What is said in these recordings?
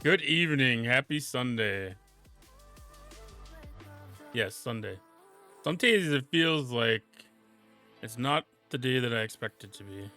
Good evening. Happy Sunday. Yes, Sunday. Some days it feels like it's not the day that I expect it to be.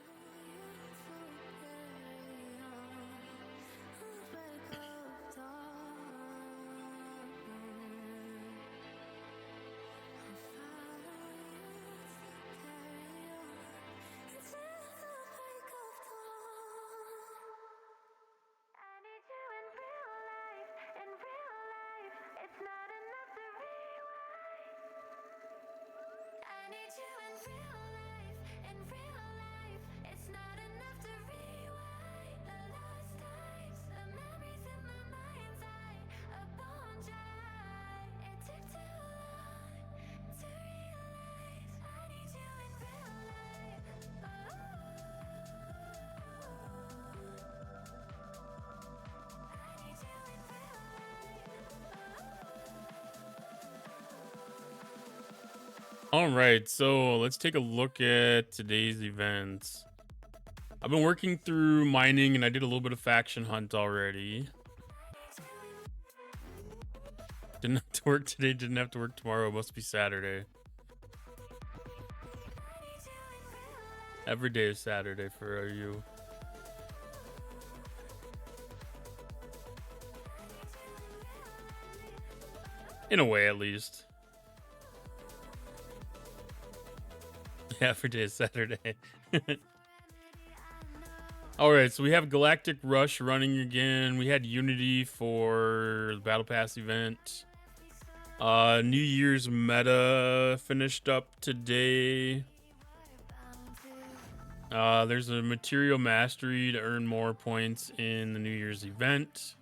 All right, so let's take a look at today's events. I've been working through mining and I did a little bit of faction hunt already. Didn't have to work today, didn't have to work tomorrow. It must be Saturday. Every day is Saturday for you. In a way, at least. Yeah, every day is Saturday. All right, so we have Galactic Rush running again. We had Unity for the Battle Pass event. New Year's meta finished up today. There's a material mastery to earn more points in the New Year's event.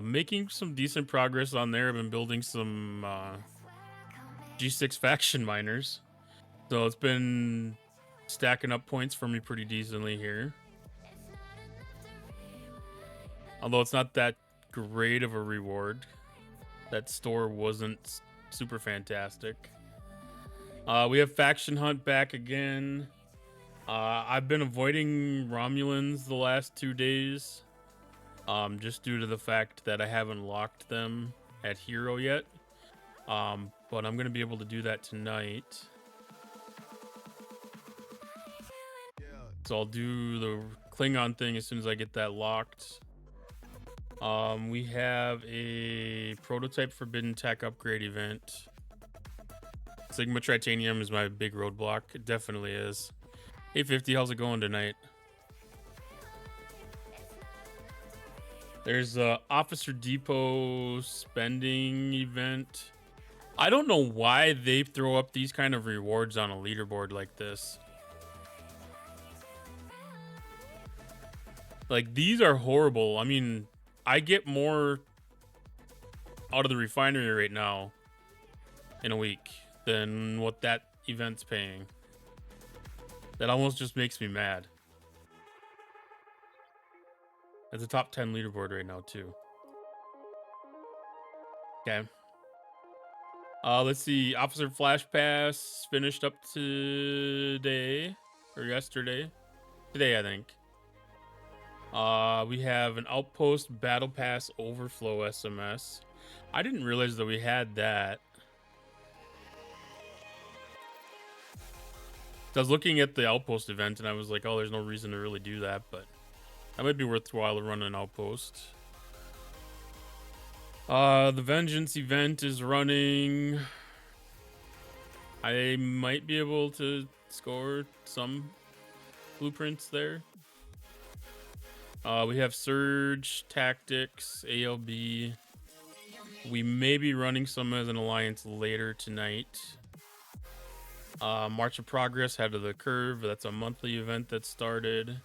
Making some decent progress on there. I've been building some G6 faction miners. So it's been stacking up points for me pretty decently here. Although it's not that great of a reward. That store wasn't super fantastic. We have Faction Hunt back again. I've been avoiding Romulans the last 2 days. Just due to the fact that I haven't locked them at Hero yet. But I'm going to be able to do that tonight. So I'll do the Klingon thing as soon as I get that locked. We have a prototype forbidden tech upgrade event. Sigma Tritanium is my big roadblock. It definitely is. Hey 50, how's it going tonight? There's a Officer Depot spending event. I don't know why they throw up these kind of rewards on a leaderboard like this. Like, these are horrible. I mean, I get more out of the refinery right now in a week than what that event's paying. That almost just makes me mad. It's a top 10 leaderboard right now, too. Okay. Let's see. Officer Flash Pass finished up today or yesterday. Today, I think. We have an Outpost Battle Pass Overflow SMS. I didn't realize that we had that. I was looking at the Outpost event and I was like, oh, there's no reason to really do that, but that might be worthwhile to run an Outpost. The Vengeance event is running. I might be able to score some blueprints there. We have Surge, Tactics, ALB. We may be running some as an alliance later tonight. March of Progress, Head of the Curve. That's a monthly event that started.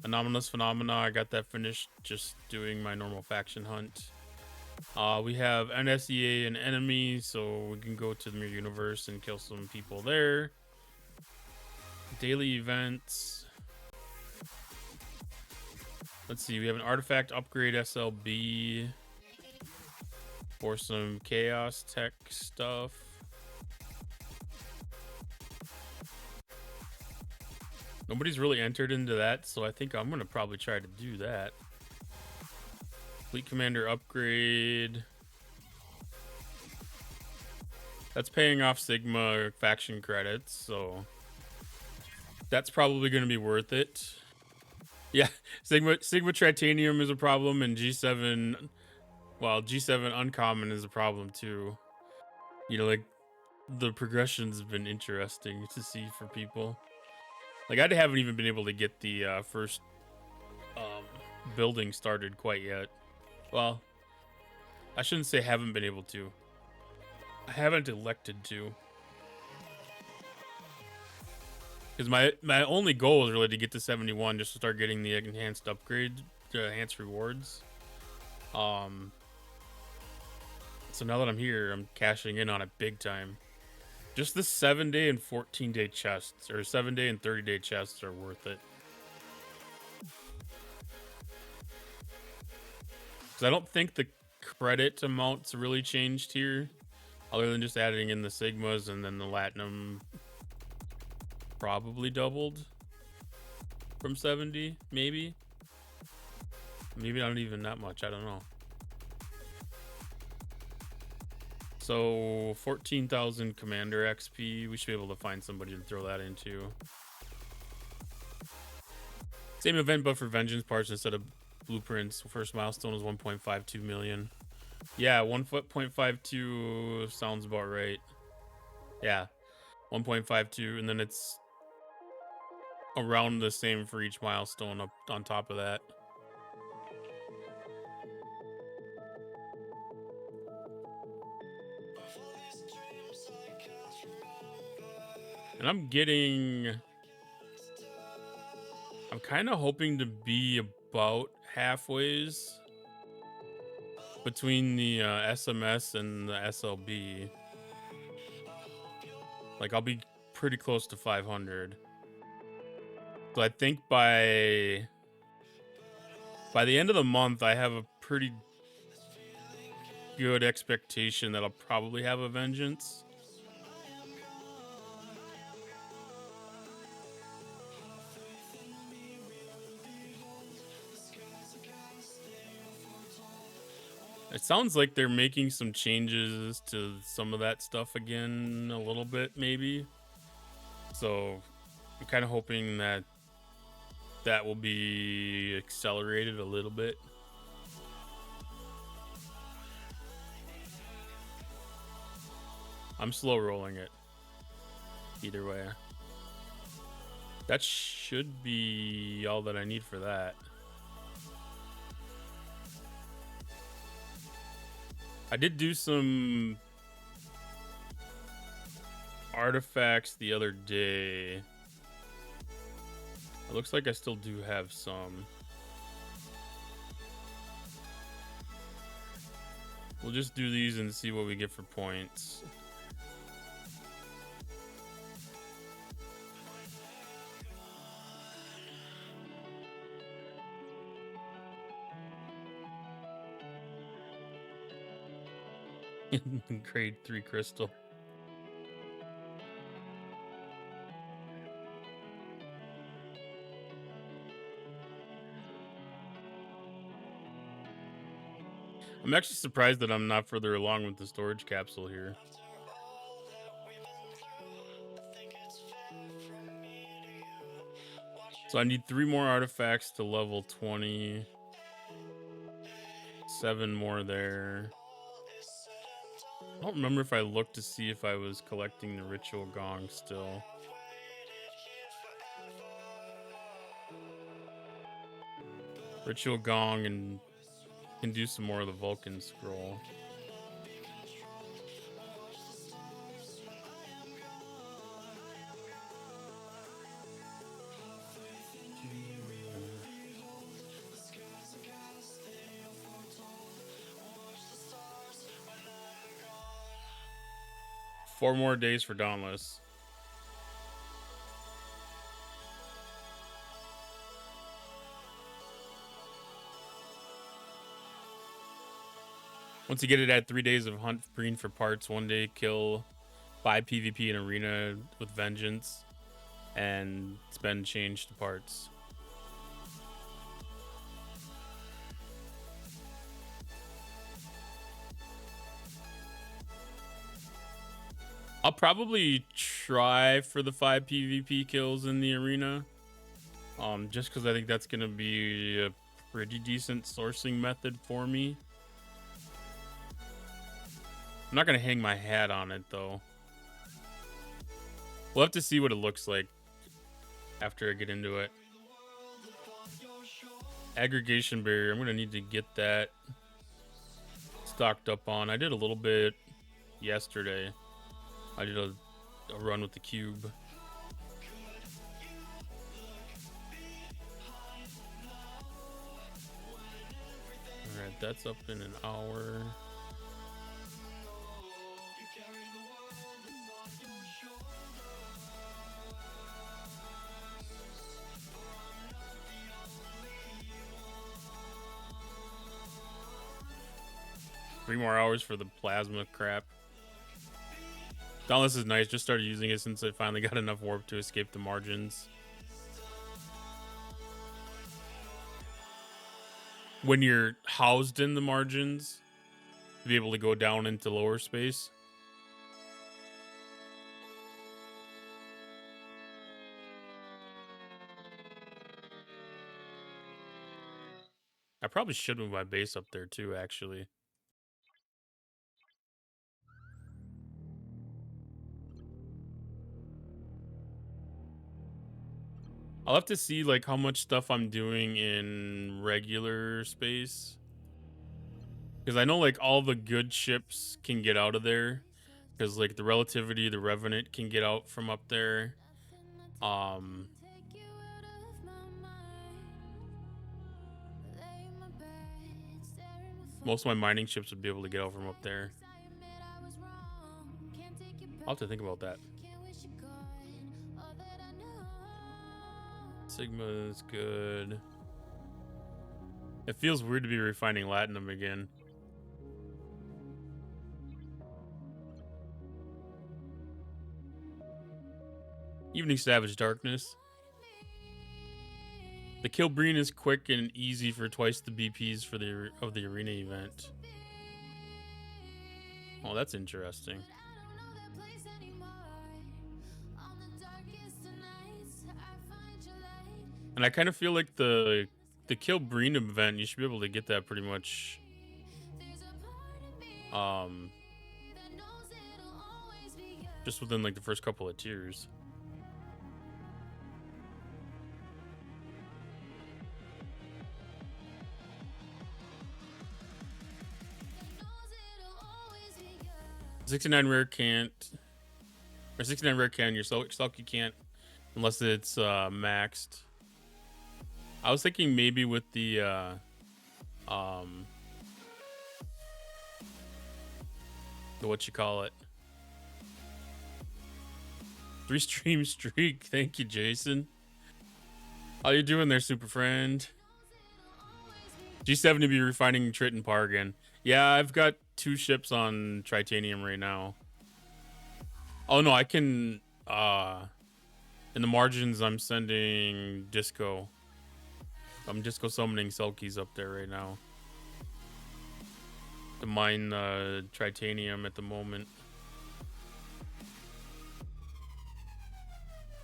Anomalous Phenomena, I got that finished just doing my normal faction hunt. We have NSEA and Enemy, so we can go to the Mirror Universe and kill some people there. Daily events. Let's see, we have an Artifact Upgrade SLB for some Chaos Tech stuff. Nobody's really entered into that, so I think I'm going to probably try to do that. Fleet commander upgrade. That's paying off Sigma faction credits, so that's probably going to be worth it. Yeah, Sigma Tritanium is a problem, and G7, well, G7 Uncommon is a problem too. You know, like, the progression's been interesting to see for people. Like, I haven't even been able to get the first building started quite yet. Well, I shouldn't say haven't been able to. I haven't elected to. Because my only goal is really to get to 71 just to start getting the enhanced upgrade, the enhanced rewards. So now that I'm here, I'm cashing in on it big time. Just the 7-day and 14-day chests, or 7-day and 30-day chests are worth it. Because I don't think the credit amounts really changed here, other than just adding in the Sigmas, and then the Latinum probably doubled from 70, maybe not even that much, I don't know. So 14,000 commander XP, we should be able to find somebody to throw that into. Same event but for vengeance parts instead of blueprints. First milestone is 1.52 million. Yeah, 1.52 sounds about right. Yeah, 1.52, and then it's around the same for each milestone up on top of that. And I'm kind of hoping to be about halfways between the SMS and the SLB. Like, I'll be pretty close to 500. So I think by the end of the month, I have a pretty good expectation that I'll probably have a vengeance. It sounds like they're making some changes to some of that stuff again a little bit, maybe. So I'm kind of hoping that will be accelerated a little bit. I'm slow rolling it either way. That should be all that I need for that. I did do some artifacts the other day. It looks like I still do have some. We'll just do these and see what we get for points. Grade 3 crystal. I'm actually surprised that I'm not further along with the storage capsule here. So I need 3 more artifacts to level 20. 7 more there. I don't remember if I looked to see if I was collecting the ritual gong still. Ritual gong, and can do some more of the Vulcan scroll. Four more days for Dauntless. Once you get it at 3 days of hunt green for parts, 1 day kill, 5 PvP in arena with vengeance, and spend change to parts. I'll probably try for the 5 PvP kills in the arena. Just because I think that's gonna be a pretty decent sourcing method for me. I'm not gonna hang my hat on it though. We'll have to see what it looks like after I get into it. Aggregation barrier, I'm gonna need to get that stocked up on. I did a little bit yesterday. I did a run with the cube. Alright, that's up in an hour. Three more hours for the plasma crap. Dauntless is nice. Just started using it since I finally got enough warp to escape the margins. When you're housed in the margins, to be able to go down into lower space. I probably should move my base up there too, actually. I'll have to see like how much stuff I'm doing in regular space. Because I know like all the good ships can get out of there. Because like the Relativity, the Revenant can get out from up there. Most of my mining ships would be able to get out from up there. I'll have to think about that. Sigma is good. It feels weird to be refining Latinum again. Evening Savage Darkness. The Kilbreen is quick and easy for twice the BPs for the arena event. Oh, that's interesting. And I kind of feel like the Kilbreen event, you should be able to get that pretty much just within like the first couple of tiers. $69 rare can't, or 69 rare can, your Sulky can't unless it's maxed. I was thinking maybe with the what you call it, 3 stream streak. Thank you, Jason. How you doing there, super friend? G7 to be refining Triton Par again. Yeah, I've got 2 ships on Tritanium right now. Oh no, I can in the margins I'm sending Disco. I'm Disco summoning Selkies up there right now to mine Tritanium at the moment.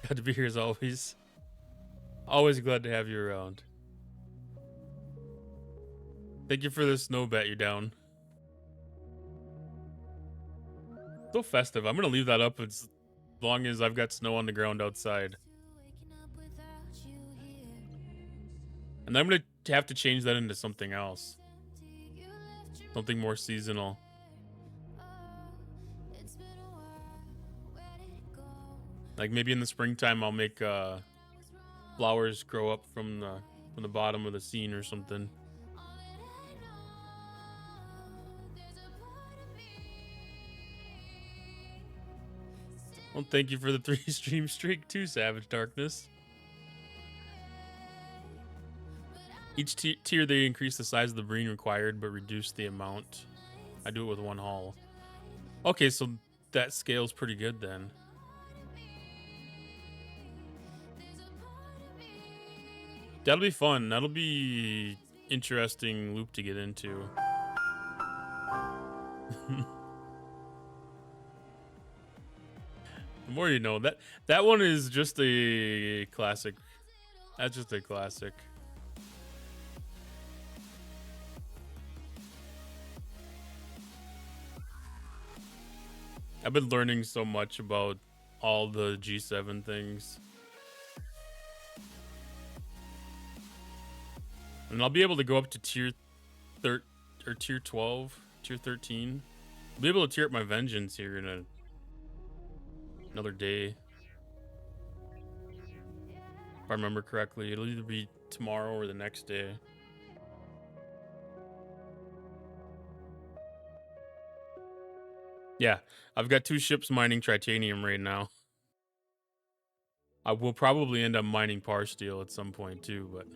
Glad to be here as always. Always glad to have you around. Thank you for the snow bat you down. So festive. I'm gonna leave that up as long as I've got snow on the ground outside. And I'm gonna have to change that into something else. Something more seasonal. Like maybe in the springtime I'll make flowers grow up from the bottom of the scene or something. Well, thank you for the 3 stream streak too, Savage Darkness. Each tier they increase the size of the breen required but reduce the amount. I do it with 1 hull. Okay, so that scale's pretty good then. That'll be fun. That'll be interesting loop to get into. The more you know. That one is just a classic. That's just a classic. I've been learning so much about all the G7 things. And I'll be able to go up to tier 12, tier 13. I'll be able to tier up my vengeance here in another day. If I remember correctly, it'll either be tomorrow or the next day. Yeah, I've got 2 ships mining tritanium right now. I will probably end up mining par steel at some point too, but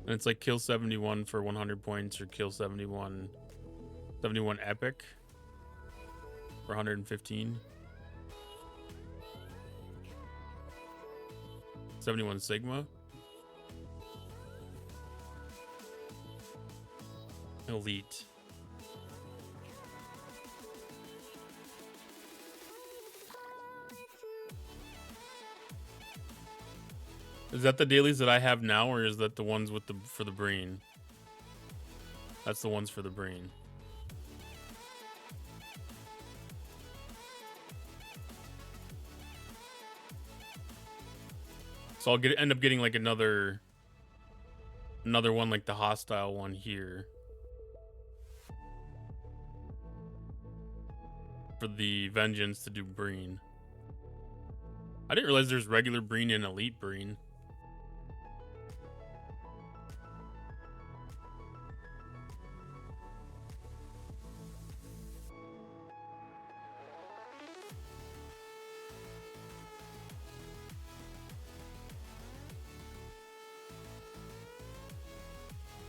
and it's like kill 71 for 100 points or kill 71 epic for 115. 71 sigma. Elite. Is that the dailies that I have now, or is that the ones with for the brain? That's the ones for the brain. So I'll end up getting like another one like the hostile one here. For the vengeance to do Breen. I didn't realize there's regular Breen and elite Breen.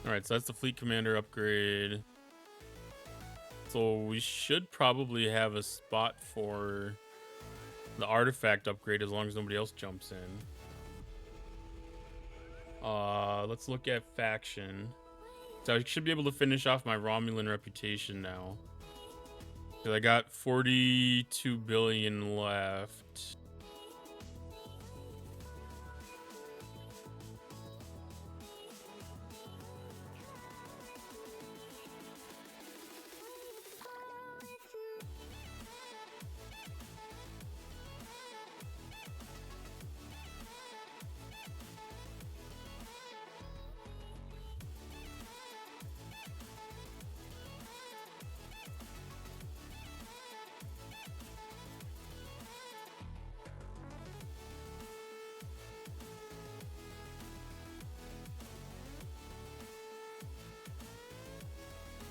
Alright, so that's the fleet commander upgrade. So we should probably have a spot for the artifact upgrade as long as nobody else jumps in. Let's look at faction. So I should be able to finish off my Romulan reputation now. Because I got 42 billion left.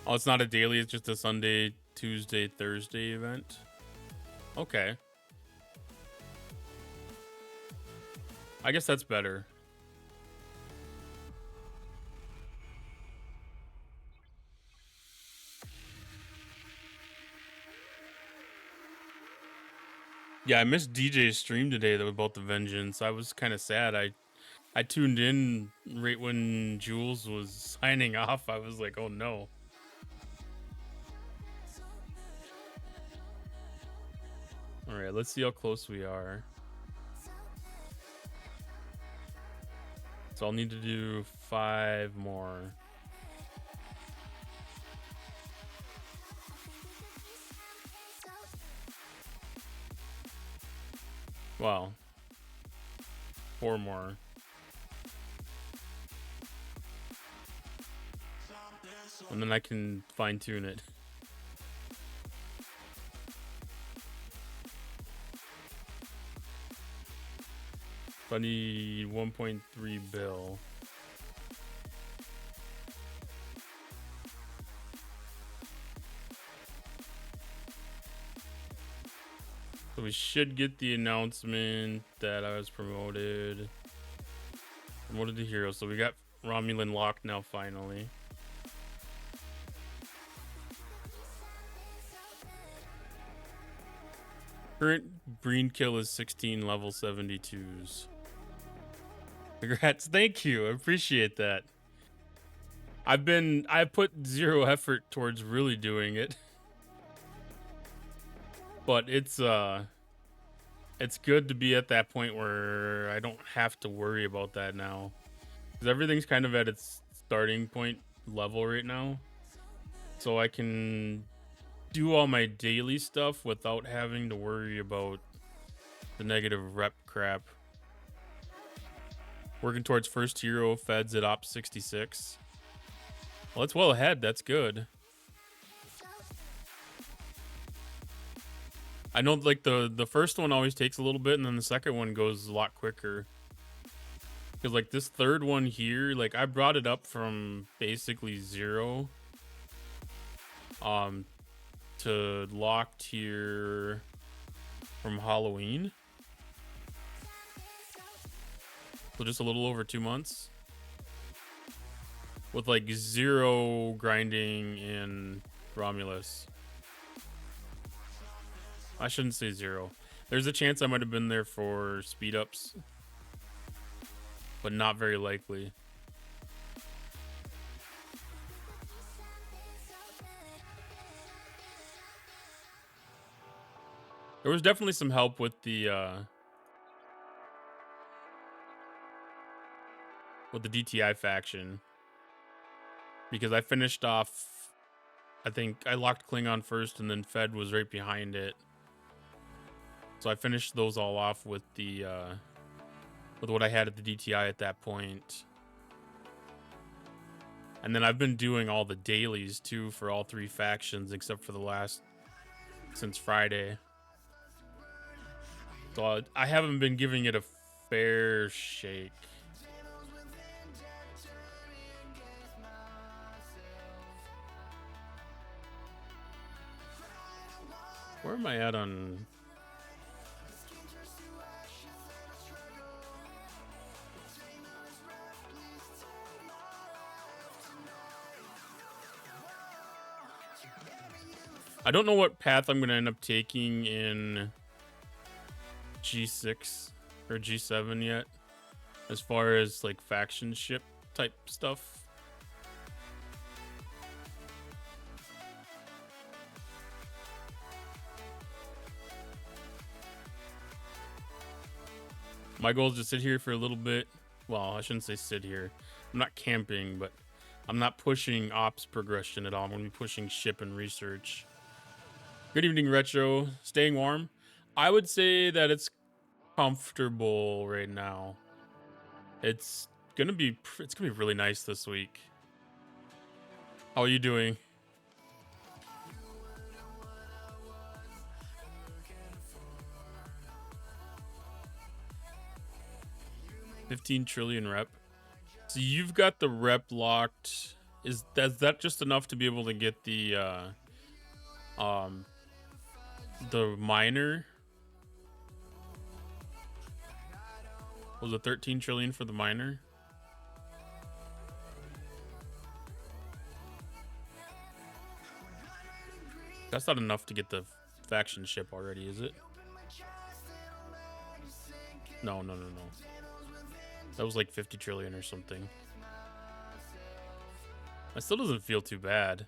Oh, it's not a daily, it's just a Sunday, Tuesday, Thursday event? Okay. I guess that's better. Yeah, I missed DJ's stream today though about the vengeance. I was kind of sad. I tuned in right when Jules was signing off. I was like, oh no. All right, let's see how close we are. So I'll need to do 5 more. Wow. 4 more. And then I can fine tune it. I need 1.3 bill. So we should get the announcement that I was promoted. Promoted to hero. So we got Romulan locked now finally. Current Breen kill is 16 level 72s. Congrats. Thank you. I appreciate that. I put zero effort towards really doing it. But it's good to be at that point where I don't have to worry about that now. Cuz everything's kind of at its starting point level right now. So I can do all my daily stuff without having to worry about the negative rep crap. Working towards first hero, feds at op 66. Well, that's well ahead. That's good. I know like the first one always takes a little bit and then the second one goes a lot quicker. Cuz like this third one here, like I brought it up from basically 0 to locked here from Halloween. So just a little over 2 months. With like 0 grinding in Romulus. I shouldn't say 0. There's a chance I might have been there for speed ups, but not very likely. There was definitely some help with the DTI faction, because I finished off, I think I locked Klingon first and then Fed was right behind it. So I finished those all off with the with what I had at the DTI at that point. And then I've been doing all the dailies too for all 3 factions except for the last since Friday. So I haven't been giving it a fair shake. Where am I at on... I don't know what path I'm going to end up taking in G6 or G7 yet, as far as like faction ship type stuff. My goal is to sit here for a little bit. Well, I shouldn't say sit here. I'm not camping, but I'm not pushing ops progression at all. I'm going to be pushing ship and research. Good evening, Retro. Staying warm? I would say that it's comfortable right now. It's gonna be really nice this week. How are you doing? $15 trillion rep. So you've got the rep locked. Is that just enough to be able to get the miner? Was it 13 trillion for the miner? That's not enough to get the faction ship already, is it? No. That was like 50 trillion or something. That still doesn't feel too bad.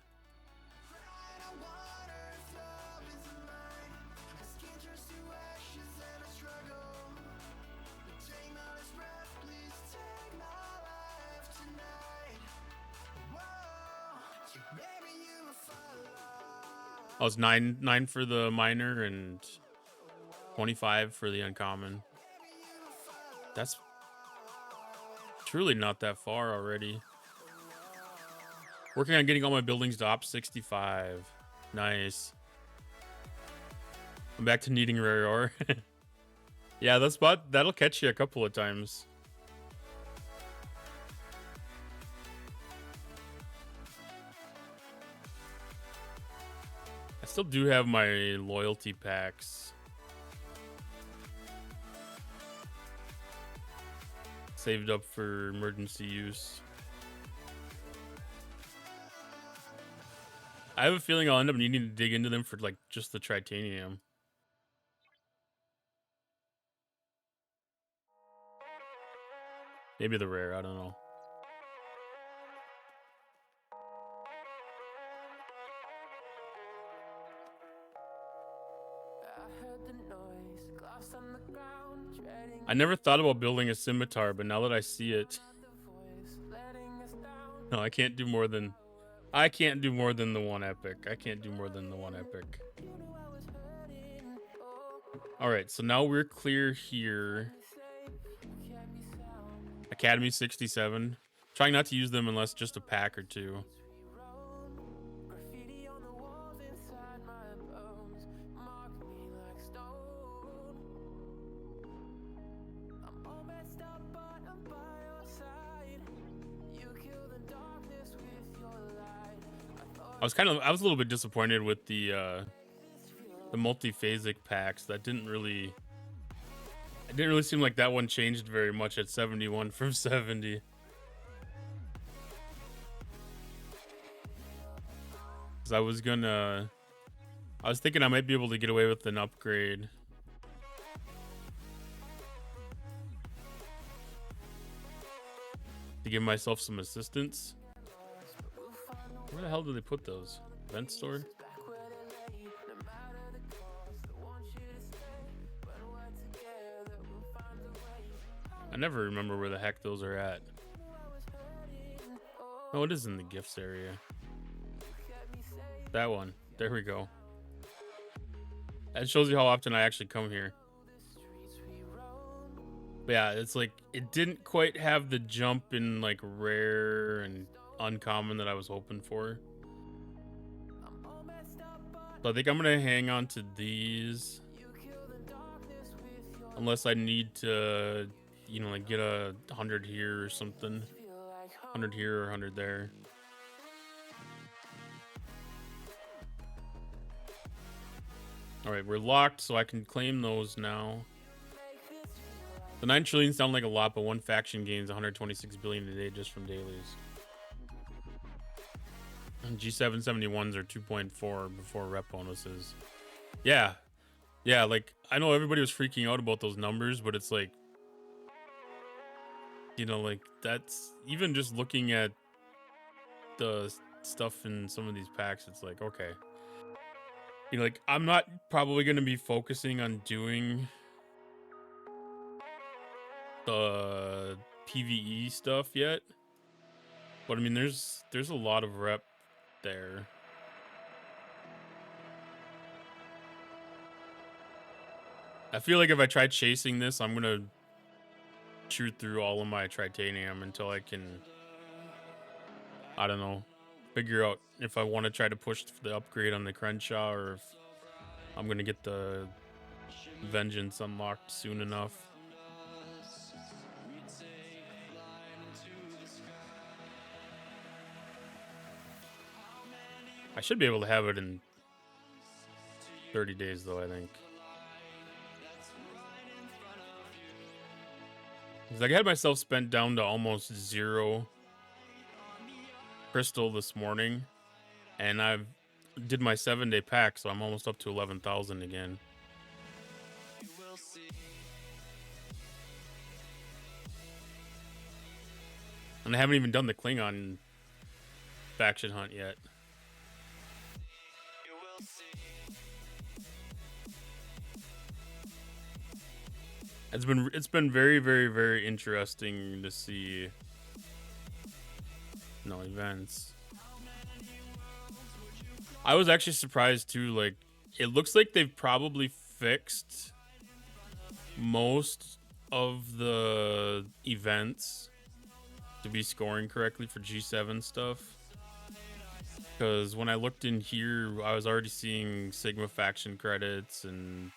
I was 9 for the minor and 25 for the uncommon. That's truly not that far already. Working on getting all my buildings to op 65. Nice. I'm back to needing rare ore. Yeah, that'll catch you a couple of times. I still do have my loyalty packs saved up for emergency use. I have a feeling I'll end up needing to dig into them for like just the tritanium. Maybe the rare, I don't know. I never thought about building a scimitar, but now that I see it, no, I can't do more than the one epic. I can't do more than the one epic. All right, so now we're clear here. Academy 67. Trying not to use them unless just a pack or two. I was a little bit disappointed with the multi-phasic packs. That didn't really seem like that one changed very much at 71 from 70. Cause I was thinking I might be able to get away with an upgrade. To give myself some assistance. Where the hell do they put those? Vent store? I never remember where the heck those are at. Oh, it is in the gifts area. That one. There we go. That shows you how often I actually come here. But yeah, it's like, it didn't quite have the jump in like rare and uncommon that I was hoping for. So I think I'm gonna hang on to these. Unless I need to, you know, like get a 100 here or something. 100 here or 100 there. All right, we're locked, so I can claim those now. The 9 trillion sound like a lot, but one faction gains 126 billion a day just from dailies. And G771s are 2.4 before rep bonuses. Yeah. Yeah, like, I know everybody was freaking out about those numbers, but it's like, you know, like, that's, even just looking at the stuff in some of these packs, it's like, okay. You know, like, I'm not probably going to be focusing on doing the PvE stuff yet. But I mean, there's a lot of rep there. I feel like if I try chasing this, I'm gonna shoot through all of my tritanium until I can, I don't know, figure out if I want to try to push the upgrade on the Crenshaw or if I'm gonna get the Vengeance unlocked soon enough. I should be able to have it in 30 days though, I think. Because I had myself spent down to almost 0 crystal this morning. And I did my 7-day pack, so I'm almost up to 11,000 again. And I haven't even done the Klingon faction hunt yet. It's been very, very, very interesting to see. No events. I was actually surprised too. Like, it looks like they've probably fixed most of the events to be scoring correctly for G7 stuff. Because when I looked in here, I was already seeing Sigma faction credits, and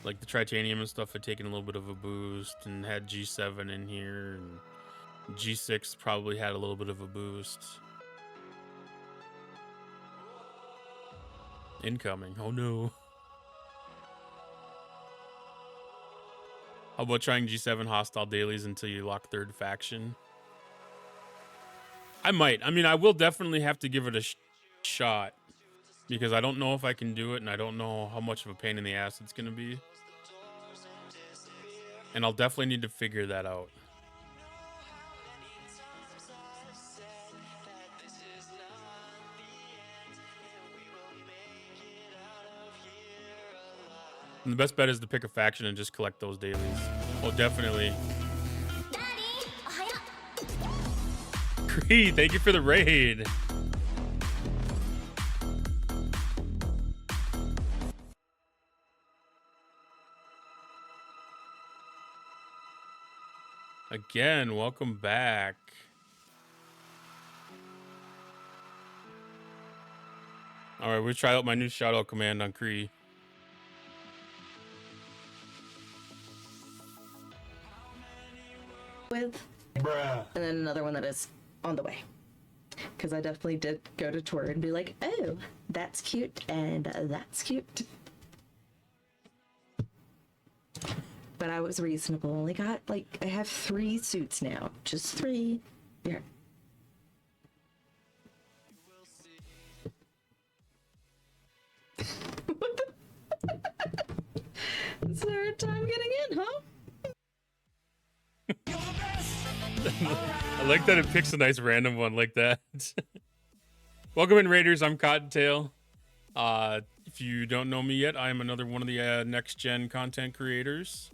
like the Tritanium and stuff had taken a little bit of a boost and had G7 in here, and G6 probably had a little bit of a boost. Incoming. Oh no. How about trying G7 hostile dailies until you lock 3rd faction? I might. I mean, I will definitely have to give it a shot, because I don't know if I can do it, and I don't know how much of a pain in the ass it's going to be. And I'll definitely need to figure that out. And the best bet is to pick a faction and just collect those dailies. Oh, definitely. Creed, thank you for the raid. Again, welcome back. All right, we'll try out my new shout-out command on Kree. With, bruh, and then another one that is on the way. Because I definitely did go to tour and be like, oh, that's cute and that's cute. But I was reasonable. Only got like I have 3 suits now, just 3. Yeah. It's the third time getting in, huh? I like that it picks a nice random one like that. Welcome in, Raiders. I'm Cottontail. If you don't know me yet, I'm another one of the next-gen content creators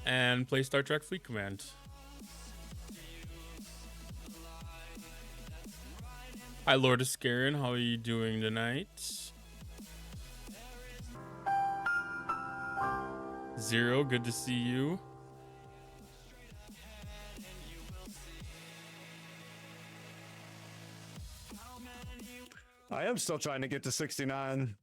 and play Star Trek Fleet Command. Hi, Lord Iscarian. How are you doing tonight? Zero, good to see you. I am still trying to get to 69.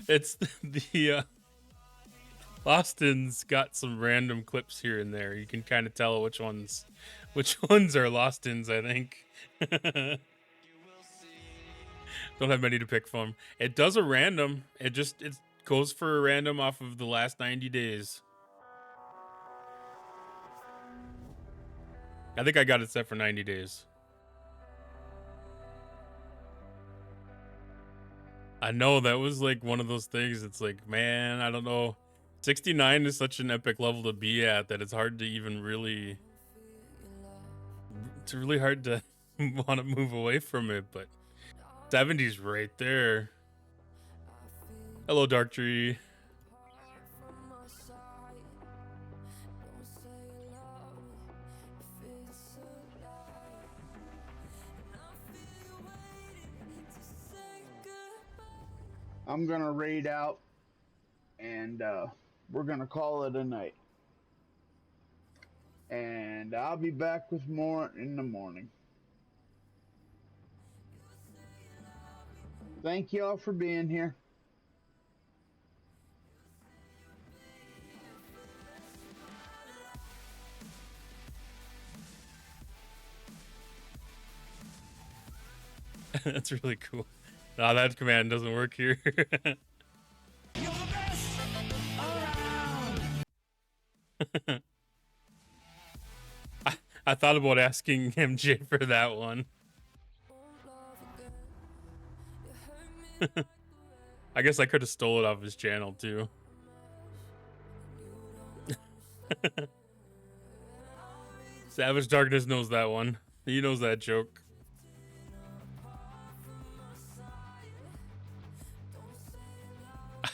It's the Lostin's got some random clips here and there. You can kind of tell which ones are Lostin's, I think. Don't have many to pick from. It does a random. It goes for a random off of the last 90 days. I think I got it set for 90 days. I know that was like one of those things. It's like, man, I don't know. 69 is such an epic level to be at that it's hard to even really. It's really hard to want to move away from it, but 70's right there. Hello, Dark Tree. I'm gonna raid out, and we're gonna call it a night. And I'll be back with more in the morning. Thank y'all for being here. That's really cool. Nah, that command doesn't work here. I thought about asking MJ for that one. I guess I could have stole it off his channel too. Savage Darkness knows that one. He knows that joke.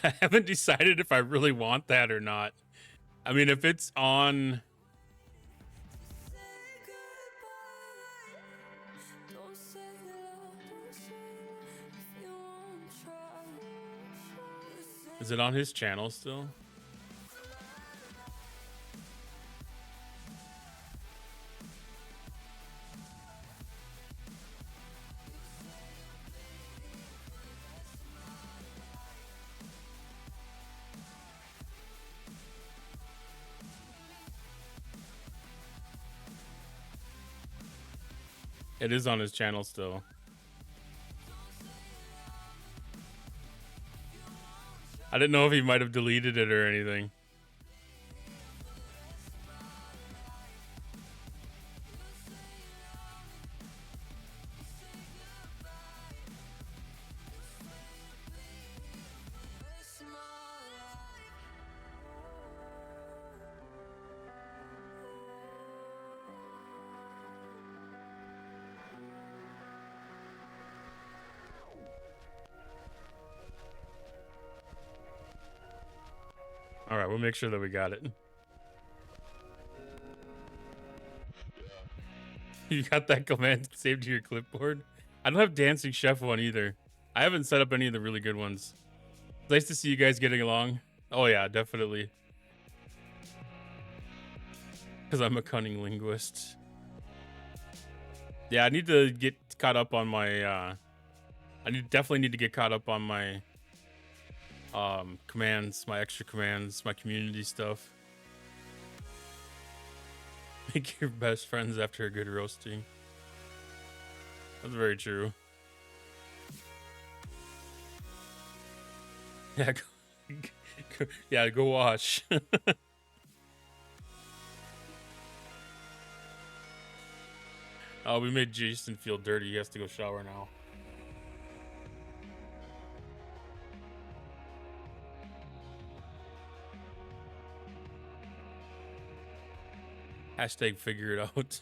I haven't decided if I really want that or not. I mean, if it's on... Is it on his channel still? It is on his channel still. I didn't know if he might have deleted it or anything. right, we'll make sure that we got it. You got that command saved to your clipboard? I don't have Dancing Chef one either. I haven't set up any of the really good ones. It's nice to see you guys getting along. Oh yeah, definitely. Because I'm a cunning linguist. Yeah, I need to get caught up on my definitely need to get caught up on my commands, my extra commands, my community stuff. Make your best friends after a good roasting. That's very true. Yeah, yeah, go wash. Oh, we made Jason feel dirty. He has to go shower now. Hashtag figure it out.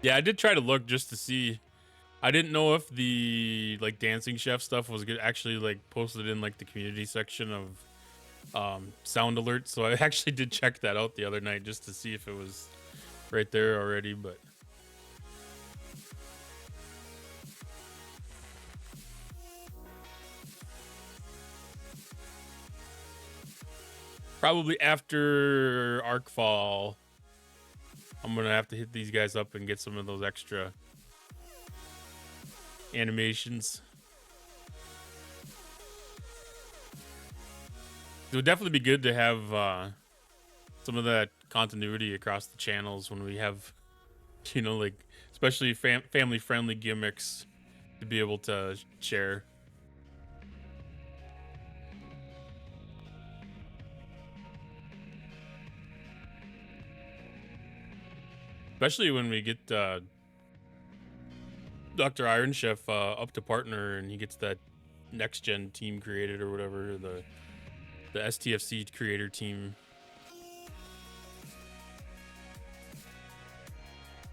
Yeah, I did try to look just to see. I didn't know if the like Dancing Chef stuff was actually like posted in like the community section of sound alerts. So I actually did check that out the other night just to see if it was right there already, but probably after Arcfall, I'm gonna have to hit these guys up and get some of those extra animations. It would definitely be good to have some of that continuity across the channels when we have, you know, like especially family-friendly gimmicks to be able to share. Especially when we get Dr. Iron Chef up to partner and he gets that next gen team created or whatever, the STFC creator team.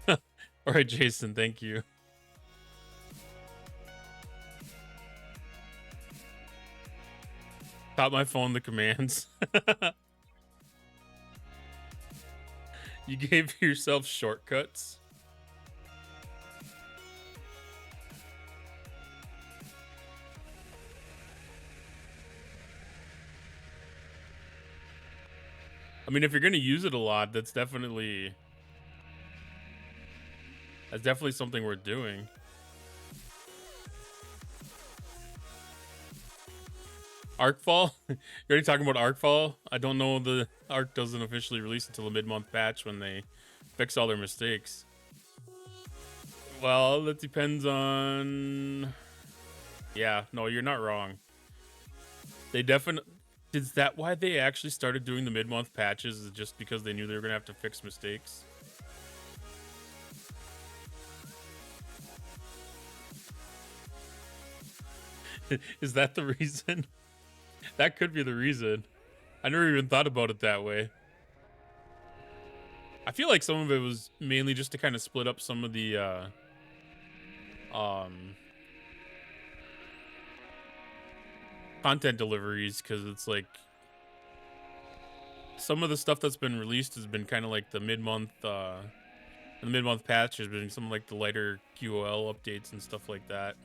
All right, Jason, thank you. Taught my phone the commands. You gave yourself shortcuts. I mean, if you're going to use it a lot, that's definitely something worth doing. Arcfall? You're already talking about Arcfall? I don't know, the Arc doesn't officially release until the mid-month patch when they fix all their mistakes. Well, that depends on... Yeah, no, you're not wrong. They definitely... Is that why they actually started doing the mid-month patches? Is it just because they knew they were going to have to fix mistakes? Is that the reason? That could be the reason. I never even thought about it that way. I feel like some of it was mainly just to kind of split up some of the content deliveries, because it's like some of the stuff that's been released has been kind of like the mid-month patch has been some like the lighter QOL updates and stuff like that.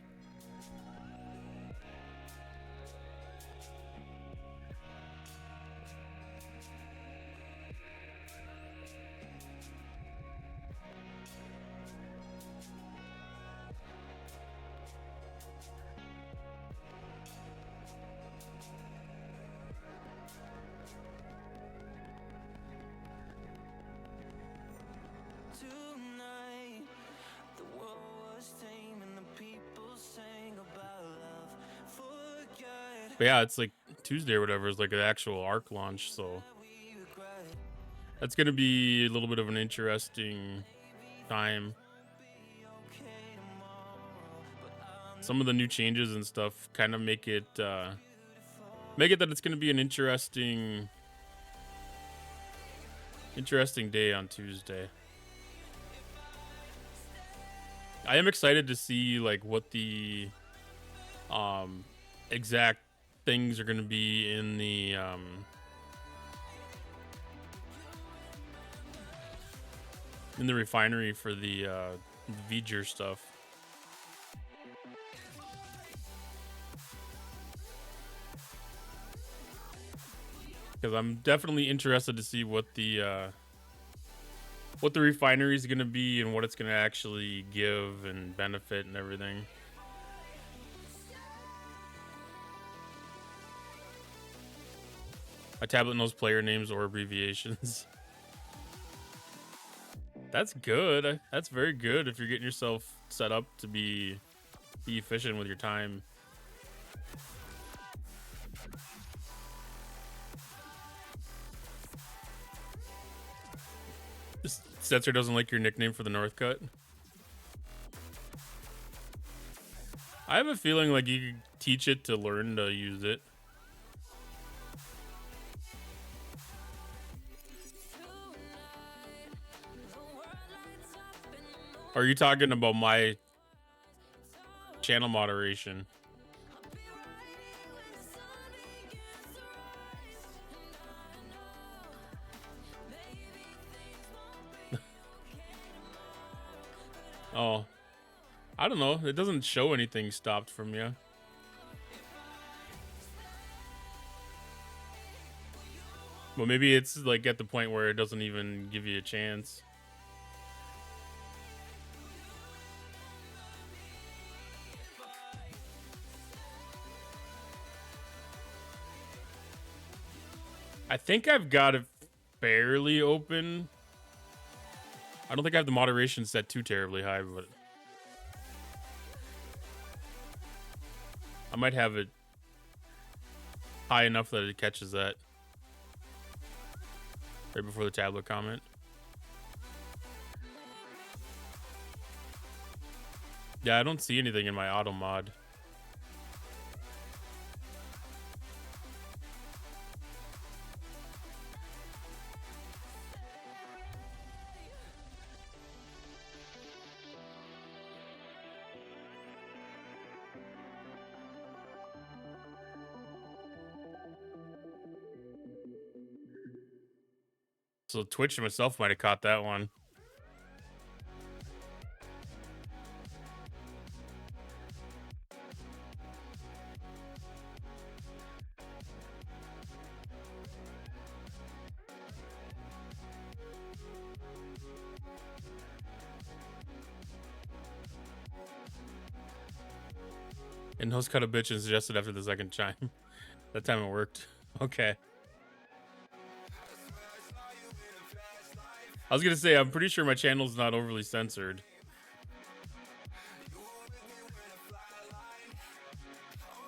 But yeah, it's like Tuesday or whatever is like an actual Arc launch, so that's gonna be a little bit of an interesting time. Some of the new changes and stuff kind of make it that it's gonna be an interesting day on Tuesday. I am excited to see like what the exact things are going to be in the refinery for the V'ger stuff. Because I'm definitely interested to see what the refinery is going to be and what it's going to actually give and benefit and everything. My tablet knows player names or abbreviations. That's good. That's very good if you're getting yourself set up to be efficient with your time. Setzer doesn't like your nickname for the North Cut. I have a feeling like you could teach it to learn to use it. Or are you talking about my channel moderation? Oh, I don't know. It doesn't show anything stopped from you. Well, maybe it's like at the point where it doesn't even give you a chance. I think I've got it fairly open. I don't think I have the moderation set too terribly high, but I might have it high enough that it catches that right before the tablet comment. Yeah, I don't see anything in my auto mod. So Twitch myself might have caught that one. And host cut a bitch and suggested after the second chime. That time it worked. Okay. I was gonna say, I'm pretty sure my channel's not overly censored.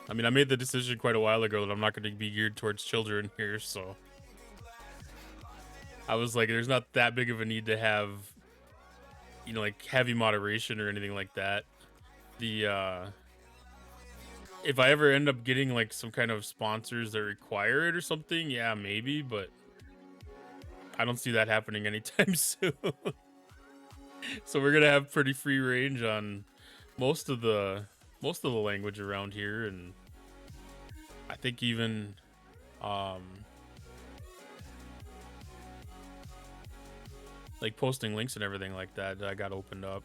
I mean, I made the decision quite a while ago that I'm not going to be geared towards children here, so I was like, there's not that big of a need to have, you know, like heavy moderation or anything like that. The if I ever end up getting like some kind of sponsors that require it or something, yeah, maybe, but I don't see that happening anytime soon. So we're gonna have pretty free range on most of the language around here, and I think even like posting links and everything like that I got opened up.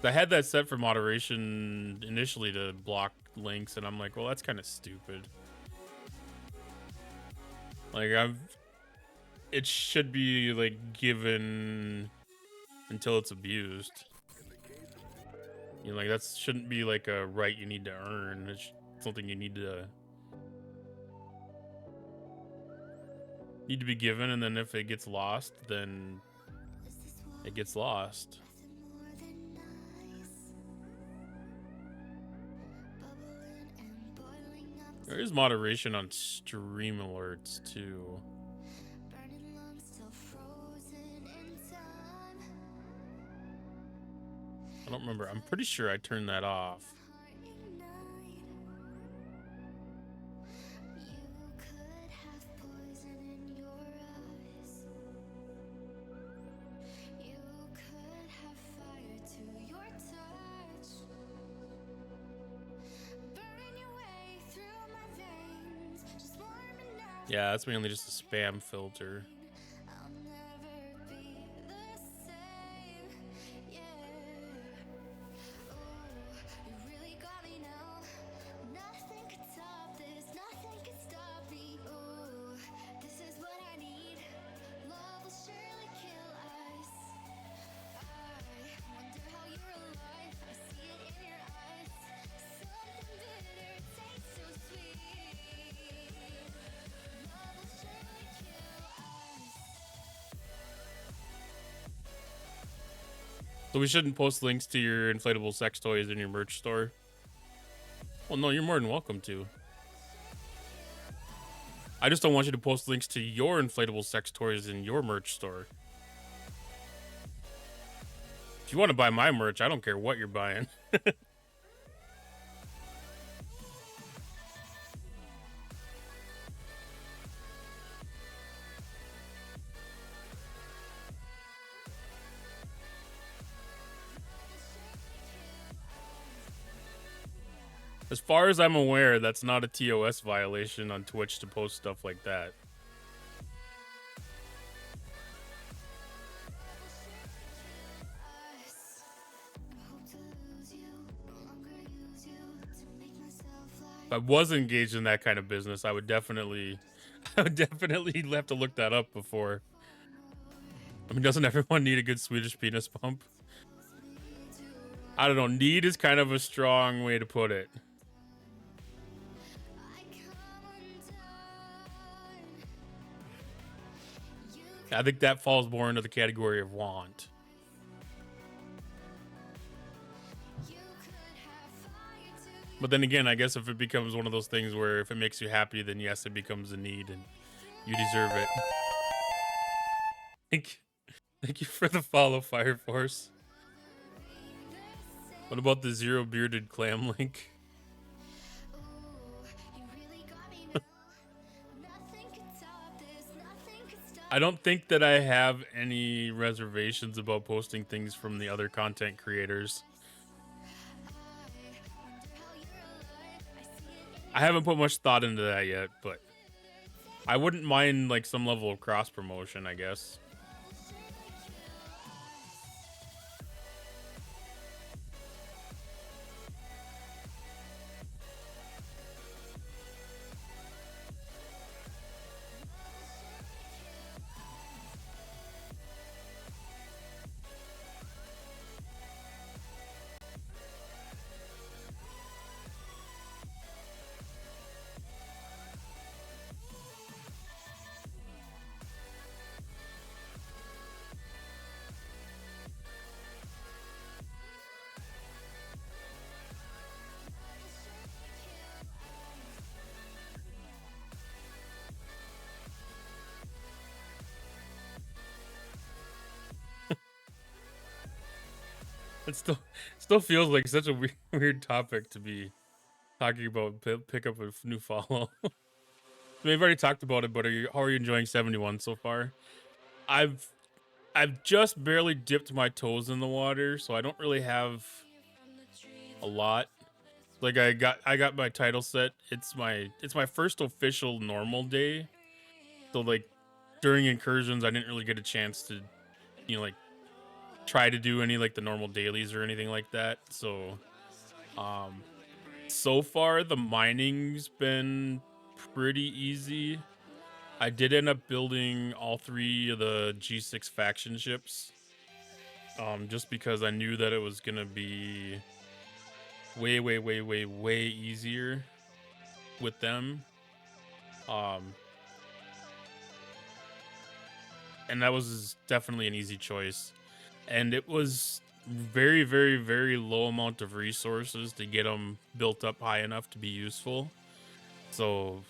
I had that set for moderation initially to block links, and I'm like, well, that's kind of stupid. Like, it should be like given until it's abused. You know, like that shouldn't be like a right you need to earn. It's something you need to be given, and then if it gets lost, then it gets lost. There is moderation on stream alerts too. I don't remember. I'm pretty sure I turned that off. Yeah, that's mainly just a spam filter. So we shouldn't post links to your inflatable sex toys in your merch store. Well, no, you're more than welcome to. I just don't want you to post links to your inflatable sex toys in your merch store. If you want to buy my merch, I don't care what you're buying. As far as I'm aware, that's not a TOS violation on Twitch to post stuff like that. If I was engaged in that kind of business, I would definitely have to look that up before. I mean, doesn't everyone need a good Swedish penis pump? I don't know. Need is kind of a strong way to put it. I think that falls more into the category of want. But then again, I guess if it becomes one of those things where if it makes you happy, then yes, it becomes a need and you deserve it. Thank you for the follow, Fire Force. What about the zero bearded clam link? I don't think that I have any reservations about posting things from the other content creators. I haven't put much thought into that yet, but I wouldn't mind like some level of cross promotion, I guess. It still feels like such a weird topic to be talking about. Pick up a new follow. We've already talked about it, but how are you enjoying 71 so far? I've just barely dipped my toes in the water, so I don't really have a lot. Like I got my title set. It's my first official normal day. So like during incursions, I didn't really get a chance to, like try to do any like the normal dailies or anything like that. So so far the mining's been pretty easy. I did end up building all 3 of the G6 faction ships. Just because I knew that it was gonna be way easier with them. And that was definitely an easy choice. And it was very low amount of resources to get them built up high enough to be useful. So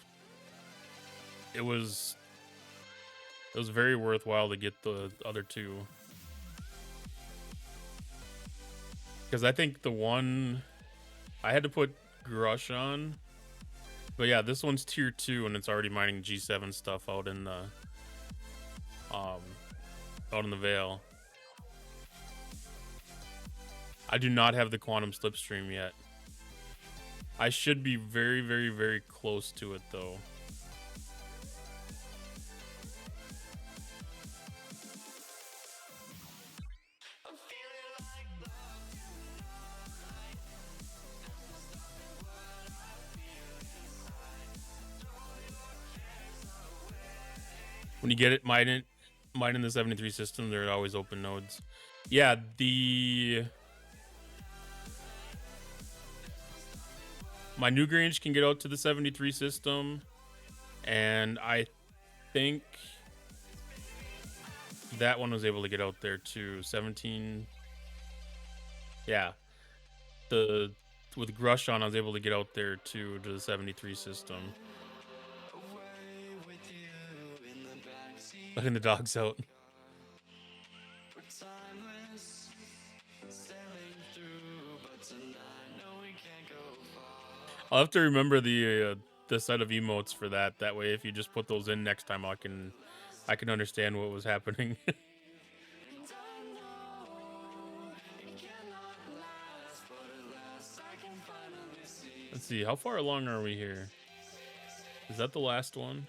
it was very worthwhile to get the other 2. Because I think the one I had to put Grush on. But yeah, this one's tier 2 and it's already mining G7 stuff out in the Vale. I do not have the quantum slipstream yet. I should be very close to it though. you get it mining the 73 system, there are always open nodes. Yeah, my Newgrange can get out to the 73 system, and I think that one was able to get out there too. 17. Yeah. With Grush on, I was able to get out there too to the 73 system. Letting the dogs out. I'll have to remember the set of emotes for that. That way, if you just put those in next time, I can understand what was happening. Let's see, how far along are we here? Is that the last one?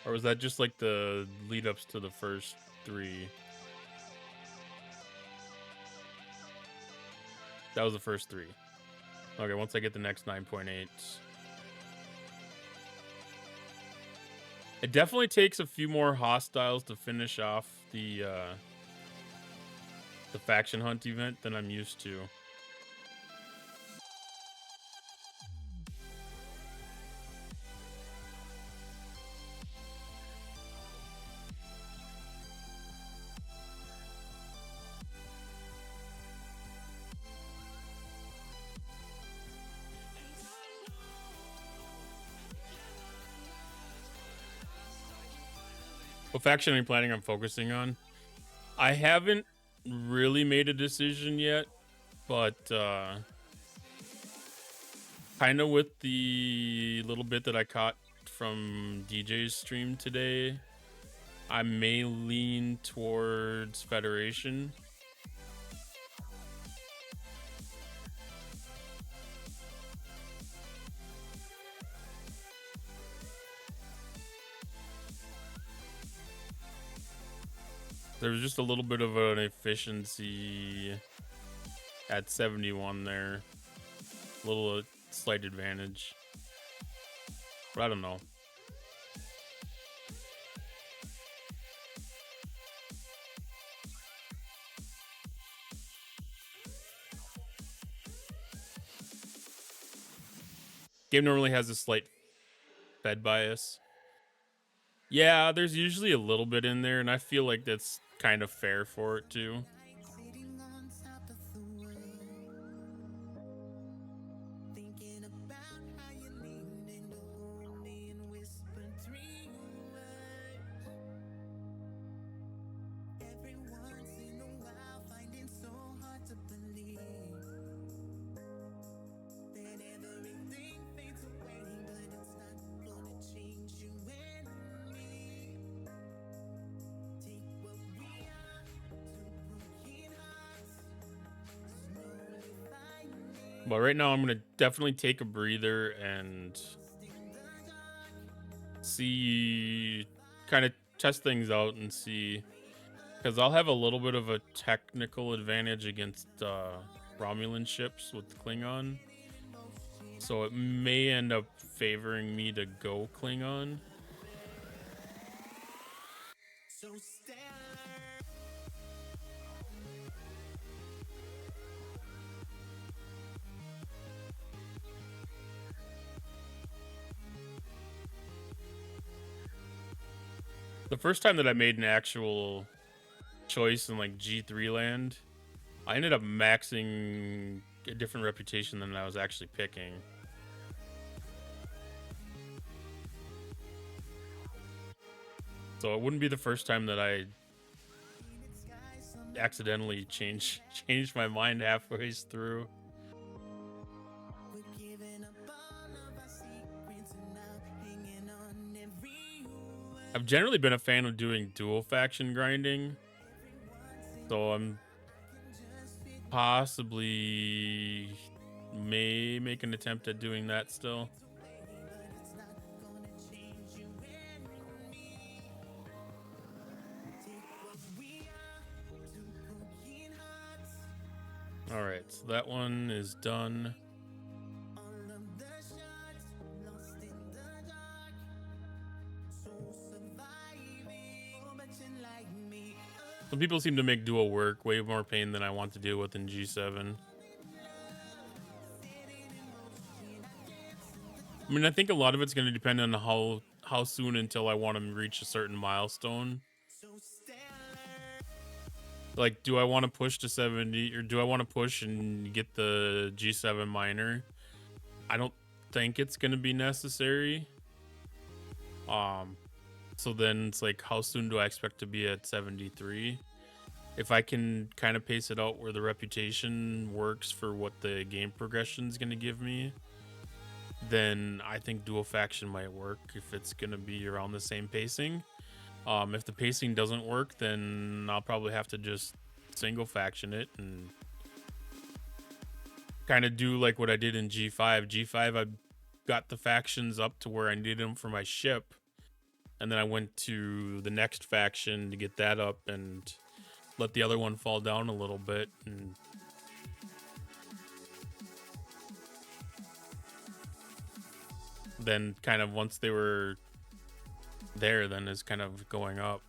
Or was that just like the lead ups to the first 3? That was the first 3. Okay, once I get the next 9.8. It definitely takes a few more hostiles to finish off the faction hunt event than I'm used to. What faction are you planning on focusing on? I haven't really made a decision yet, but kind of with the little bit that I caught from DJ's stream today, I may lean towards Federation. There was just a little bit of an efficiency at 71 there. A little slight advantage. But I don't know. Game normally has a slight Fed bias. Yeah, there's usually a little bit in there, and I feel like that's kind of fair for it too. But right now I'm going to definitely take a breather and see, kind of test things out and see, because I'll have a little bit of a technical advantage against Romulan ships with Klingon. So it may end up favoring me to go Klingon. The first time that I made an actual choice in like G3 land, I ended up maxing a different reputation than I was actually picking. So it wouldn't be the first time that I accidentally changed my mind halfway through. I've generally been a fan of doing dual faction grinding, so I'm possibly may make an attempt at doing that still. All right, so that one is done. people seem to make dual work way more pain than I want to deal with in G7. I mean, I think a lot of it's going to depend on how soon until I want to reach a certain milestone. Like, do I want to push to 70, or do I want to push and get the G7 minor? I don't think it's going to be necessary. So then it's like, how soon do I expect to be at 73? If I can kind of pace it out where the reputation works for what the game progression is going to give me, then I think dual faction might work if it's going to be around the same pacing. If the pacing doesn't work, then I'll probably have to just single faction it and kind of do like what I did in G5. G5, I got the factions up to where I needed them for my ship, and then I went to the next faction to get that up and let the other one fall down a little bit. And then kind of once they were there, then is kind of going up.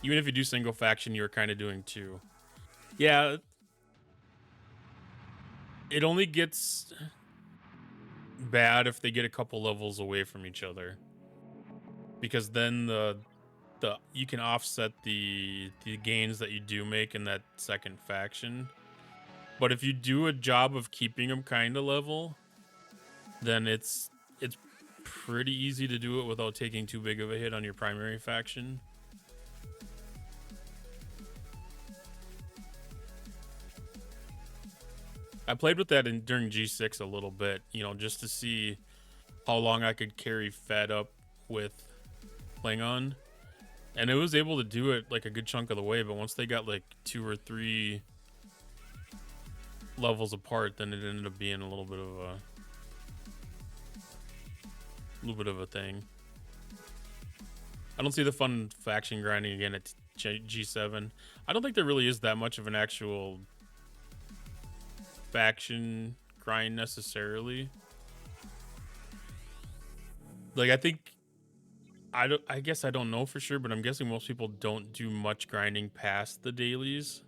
Even if you do single faction, you're kind of doing two. Yeah, it only gets bad if they get a couple levels away from each other, because then the you can offset the gains that you do make in that second faction. But if you do a job of keeping them kind of level, then it's pretty easy to do it without taking too big of a hit on your primary faction. I played with that during G6 a little bit, you know, just to see how long I could carry Fed up with Klingon. And it was able to do it like a good chunk of the way, but once they got like 2 or 3 levels apart, then it ended up being a little bit of a thing. I don't see the fun faction grinding again at G7. I don't think there really is that much of an actual faction grind necessarily. Like, I guess I don't know for sure, but I'm guessing most people don't do much grinding past the dailies.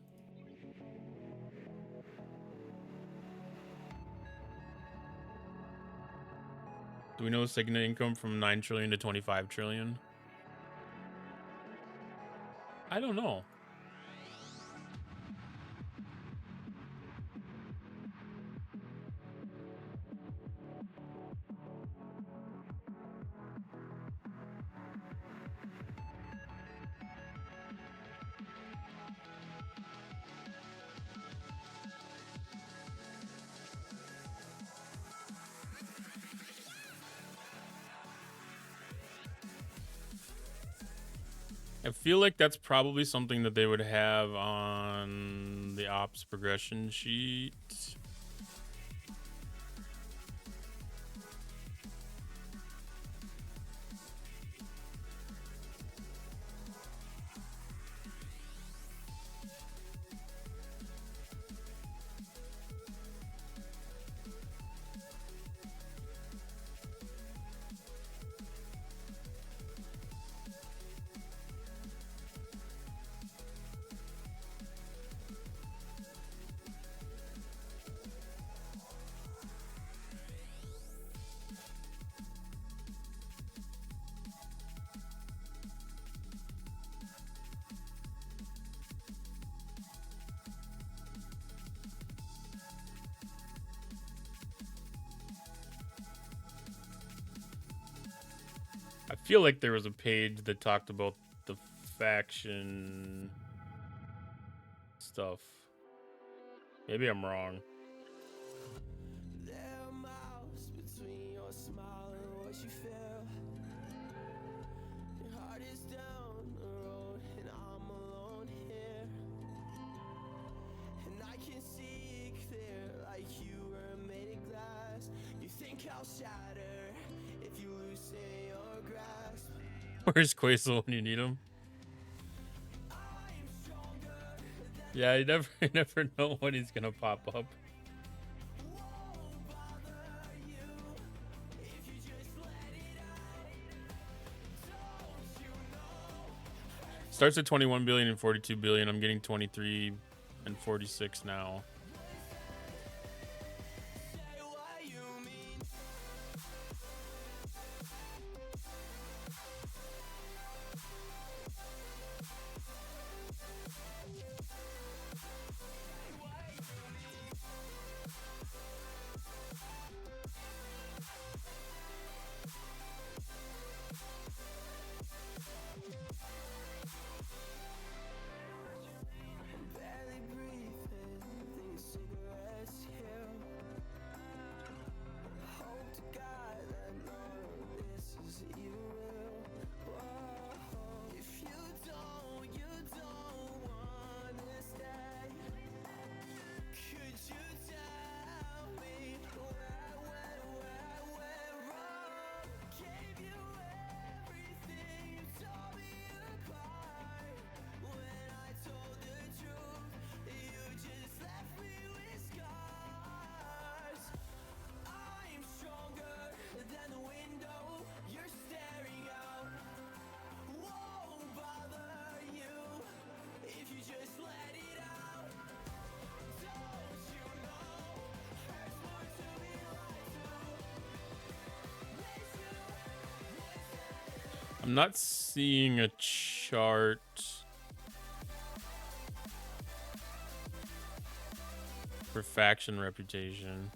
Do we know Cigna income from 9 trillion to 25 trillion? I don't know. I feel like that's probably something that they would have on the ops progression sheet. I feel like there was a page that talked about the faction stuff. Maybe I'm wrong. Where's Quasel when you need him? Yeah, you never know when he's gonna pop up. Starts at 21 billion and 42 billion. I'm getting 23 and 46 now. I'm not seeing a chart for faction reputation.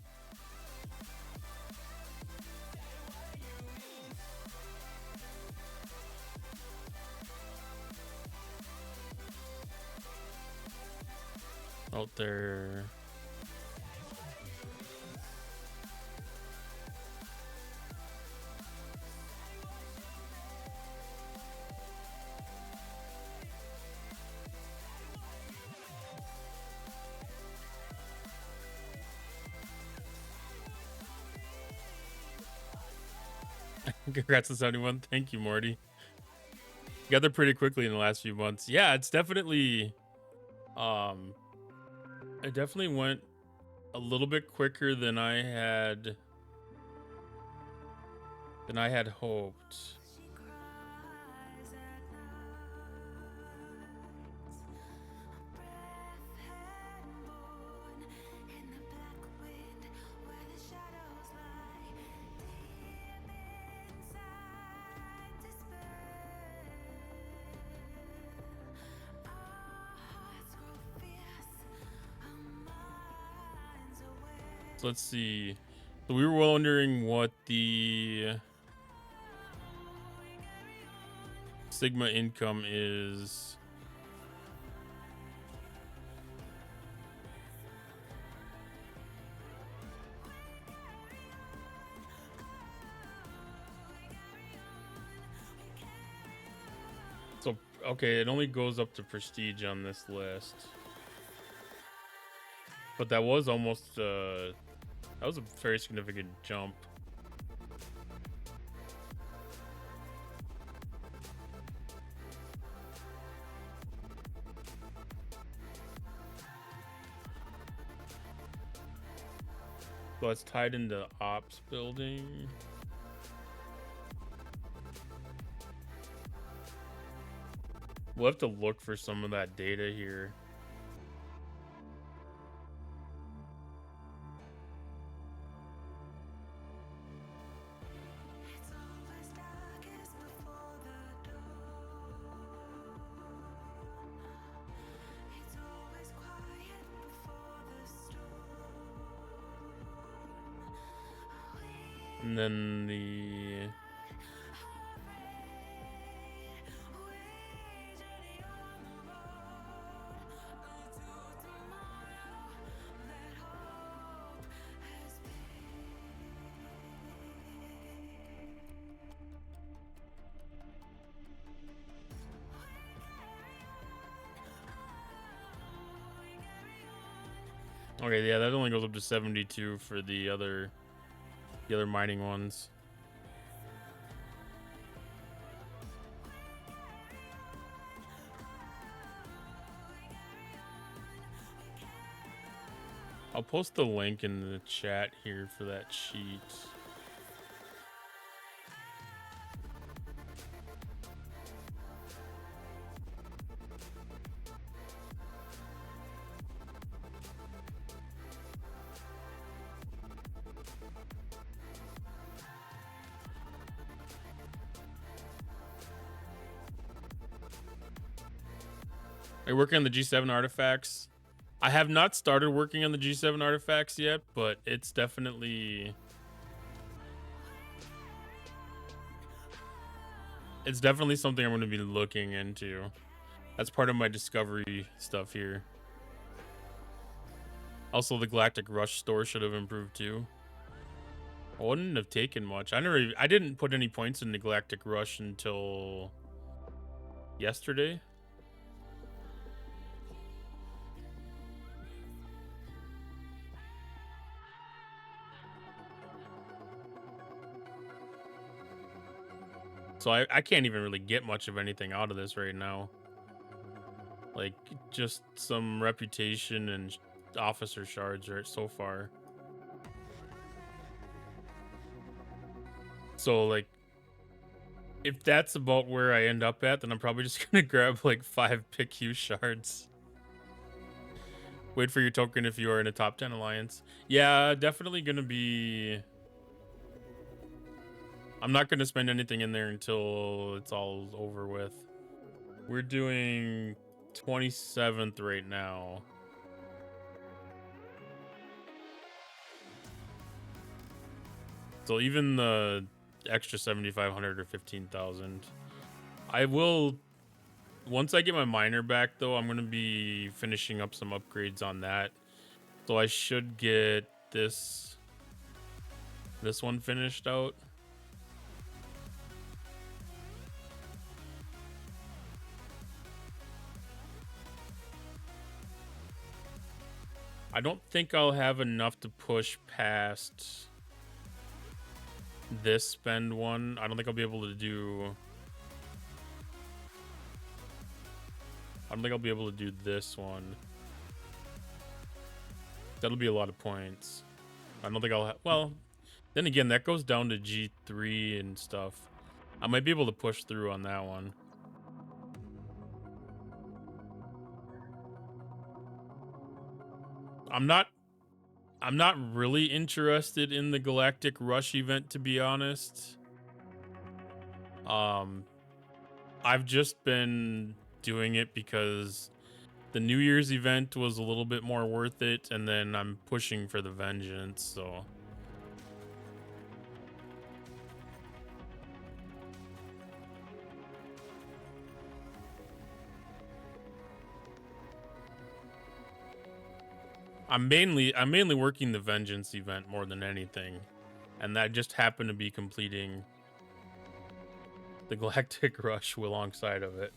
Out there. Congrats to 71. Thank you, Morty. Got there pretty quickly in the last few months. Yeah, it's definitely it definitely went a little bit quicker than I had hoped. So let's see. So we were wondering what the Sigma income is. So, okay, it only goes up to prestige on this list. But that was almost, that was a very significant jump. So it's tied into ops building. We'll have to look for some of that data here. And then the okay, yeah, that only goes up to 72 for the other mining ones. I'll post the link in the chat here for that sheet. Are you working on the G7 artifacts? I have not started working on the G7 artifacts yet, but it's definitely something I'm going to be looking into. That's part of my discovery stuff here. Also, the Galactic Rush store should have improved too. I wouldn't have taken much. I didn't put any points in the Galactic Rush until yesterday. So I can't even really get much of anything out of this right now. Like, just some reputation and officer shards right so far. So, like, if that's about where I end up at, then I'm probably just gonna grab like 5 PICU shards. Wait for your token if you are in a top 10 alliance. Yeah, definitely gonna be... I'm not gonna spend anything in there until it's all over with. We're doing 27th right now. So even the extra 7,500 or 15,000, I will, once I get my miner back though, I'm going to be finishing up some upgrades on that. So I should get this one finished out. I don't think I'll have enough to push past this spend one. I don't think I'll be able to do... I don't think I'll be able to do this one. That'll be a lot of points. I don't think I'll have... Well, then again, that goes down to G3 and stuff. I might be able to push through on that one. I'm not really interested in the Galactic Rush event, to be honest. I've just been doing it because the New Year's event was a little bit more worth it, and then I'm pushing for the Vengeance, so... I'm mainly working the Vengeance event more than anything, and that just happened to be completing the Galactic Rush alongside of it.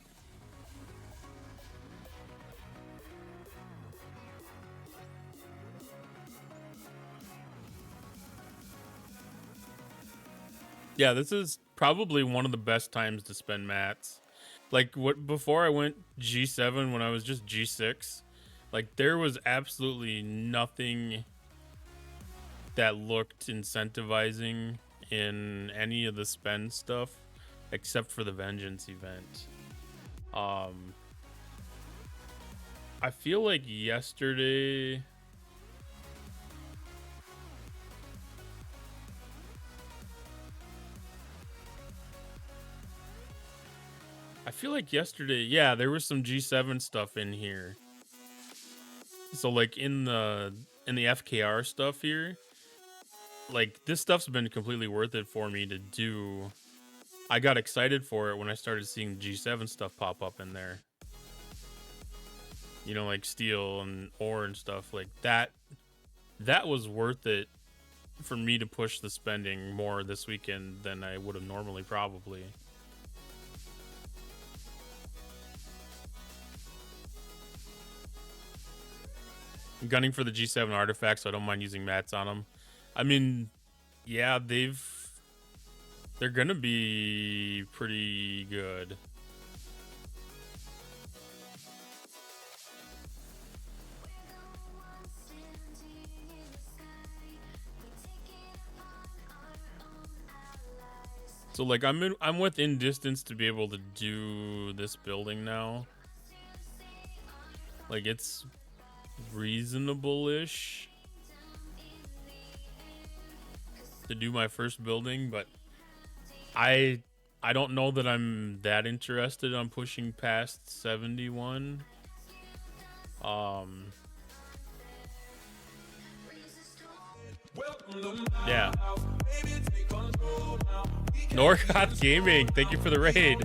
Yeah, this is probably one of the best times to spend mats. Like, before I went G7, when I was just G6, like, there was absolutely nothing that looked incentivizing in any of the spend stuff except for the Vengeance event. I feel like yesterday... yeah, there was some G7 stuff in here. So like in the FKR stuff here, like this stuff's been completely worth it for me to do. I got excited for it when I started seeing G7 stuff pop up in there. You know, like steel and ore and stuff like that. That was worth it for me to push the spending more this weekend than I would have normally probably. I'm gunning for the G7 artifacts, so I don't mind using mats on them. I mean, yeah, they're gonna be pretty good. So like I'm within distance to be able to do this building now. Like it's reasonable-ish to do my first building, but I don't know that I'm that interested on pushing past 71. Yeah. Norgoth Gaming, thank you for the raid.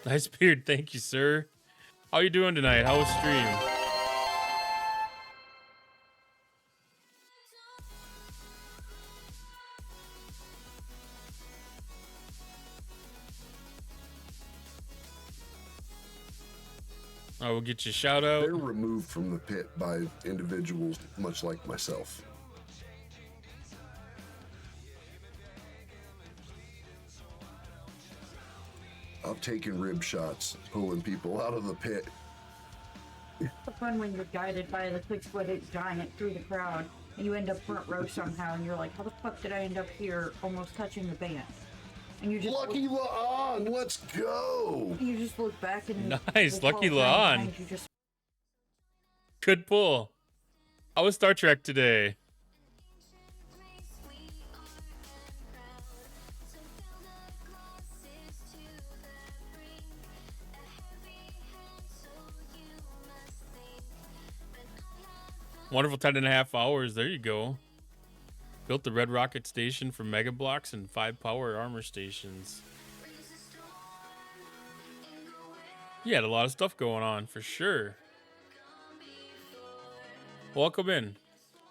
Nice beard, thank you, sir. How you doing tonight? How was stream? I will get you a shout out. They're removed from the pit by individuals much like myself. I've taken rib shots pulling people out of the pit. It's fun when you're guided by the 6'8" giant through the crowd and you end up front row somehow and you're like, how the fuck did I end up here almost touching the band? And you just Lucky La'an, let's go! You just look back and nice, Lucky La'an. Good pull. How was Star Trek today? Wonderful 10.5 hours. There you go. Built the Red Rocket Station for Mega Blocks and 5 power armor stations. You had a lot of stuff going on for sure. Welcome in.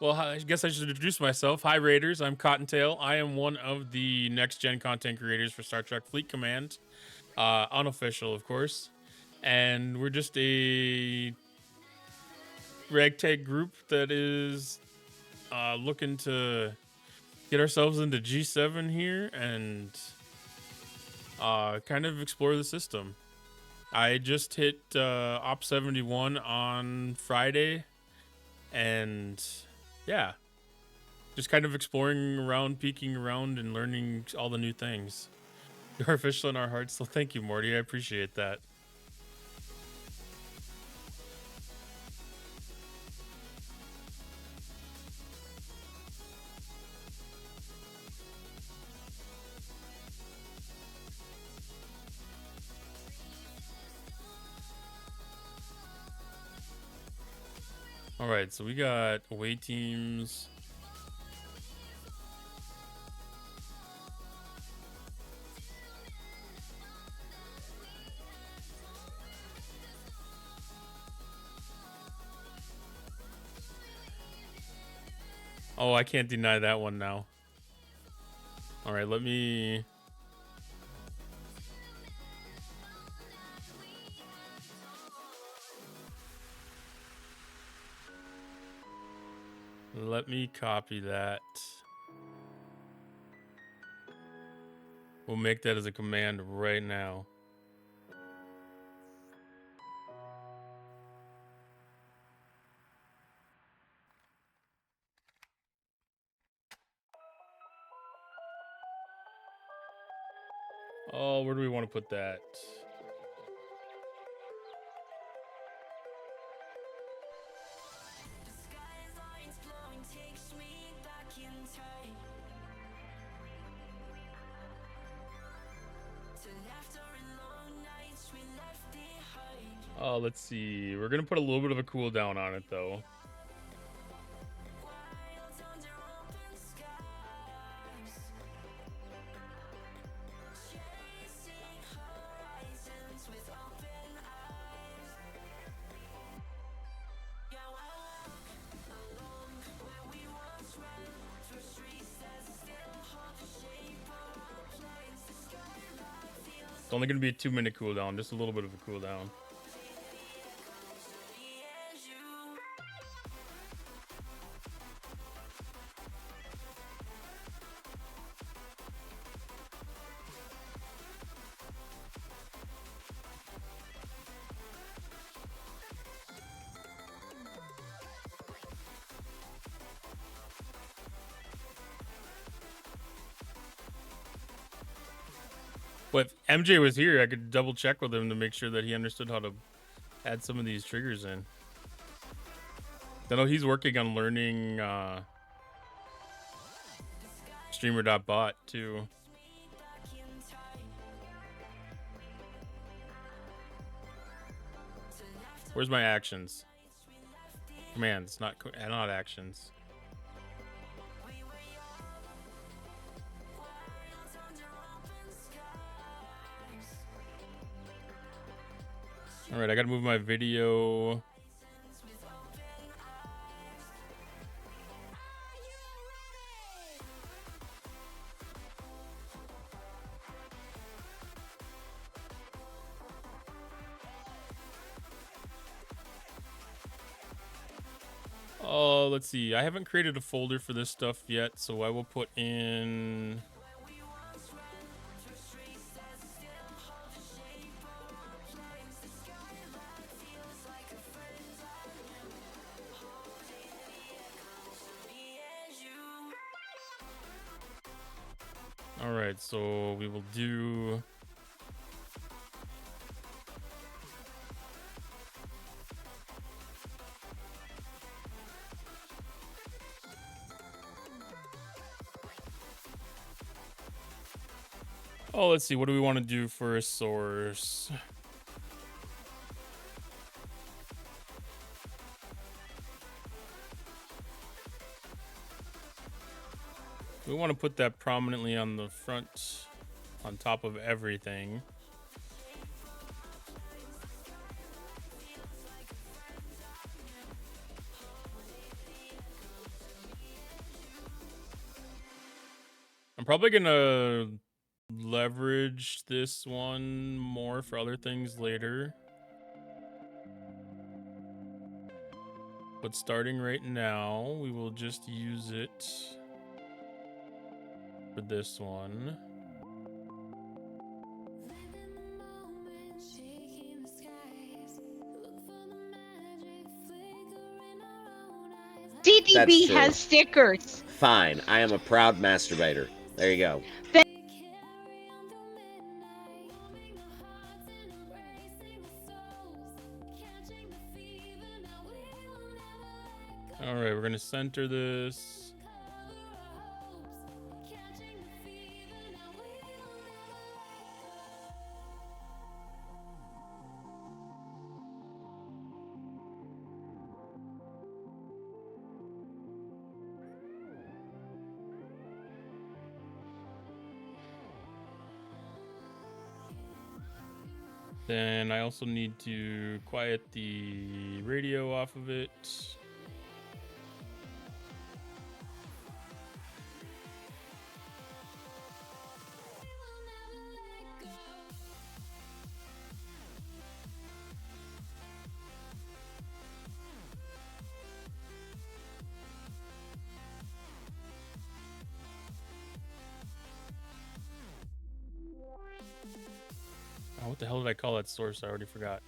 Well, I guess I should introduce myself. Hi, Raiders. I'm Cottontail. I am one of the next-gen content creators for Star Trek Fleet Command. Unofficial, of course. And we're just a ragtag group that is looking to get ourselves into G7 here and kind of explore the system. I just hit Op 71 on Friday, and yeah, just kind of exploring around, peeking around, and learning all the new things. You're official in our hearts, so thank you, Morty. I appreciate that. All right, so we got away teams. Oh, I can't deny that one now. All right, let me... Let me copy that. We'll make that as a command right now. Oh, where do we want to put that? Oh, let's see. We're gonna put a little bit of a cooldown on it, though. It's only gonna be a 2-minute cooldown, just a little bit of a cooldown. But if MJ was here, I could double check with him to make sure that he understood how to add some of these triggers in. I know he's working on learning streamer.bot too. Where's my actions? Commands, not actions. All right, I gotta move my video. Oh, let's see. I haven't created a folder for this stuff yet, so I will put in... All right, so we will do... Oh, let's see. What do we want to do for a source? We want to put that prominently on the front, on top of everything. I'm probably gonna leverage this one more for other things later. But starting right now, we will just use it for this one. DDB has stickers. Fine, I am a proud masturbator. There you go. All right, we're gonna center this. Then I also need to quiet the radio off of it. Oh, what the hell did I call that source? I already forgot.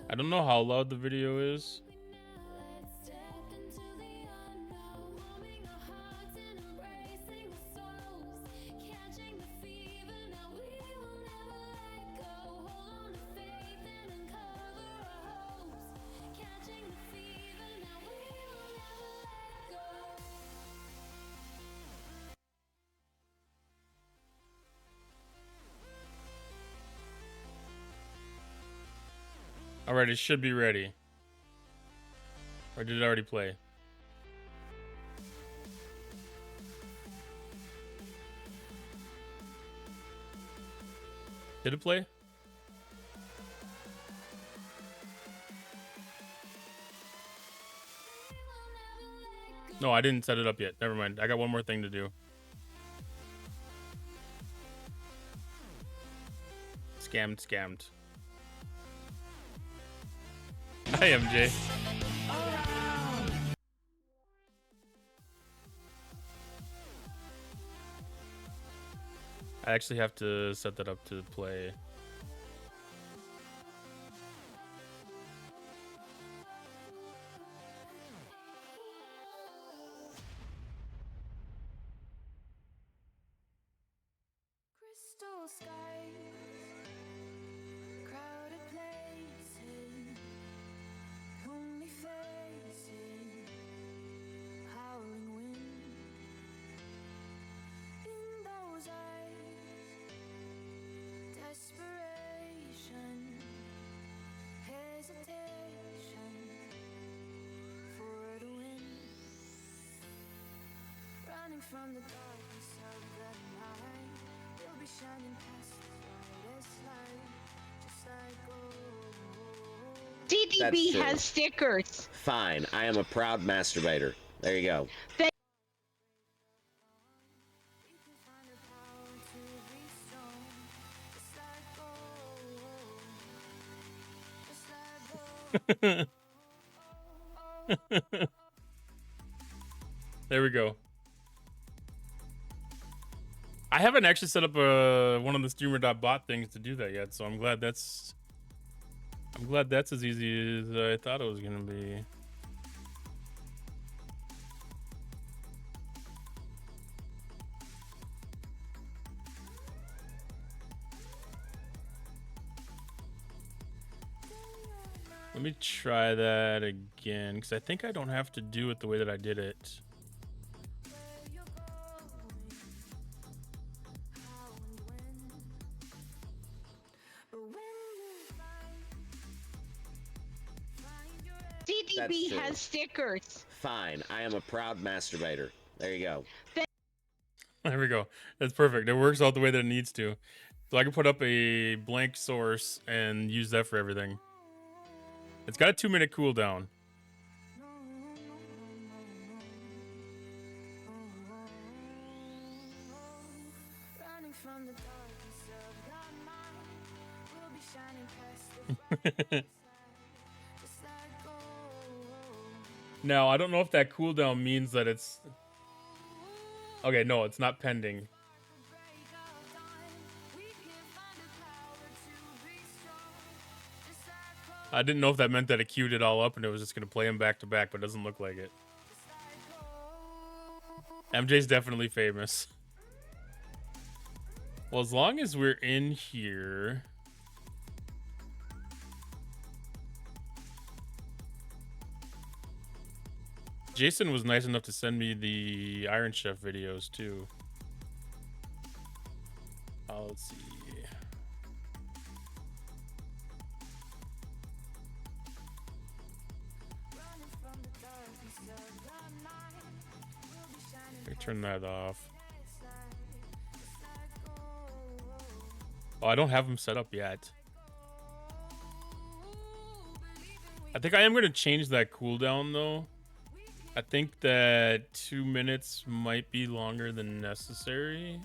I don't know how loud the video is. All right, it should be ready. Or did it already play? Did it play? No, I didn't set it up yet. Never mind. I got one more thing to do. Scammed. Hi, MJ. I actually have to set that up to play. Crystal skies, crowded places, lonely faces, howling wind. In those eyes, desperation, hesitation for the wind. Running from the darkness of the night, we'll be shining past the brightest light, just like gold. DDB true. has stickers. Fine, I am a proud masturbator. There you go. We can find the power to be strong, just like gold, just like gold. There we go. I haven't actually set up one of the streamer.bot things to do that yet, so I'm glad that's as easy as I thought it was gonna be. Let me try that again, because I think I don't have to do it the way that I did it. DDB true. has stickers. Fine, I am a proud masturbator. There you go. There we go. That's perfect. It works out the way that it needs to. So I can put up a blank source and use that for everything. It's got a 2-minute cooldown. Running from the darkness of the night, we'll be shining past the brightest light, just like gold. Now, I don't know if that cooldown means that it's... Okay, no, it's not pending. Break of dawn, we can find the power to be strong, just like gold, I didn't know if that meant that it queued it all up and it was just going to play them back to back, but it doesn't look like it. just like gold. MJ's definitely famous. Well, as long as we're in here... Jason was nice enough to send me the Iron Chef videos, too. Let's see. Running from the darkness of the night, we'll be shining Let me turn that off. past light, just like gold. Oh, I don't have them set up yet. I think I am going to change that cooldown, though. I think that 2 minutes might be longer than necessary.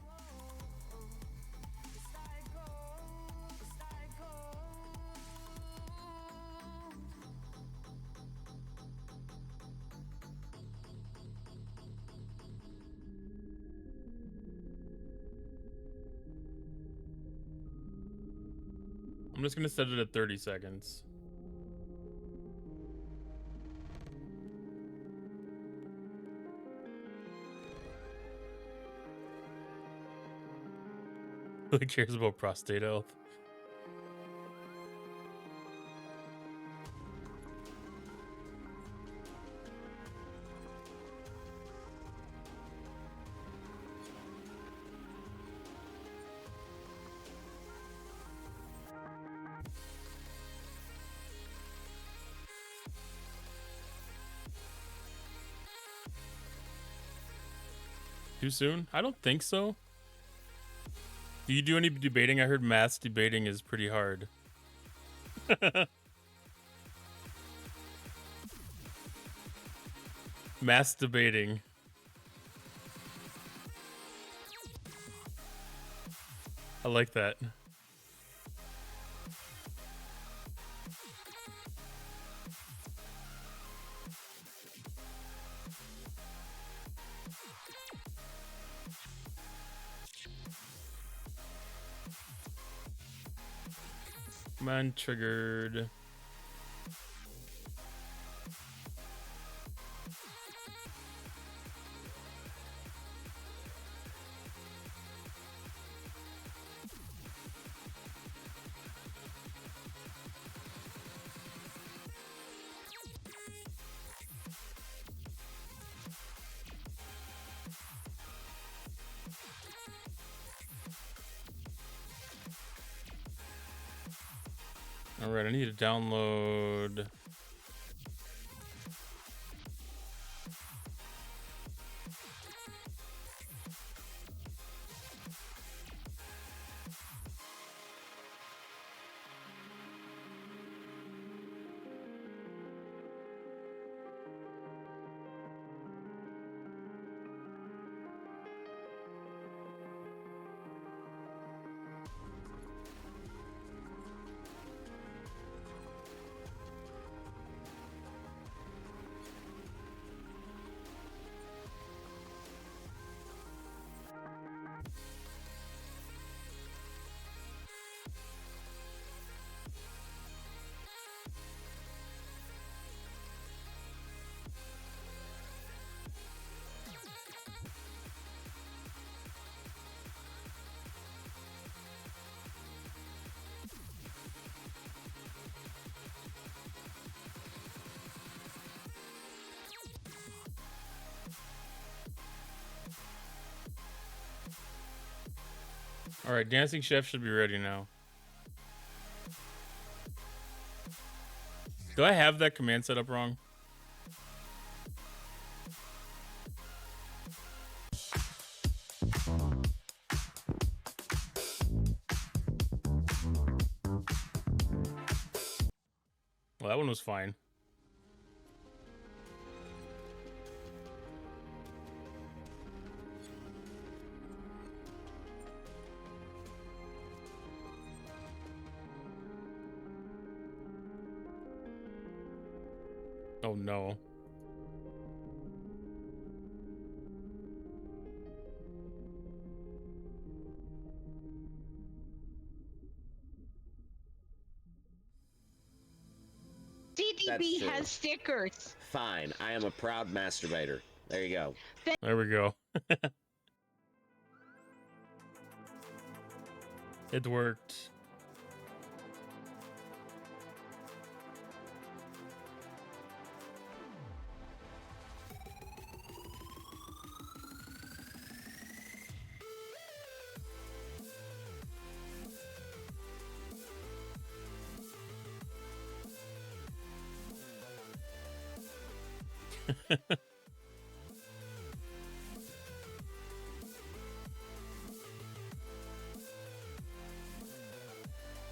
I'm just going to set it at 30 seconds. Who cares about prostate health? Too soon? I don't think so. Do you do any debating? I heard maths debating is pretty hard. Maths debating. I like that. Come on, triggered. All right, I need to download. All right, Dancing Chef should be ready now. Do I have that command set up wrong? Well, that one was fine. Oh no. CDB true. has stickers. Fine, I am a proud masturbator. There you go. There we go. It worked.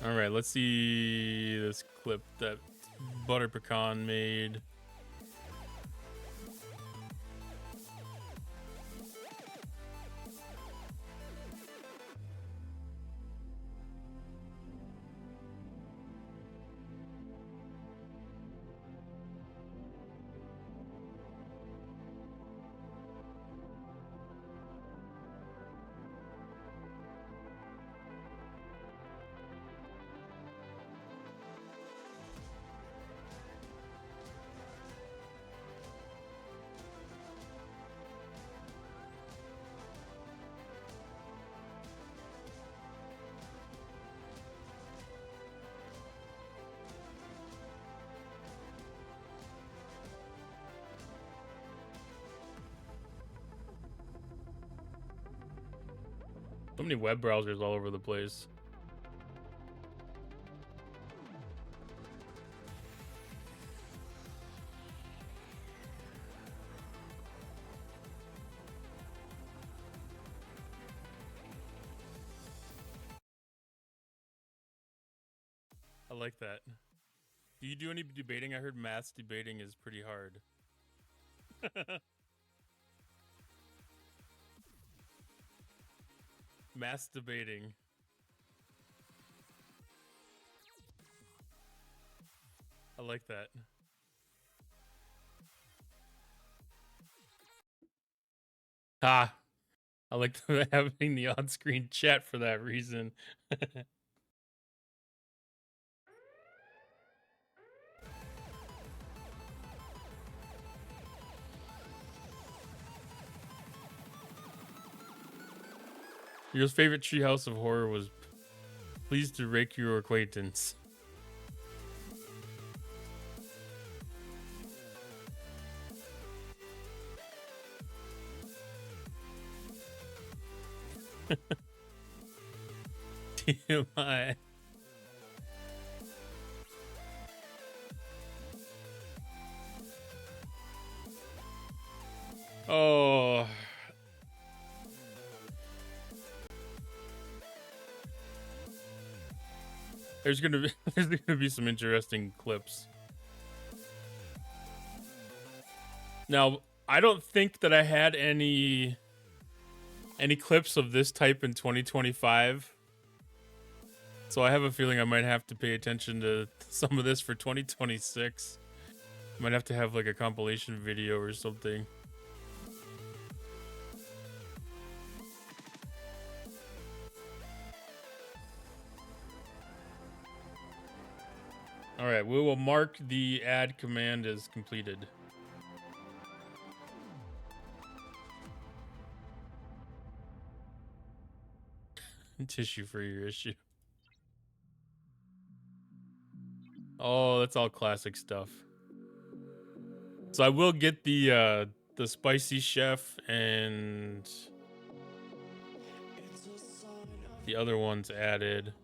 All right, let's see this clip that Butter Pecan made. So many web browsers all over the place. I like that. Do you do any debating? I heard maths debating is pretty hard. Maths debating. I like that. Ah, I like having the on-screen chat for that reason. Your favorite treehouse of horror was pleased to rake your acquaintance. TMI. Oh. There's gonna be some interesting clips. Now, I don't think that I had any clips of this type in 2025. So I have a feeling I might have to pay attention to some of this for 2026. Might have to have like a compilation video or something. All right, we will mark the add command as completed. Tissue for your issue. Oh, that's all classic stuff. So I will get the spicy chef and the other ones added.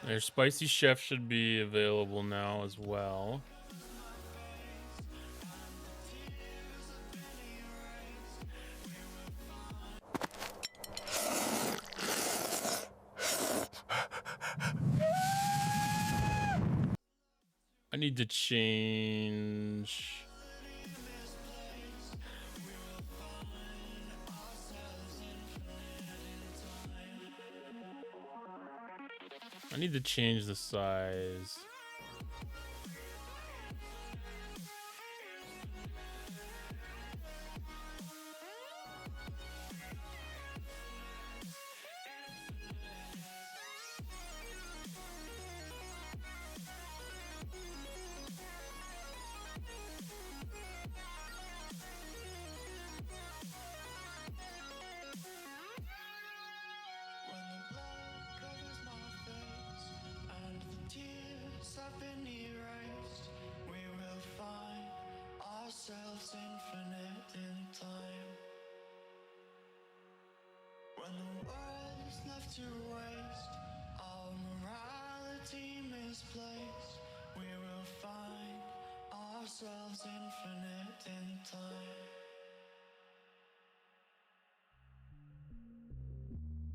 Their spicy chef should be available now as well. I need to change. I need to change the size.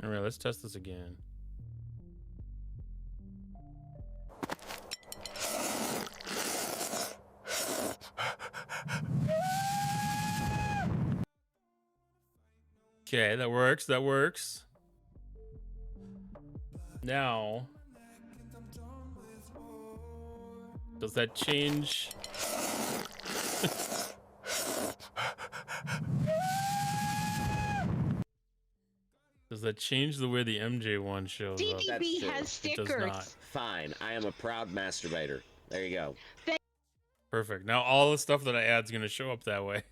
All right, let's test this again. Okay, that works. That works. Now, does that change? Does that change the way the MJ one shows up? DDB has It does stickers. not. Fine. I am a proud masturbator. There you go. Perfect. Now all the stuff that I add is going to show up that way.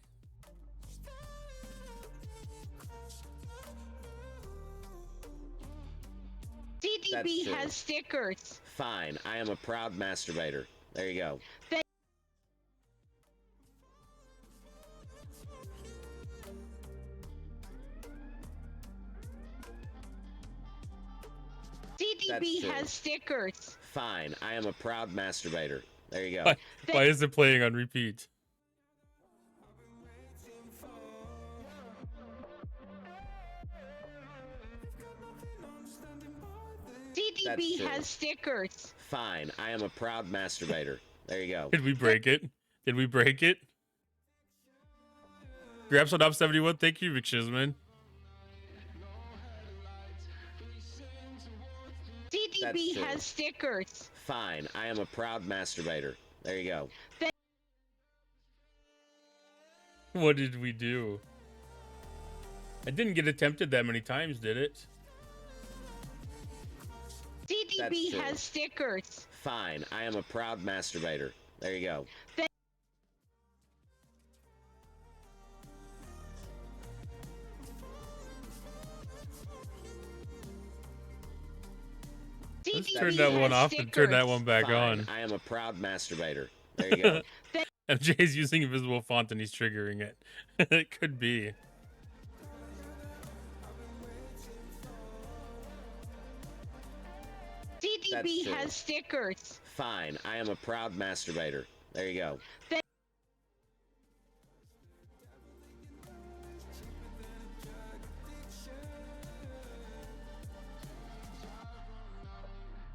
DDB has stickers. Fine. I am a proud masturbator. There you go. DDB has stickers. Fine. I am a proud masturbator. There you go. Why is it playing on repeat? DDB has stickers. Fine. I am a proud masturbator. There you go. Did we break it? Did we break it? Grabs on up 71. Thank you, McShizman. DDB has stickers. Fine. I am a proud masturbator. There you go. What did we do? I didn't get attempted that many times, did it? DDB has stickers. Fine. I am a proud masturbator. There you go. Let's turn that one off and turn that one back on. I am a proud masturbator. There you go. MJ's using invisible font and he's triggering it. It could be. DDB has stickers. Fine. I am a proud masturbator. There you go.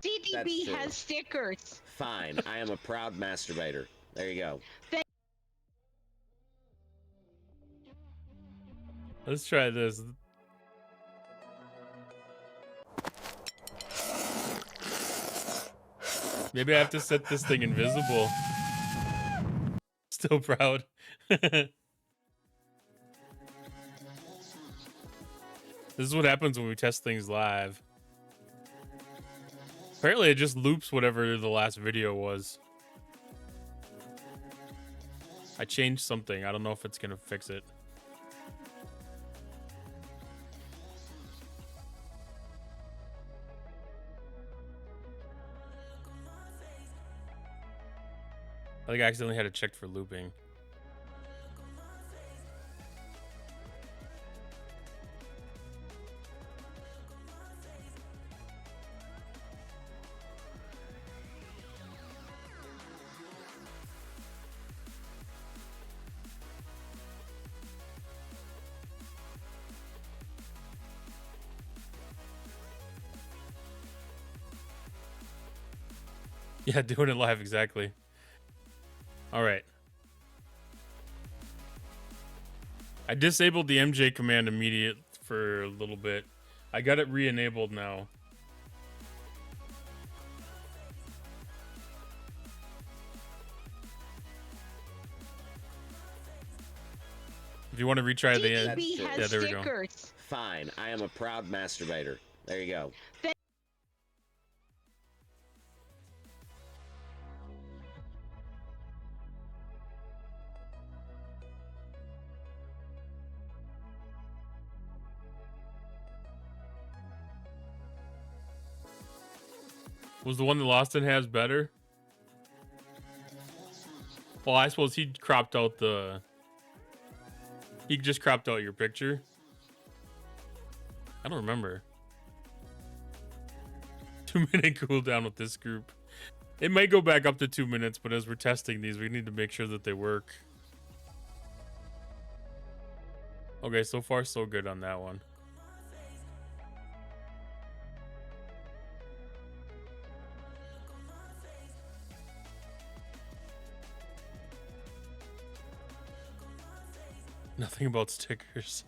DDB has stickers. Fine. I am a proud masturbator. There you go. Let's try this. Maybe I have to set this thing invisible. Still proud. This is what happens when we test things live. Apparently it just loops whatever the last video was. I changed something. I don't know if it's gonna fix it. I think I accidentally had it checked for looping. Yeah, doing it live, exactly. All right. I disabled the MJ command immediate for a little bit. I got it re-enabled now. If you want to retry the end, yeah, there we go. Fine. I am a proud masturbator. There you go. Was the one that Lawson has better? Well, I suppose he cropped out the... He just cropped out your picture. I don't remember. 2-minute cooldown with this group. It might go back up to 2 minutes, but as we're testing these, we need to make sure that they work. Okay, so far so good on that one. Nothing about stickers.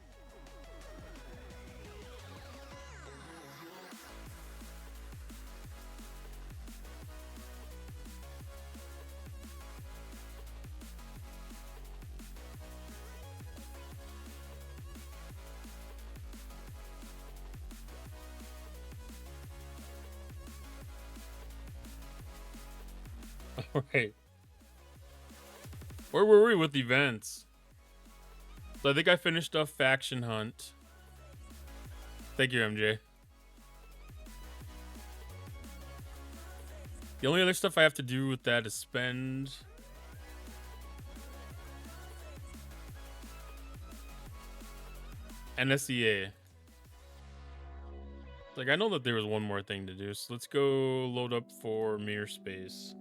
All right. Where were we with events? So I think I finished off Faction Hunt. Thank you, MJ. The only other stuff I have to do with that is spend NSEA. Like, I know that there was one more thing to do, so let's go load up for Mirror Space.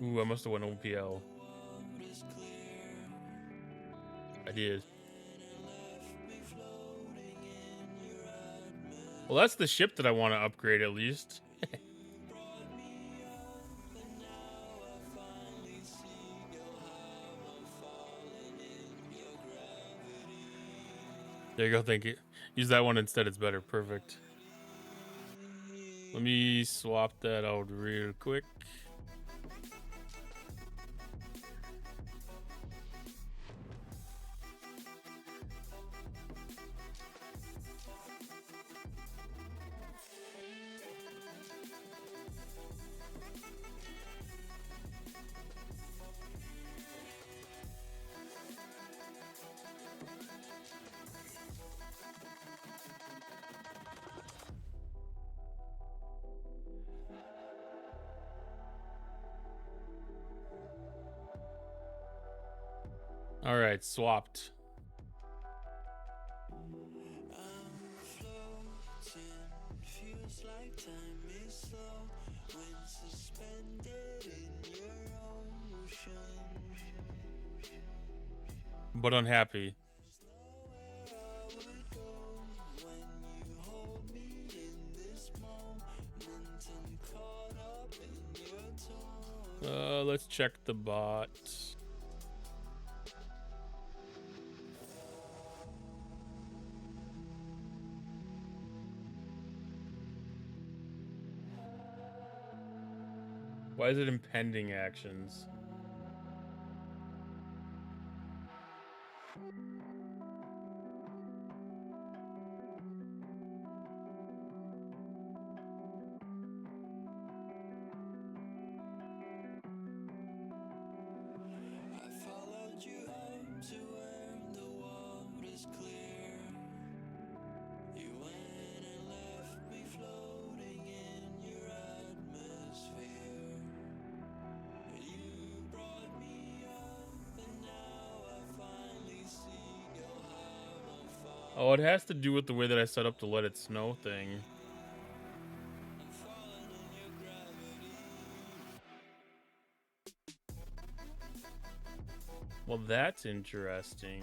Ooh, I must have went OPL. I did. Well, that's the ship that I want to upgrade at least. There you go, thank you. Use that one instead, it's better. Perfect. Let me swap that out real quick. All right, swapped. But unhappy. Let's check the bot. Why is it impending actions? Oh, it has to do with the way that I set up the let it snow thing. Well, that's interesting.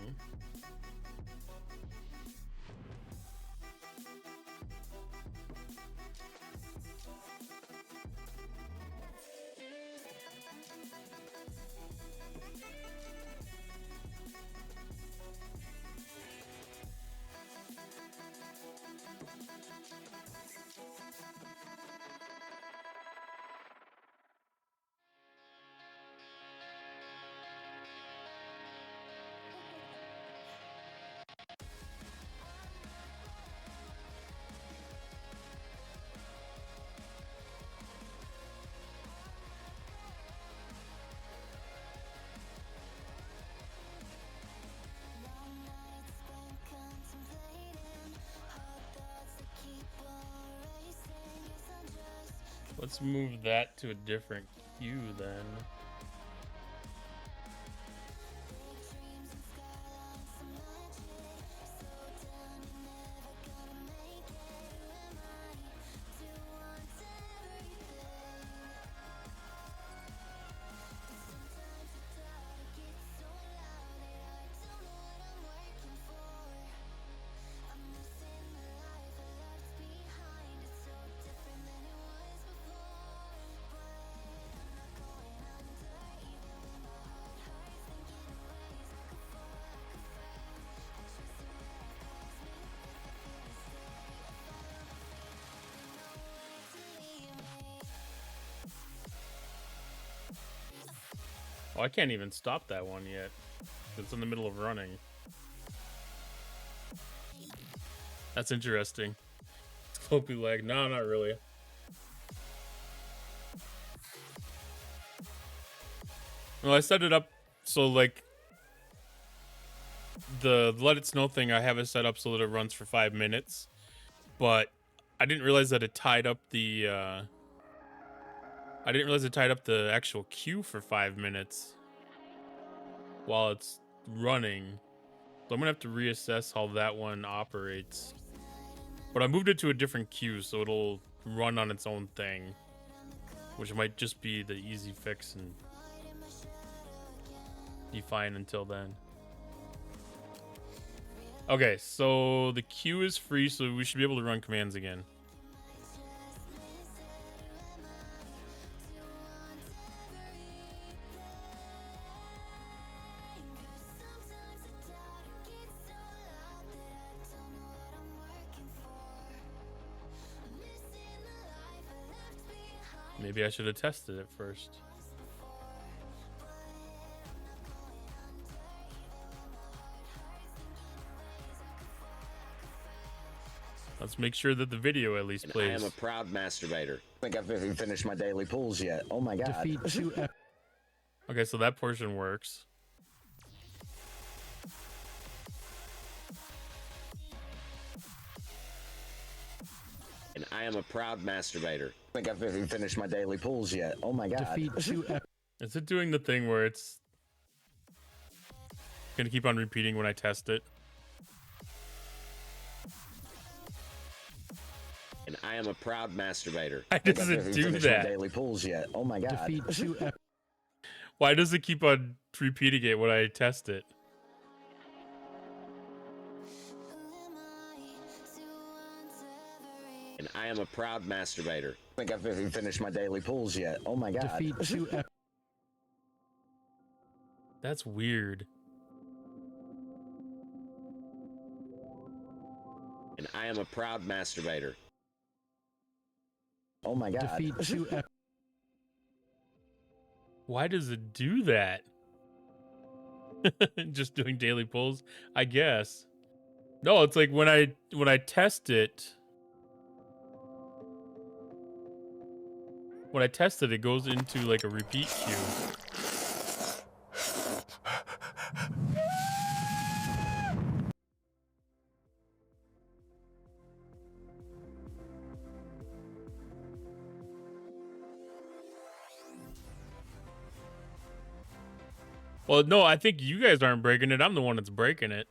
Let's move that to a different queue then. Oh, I can't even stop that one yet. It's in the middle of running. That's interesting. Floppy lag. No, not really. Well, I set it up so like the let it snow thing, I have it set up so that it runs for 5 minutes, but I didn't realize that it tied up the actual queue for 5 minutes while it's running. So I'm gonna have to reassess how that one operates. But I moved it to a different queue so it'll run on its own thing, which might just be the easy fix and be fine until then. Okay, so the queue is free, so we should be able to run commands again. Maybe I should have tested it first. Let's make sure that the video at least plays. I am a proud masturbator. I think I've even finished my daily pulls yet. Oh my god. Defeat 2 Okay, so that portion works. And I am a proud masturbator. I think I've even finished my daily pulls yet. Oh my god. Defeat 2 Is it doing the thing where it's gonna keep on repeating when I test it? And I am a proud masturbator. Why does it do My that? daily pulls yet. Oh my god. Defeat 2 Why does it keep on repeating it when I test it? And I am a proud masturbator. I think I've even finished my daily pulls yet. Oh my god. Defeat 2 That's weird. And I am a proud masturbator. Oh my god. Defeat 2 Why does it do that? Just doing daily pulls, I guess. No, it's like when I test it. When I test it, it goes into like a repeat queue. Well, no, I think you guys aren't breaking it. I'm the one that's breaking it.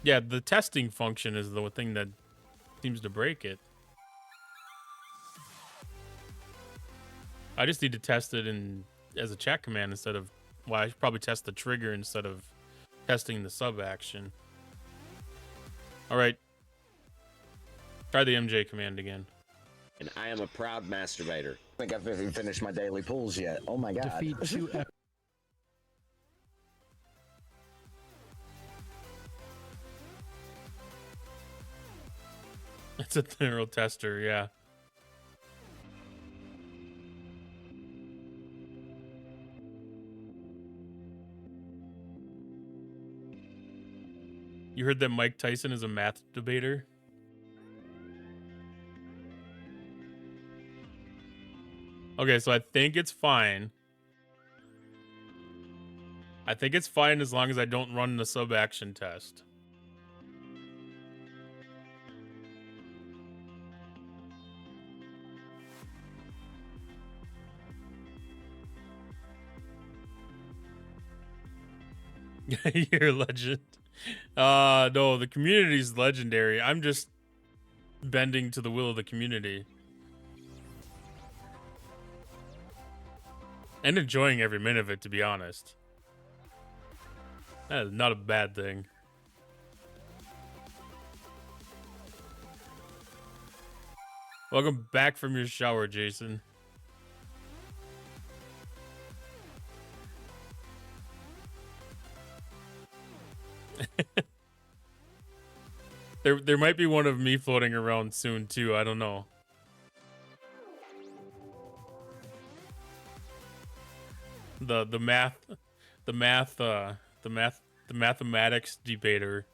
Yeah, the testing function is the thing that seems to break it. I just need to test it as a chat command instead of... Well, I should probably test the trigger instead of testing the sub action. All right. Try the MJ command again. And I am a proud masturbator. I think I've even finished my daily pulls yet. Oh my god. Defeat 2 It's a thorough tester, yeah. You heard that Mike Tyson is a math debater? Okay, so I think it's fine. I think it's fine as long as I don't run the sub action test. You're a legend. No, the community's legendary. I'm just bending to the will of the community. And enjoying every minute of it, to be honest. That is not a bad thing. Welcome back from your shower, Jason. There might be one of me floating around soon too. I don't know. the math, the math, the mathematics debater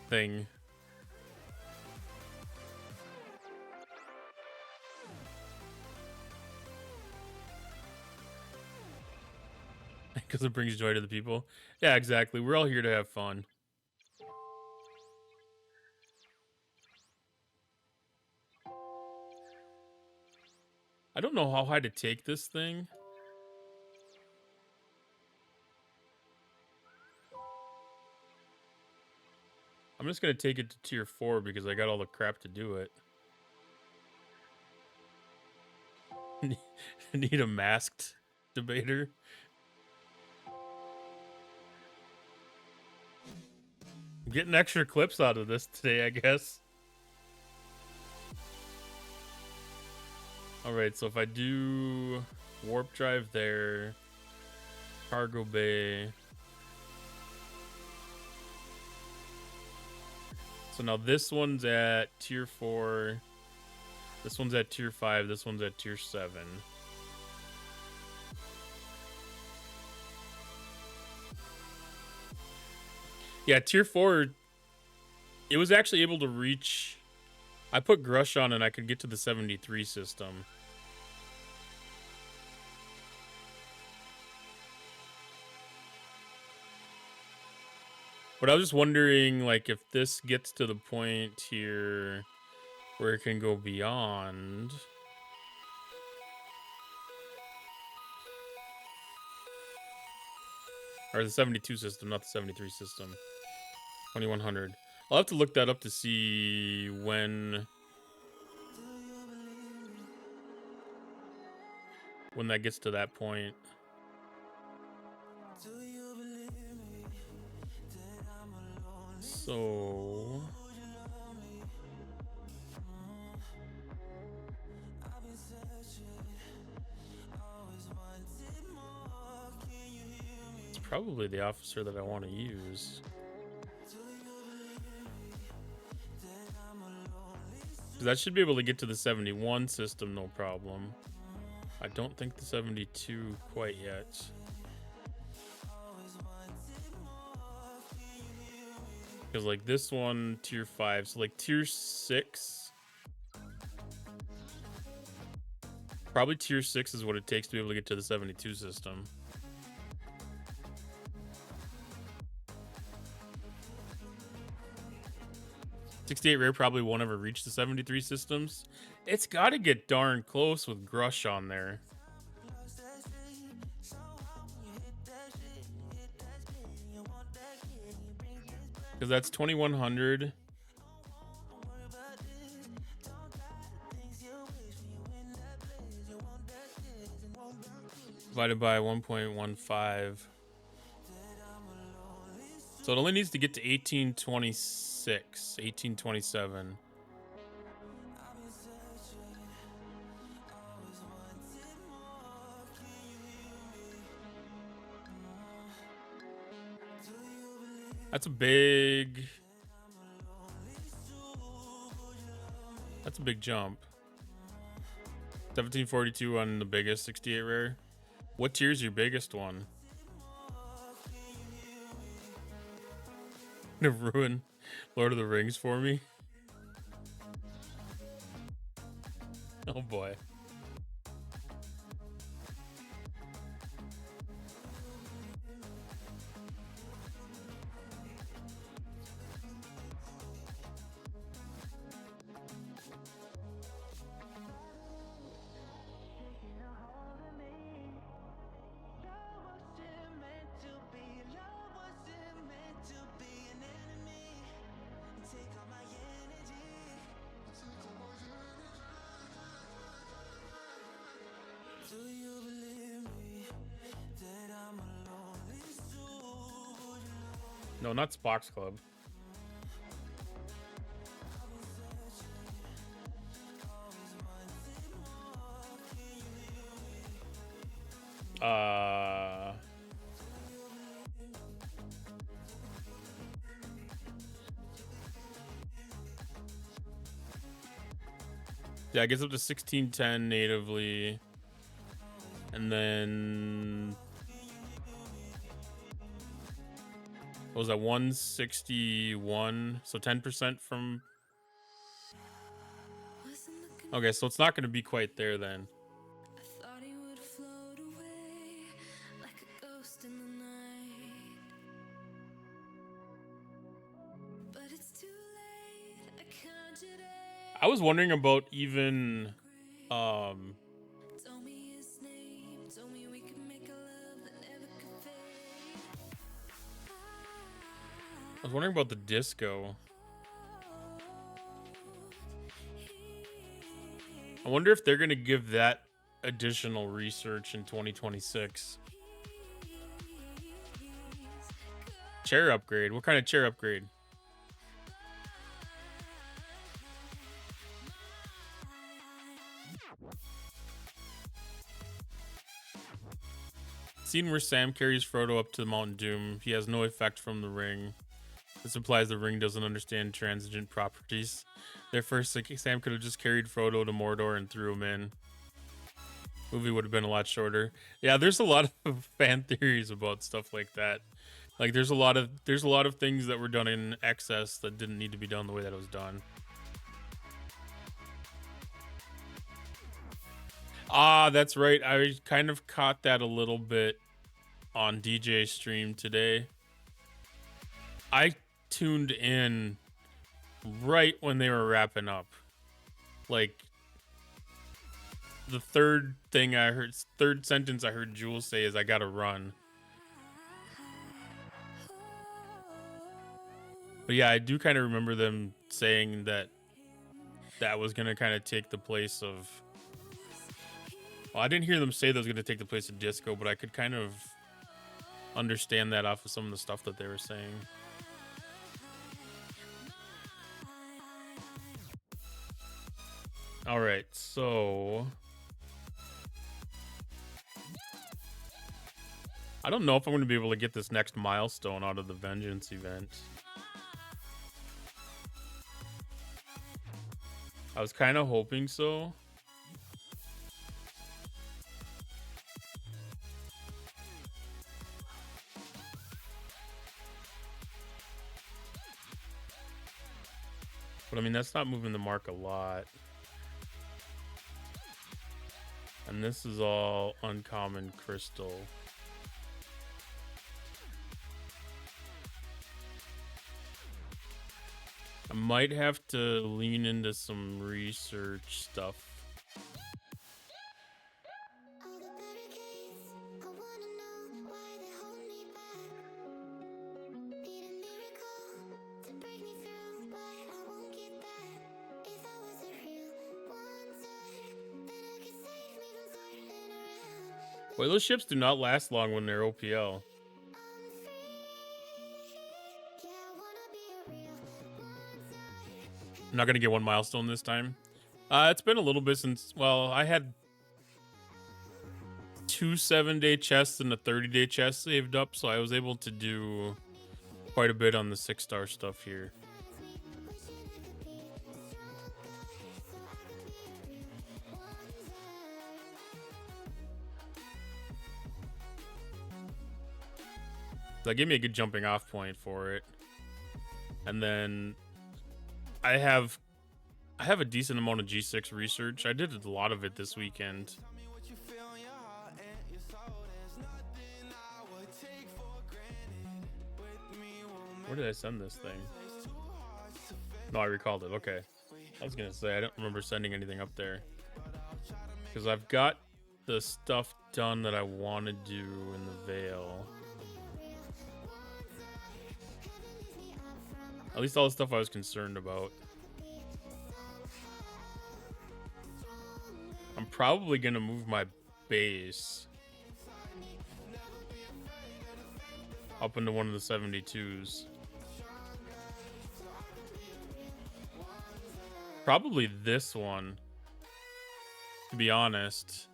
thing. Because it brings joy to the people. Yeah, exactly. We're all here to have fun. I don't know how high to take this thing. I'm just going to take it to tier 4 because I got all the crap to do it. Need a masked debater. I'm getting extra clips out of this today, I guess. Alright, so if I do warp drive there, cargo bay. So now this one's at tier 4. This one's at tier 5. This one's at tier 7. Yeah, tier 4, it was actually able to reach... I put Grush on and I could get to the 73 system. But I was just wondering, like, if this gets to the point here where it can go beyond... Or the 72 system, not the 73 system. 2100. I'll have to look that up to see when that gets to that point. So it's probably the officer that I want to use. That should be able to get to the 71 system, no problem. I don't think the 72 quite yet. Because like this one, tier 5, so like tier 6. Probably tier 6 is what it takes to be able to get to the 72 system. '68 rare probably won't ever reach the 73 systems. It's got to get darn close with Grush on there. Because that's 2100. Divided by 1.15. So it only needs to get to 1826, 1827. That's a big jump. 1742 on the biggest 68 rare. What tier is your biggest one? To ruin Lord of the Rings for me. Oh boy. No, not Spock's Club. Yeah, it gets up to 1610 natively. And then what was that, 161? So 10% from. Okay, so it's not going to be quite there then. I was wondering about even I was wondering about the disco. I wonder if they're going to give that additional research in 2026. Chair upgrade. What kind of chair upgrade? Scene where Sam carries Frodo up to the Mount Doom. He has no effect from the ring. This implies the ring doesn't understand transigent properties. Therefore, Sam could have just carried Frodo to Mordor and threw him in. Movie would have been a lot shorter. Yeah, there's a lot of fan theories about stuff like that. Like there's a lot of things that were done in excess that didn't need to be done the way that it was done. Ah, that's right. I kind of caught that a little bit on DJ's stream today. I tuned in right when they were wrapping up. Like the third sentence I heard Jules say is, "I gotta run." But yeah, I do kind of remember them saying that was gonna kind of take the place of. Well, I didn't hear them say that was gonna take the place of disco, but I could kind of understand that off of some of the stuff that they were saying. All right, so I don't know if I'm going to be able to get this next milestone out of the Vengeance event. I was kind of hoping so. But I mean, that's not moving the mark a lot. And this is all uncommon crystal. I might have to lean into some research stuff. Well, those ships do not last long when they're OPL. I'm not going to get one milestone this time. It's been a little bit since, well, I had 2 7-day chests and a 30-day chest saved up, so I was able to do quite a bit on the 6-star stuff here. That gave me a good jumping off point for it. And then I have a decent amount of G6 research. I did a lot of it this weekend. Where did I send this thing? No, I recalled it. Okay. I was gonna say I don't remember sending anything up there. Because I've got the stuff done that I want to do in the Vale. At least all the stuff I was concerned about. I'm probably gonna move my base up into one of the 72s. Probably this one, to be honest.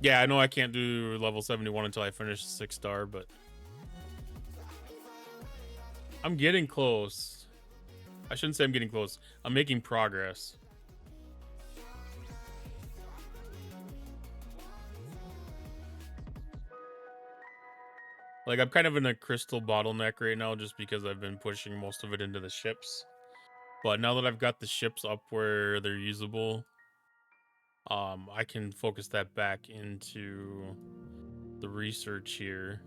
Yeah, I know I can't do level 71 until I finish 6-star, but I'm getting close. I shouldn't say I'm getting close. I'm making progress. Like, I'm kind of in a crystal bottleneck right now just because I've been pushing most of it into the ships. But now that I've got the ships up where they're usable, I can focus that back into the research here.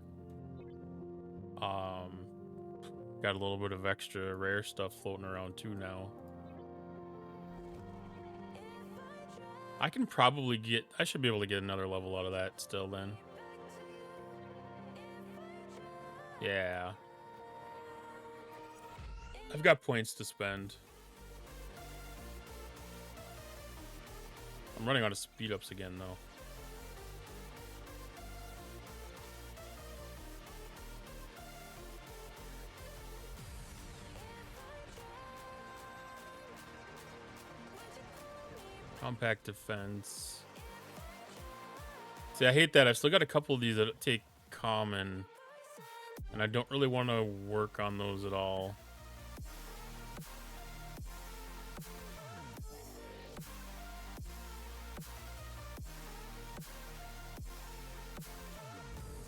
Got a little bit of extra rare stuff floating around too now. I can probably get, I should be able to get another level out of that still then. Yeah. I've got points to spend. I'm running out of speed ups again though. Compact defense. See, I hate that. I've still got a couple of these that take common, and I don't really want to work on those at all.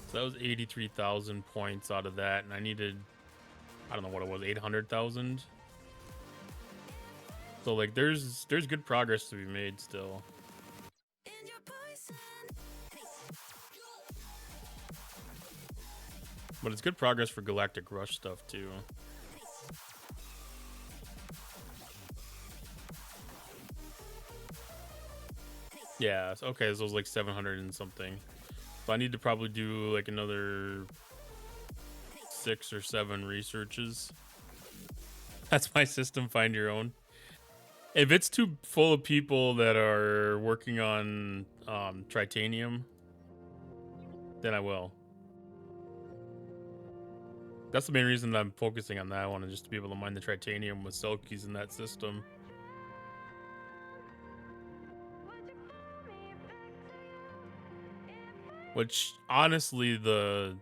So that was 83,000 points out of that, and I needed, I don't know what it was, 800,000. So like, there's good progress to be made still. But it's good progress for Galactic Rush stuff too. Yeah, okay, so it was like 700 and something. So I need to probably do like another 6 or 7 researches. That's my system, find your own. If it's too full of people that are working on Tritanium, then I will. That's the main reason that I'm focusing on that. I want to just be able to mine the Tritanium with Selkies in that system. Which, honestly, the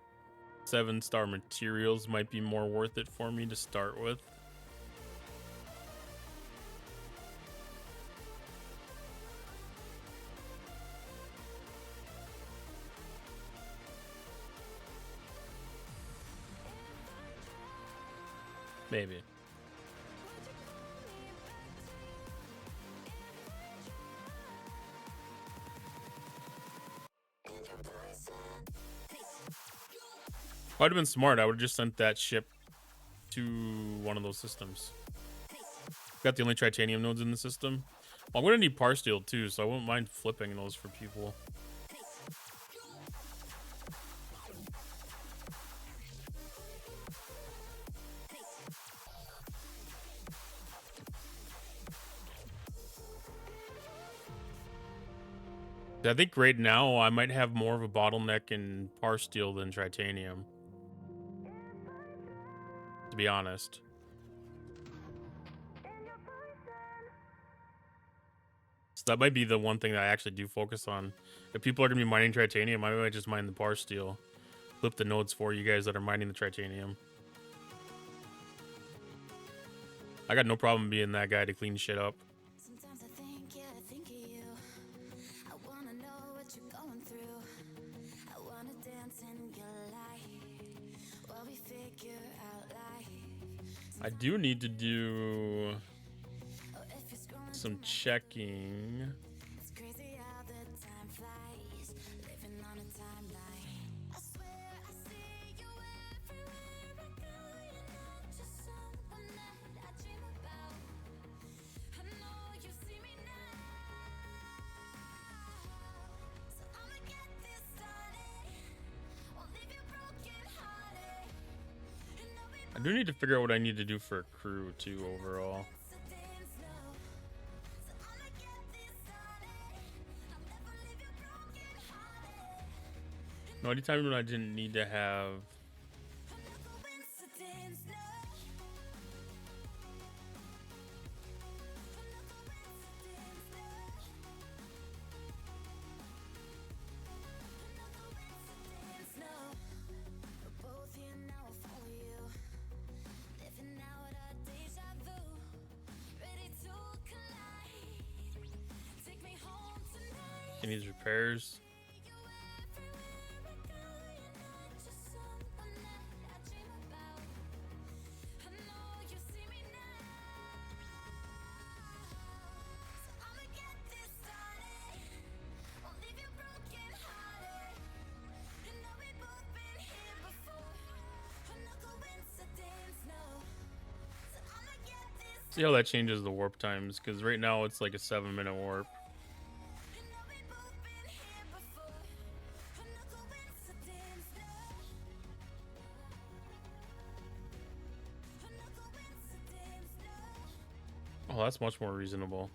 7-star materials might be more worth it for me to start with. Maybe. If I'd have been smart, I would have just sent that ship to one of those systems. Got the only Tritanium nodes in the system. Well, I'm going to need Par Steel too, so I won't mind flipping those for people. I think right now I might have more of a bottleneck in Par Steel than Tritanium, to be honest. So that might be the one thing that I actually do focus on. If people are going to be mining Tritanium, I might just mine the Par Steel. Flip the nodes for you guys that are mining the Tritanium. I got no problem being that guy to clean shit up. Sometimes I think, yeah, I think of you. I wanna know what you're going through. I wanna dance in your life while we figure out life. I do need to do Oh, if you're scrolling some checking. it's crazy how the time flies, living on a timeline. I swear I see you everywhere I go. You're not just someone that I dream about. I know you see me now, so I'ma get this started. Won't leave you broken hearted. And no, we I do need to figure out what I need to do for a crew too overall. must dance now. So I'ma get this started. I'll never leave you broken hearted. No, anytime when I didn't need to have Coincidence, no. Coincidence, no. We're both here now, I'll follow you. Living out our deja vu. Ready to collide. Take me home tonight. any of these repairs. You everywhere I go, you're not just someone See how that changes the warp times, because right now it's like a 7-minute warp. Oh, that's much more reasonable.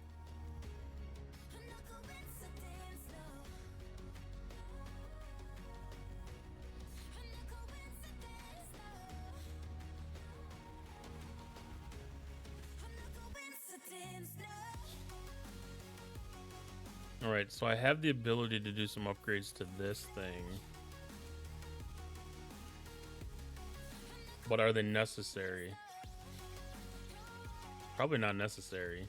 Alright, so I have the ability to do some upgrades to this thing. But are they necessary? Probably not necessary.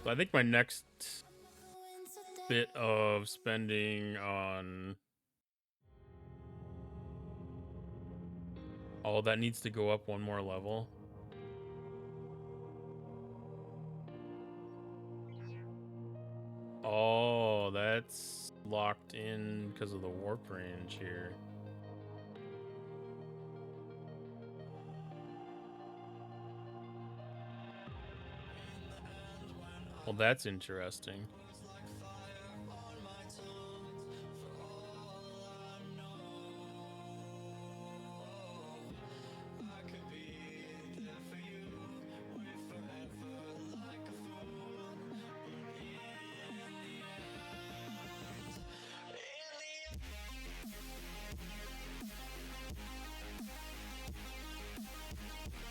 So I think my next bit of spending on... Oh, that needs to go up one more level. Oh, that's locked in because of the warp range here. Well, that's interesting.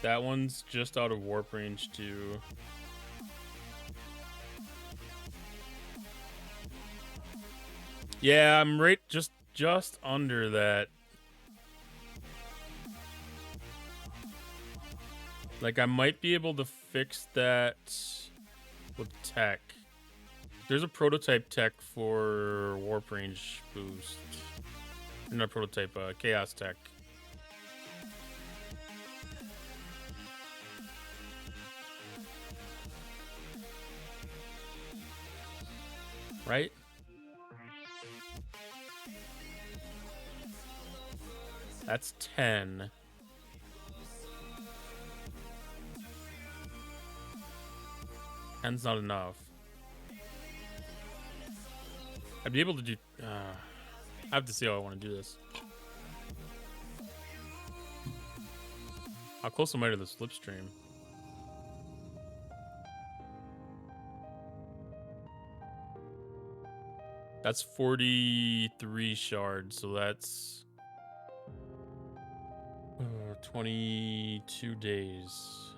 That one's just out of warp range too. Yeah, I'm right just under that. Like, I might be able to fix that with tech. There's a prototype tech for warp range boost. Not prototype, chaos tech. Right? That's 10. Ten's not enough. I'd be able to do... I have to see how I want to do this. How close am I to the slipstream? That's 43 shards, so that's 22 days.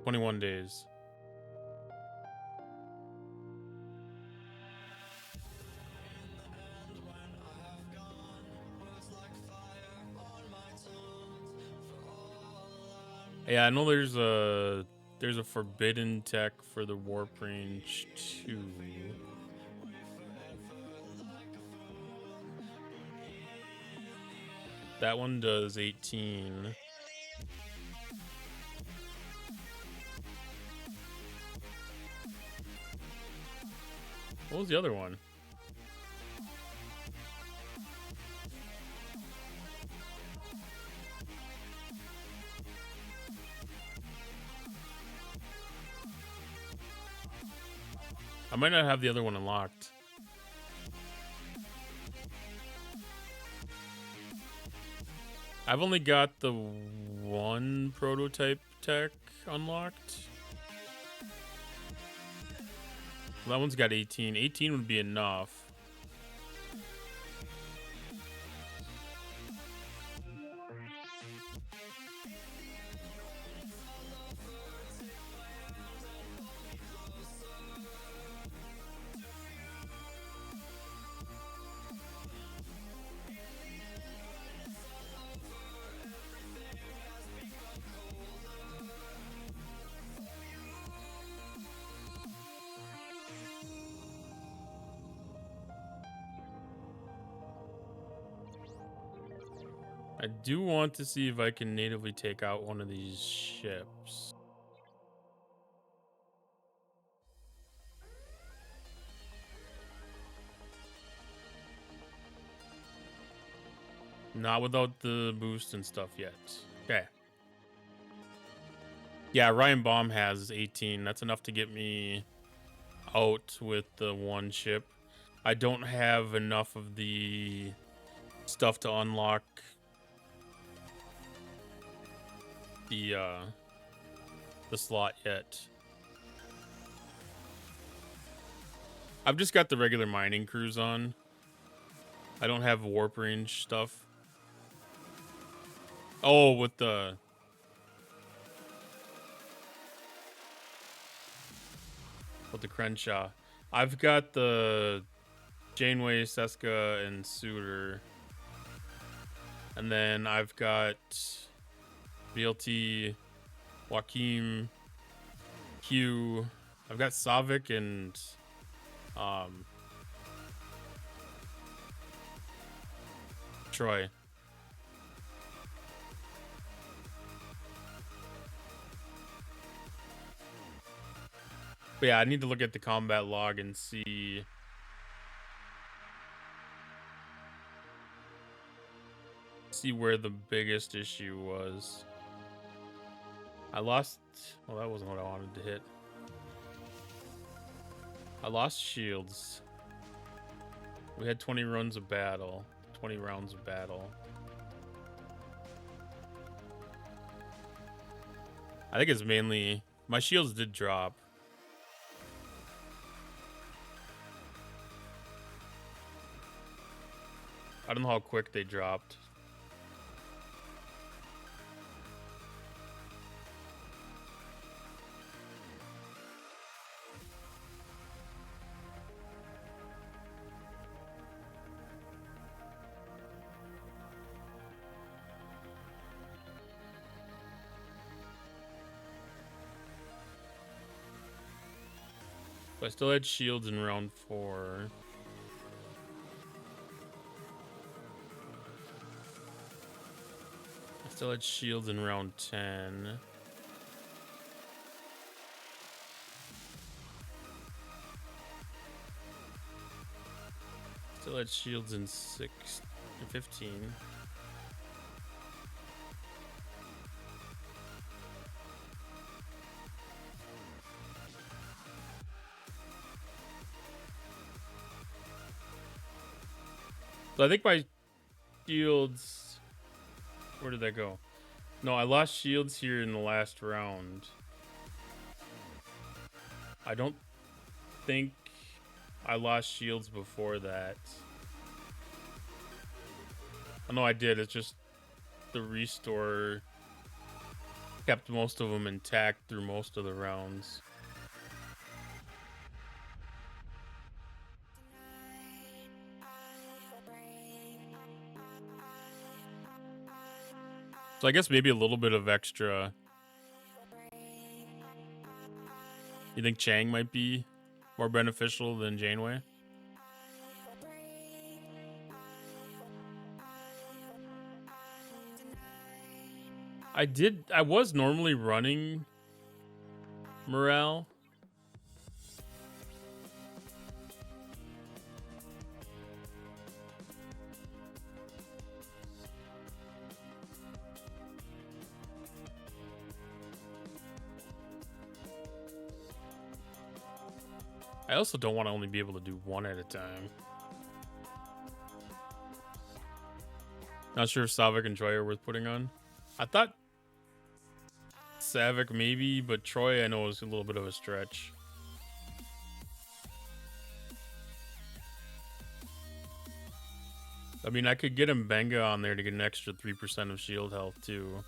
21 days. Yeah, I know there's a forbidden tech for the warp range 2. That one does 18. What was the other one? I might not have the other one unlocked. I've only got the one prototype tech unlocked. That one's got 18. 18 would be enough. I do want to see if I can natively take out one of these ships. Not without the boost and stuff yet. Okay. Yeah, Ryan Baum has 18. That's enough to get me out with the one ship. I don't have enough of the stuff to unlock the slot yet. I've just got the regular mining crews on. I don't have warp range stuff. Oh, with the Crenshaw. I've got the Janeway, Seska, and Suitor. And then I've got BLT, Joaquim, Q. I've got Savik and Troy. But yeah, I need to look at the combat log and see where the biggest issue was. I lost... Well, that wasn't what I wanted to hit. I lost shields. We had 20 runs of battle. 20 rounds of battle. I think it's mainly... My shields did drop. I don't know how quick they dropped. But I still had shields in round 4. I still had shields in round 10. Still had shields in 6 and 15. So I think my shields... Where did that go? No, I lost shields here in the last round. I don't think I lost shields before that. Oh, no, I did. It's just the restore kept most of them intact through most of the rounds. So I guess maybe a little bit of extra. You think Chang might be more beneficial than Janeway? I was normally running morale. I also don't want to only be able to do one at a time. Not sure if Savik and Troy are worth putting on. I thought Savik maybe, but Troy I know is a little bit of a stretch. I mean, I could get Mbenga on there to get an extra 3% of shield health too.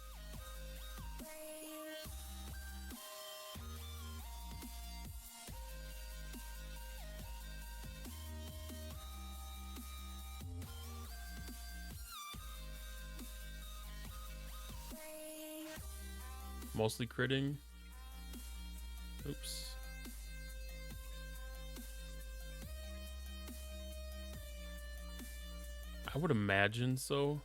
Mostly critting. Oops. I would imagine so.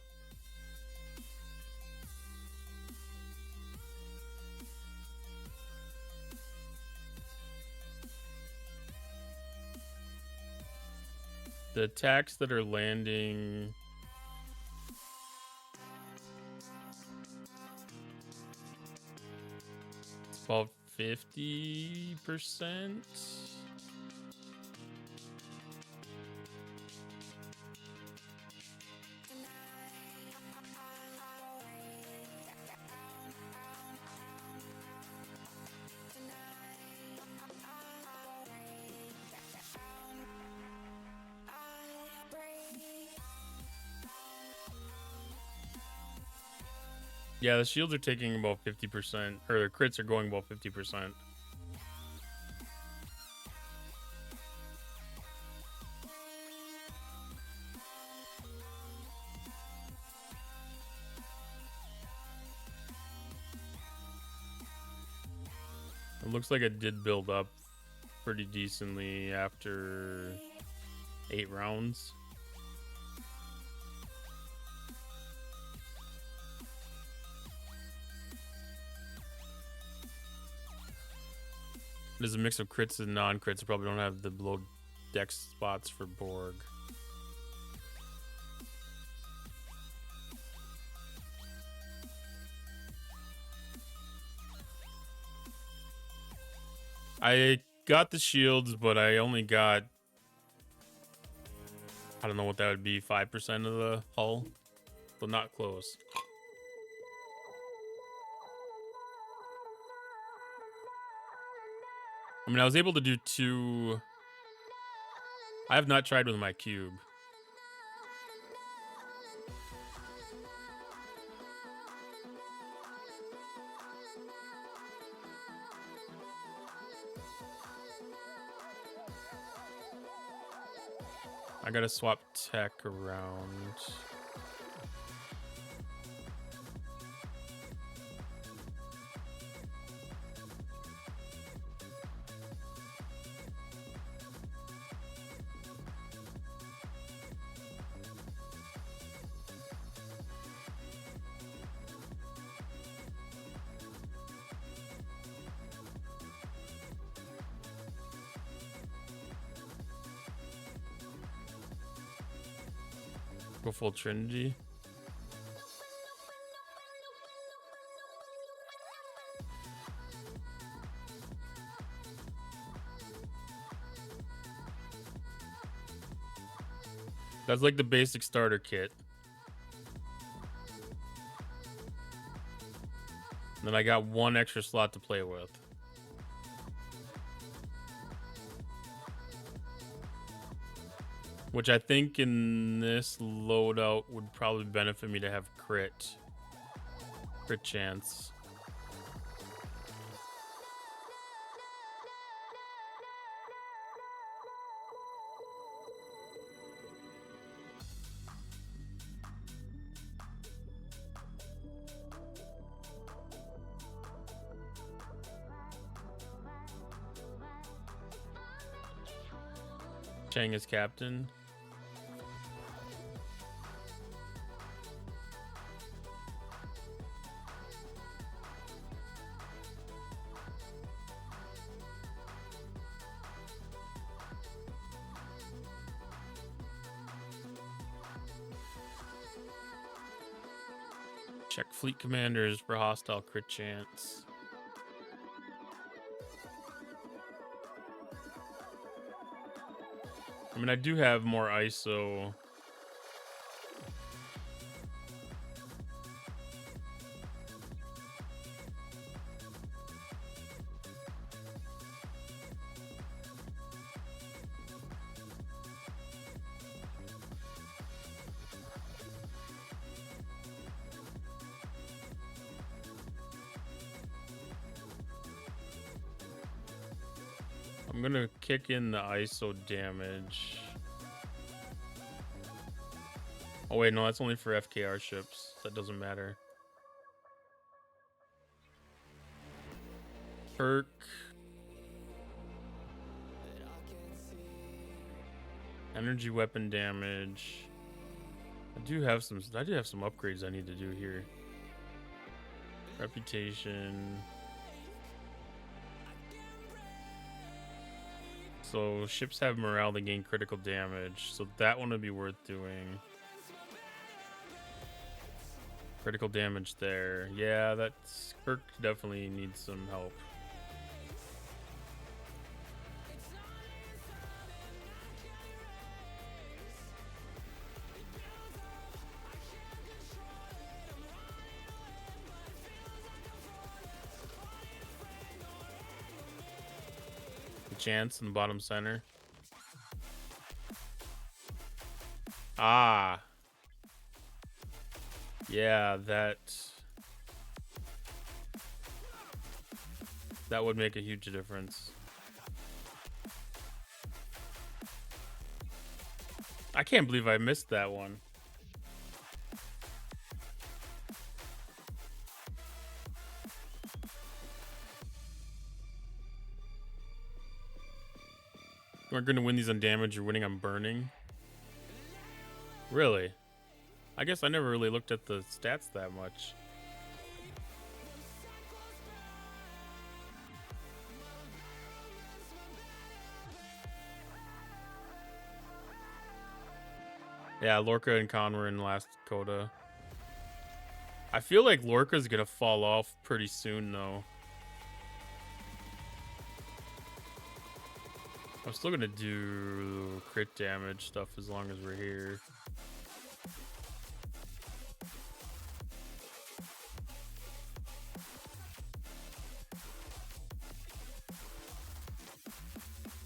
The attacks that are landing About 50%. Yeah, the shields are taking about 50%, or the crits are going about 50%. It looks like it did build up pretty decently after 8 rounds. It is a mix of crits and non-crits. Probably don't have the below dex spots for Borg. I got the shields, but I only got, I don't know what that would be, 5% of the hull. So not close. I mean, I was able to do 2. I have not tried with my cube. I gotta swap tech around. Go full Trinity. That's like the basic starter kit. And then I got 1 extra slot to play with. Which I think in this loadout would probably benefit me to have crit chance. Chang is captain. Check fleet commanders for hostile crit chance. I mean, I do have more ISO. I'm gonna kick in the ISO damage. Oh wait, no, that's only for FKR ships. That doesn't matter. Perk. Energy weapon damage. I do have some upgrades I need to do here. Reputation. So ships have morale to gain critical damage, so that one would be worth doing. Critical damage there. Yeah, that's perk definitely needs some help. Chance in the bottom center. Ah. Yeah, that would make a huge difference. I can't believe I missed that one. We're going to win these on damage. You're winning on burning. Really? I guess I never really looked at the stats that much. Yeah, Lorca and Khan were in last coda. I feel like Lorca's gonna fall off pretty soon, though. I'm still gonna do crit damage stuff as long as we're here.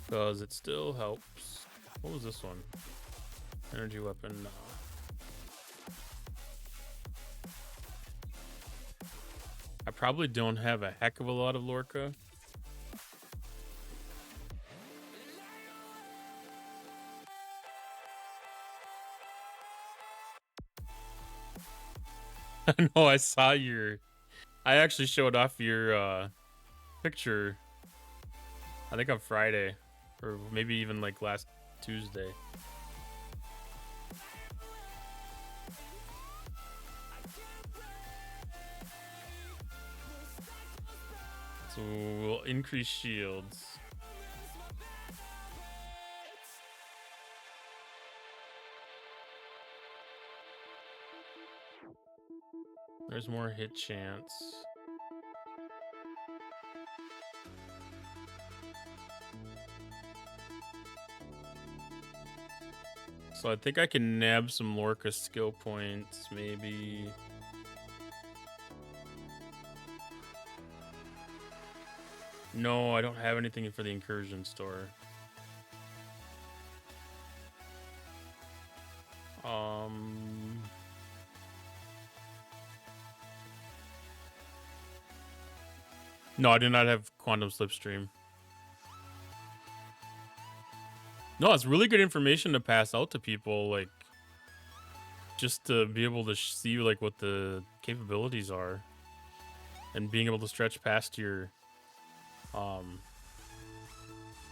Because it still helps. What was this one? Energy weapon? No. I probably don't have a heck of a lot of Lorca. I know, I saw your... I actually showed off your picture, I think on Friday. Or maybe even like last Tuesday. So we'll increase shields. There's more hit chance. So I think I can nab some Lorca skill points, maybe. No, I don't have anything for the incursion store. No, I do not have quantum slipstream. No, it's really good information to pass out to people, like, just to be able to see like what the capabilities are, and being able to stretch past your, you know,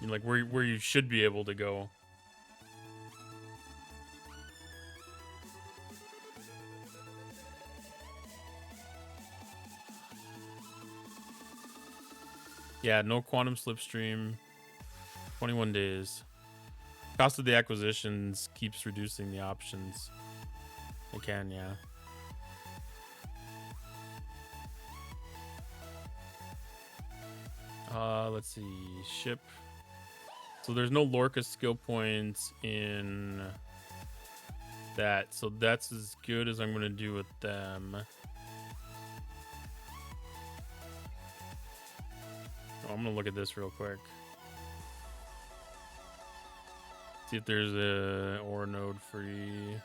like where you should be able to go. Yeah, no quantum slipstream. 21 days. Cost of the acquisitions keeps reducing the options. It can, yeah. Let's see. Ship. So there's no Lorca skill points in that. So that's as good as I'm going to do with them. Oh, I'm going to look at this real quick. See if there's a ore node free.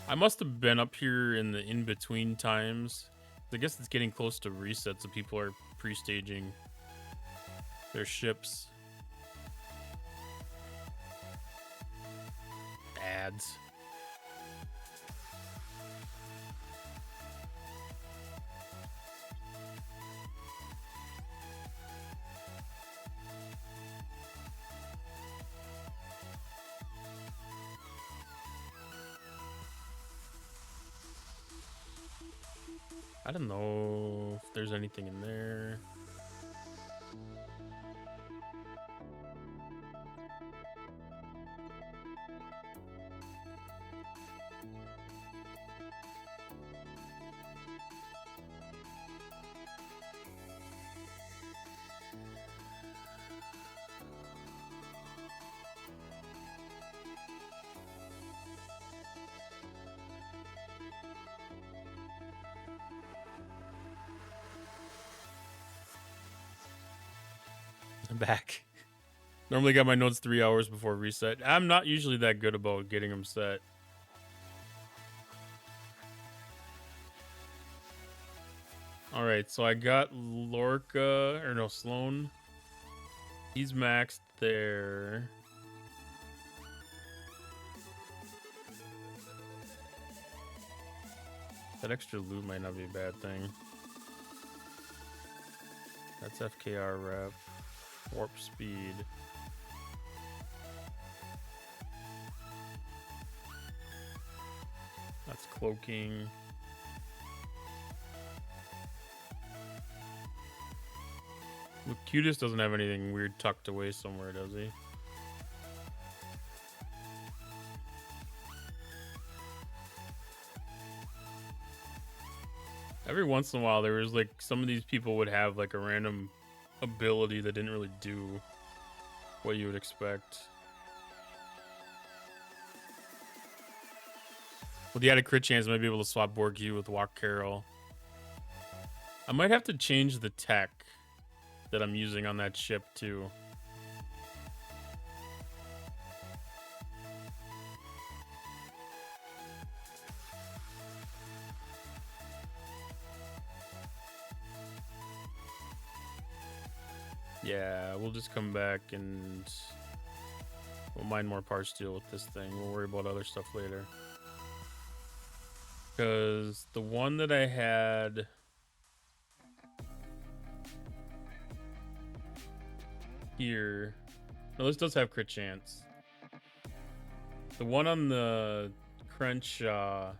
I must have been up here in the in-between times. I guess it's getting close to reset, so people are pre-staging their ships. Ads. I don't know if there's anything in there. I'm back. Normally got my notes 3 hours before reset. I'm not usually that good about getting them set. All right, so I got Lorca, or no, Sloan. He's maxed there. That extra loot might not be a bad thing. That's FKR rep. Warp speed. That's cloaking. Look, Cutest doesn't have anything weird tucked away somewhere, does he? Every once in a while, there was like some of these people would have like a random ability that didn't really do what you would expect. With the added crit chance, I might be able to swap Borg Q with Walk Carol. I might have to change the tech that I'm using on that ship too. Yeah, we'll just come back and we'll mine more parts to deal with this thing. We'll worry about other stuff later. Because the one that I had... here... No, this does have crit chance. The one on the Crenshaw...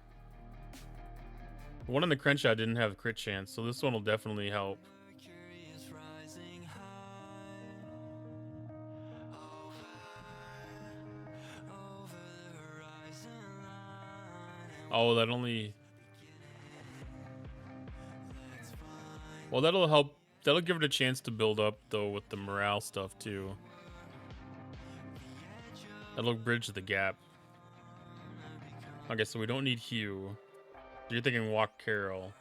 The one on the Crenshaw didn't have crit chance, so this one will definitely help. Oh, that only... Well, that'll help. That'll give it a chance to build up, though, with the morale stuff, too. That'll bridge the gap. Okay, so we don't need Hugh. You're thinking Walk Carol.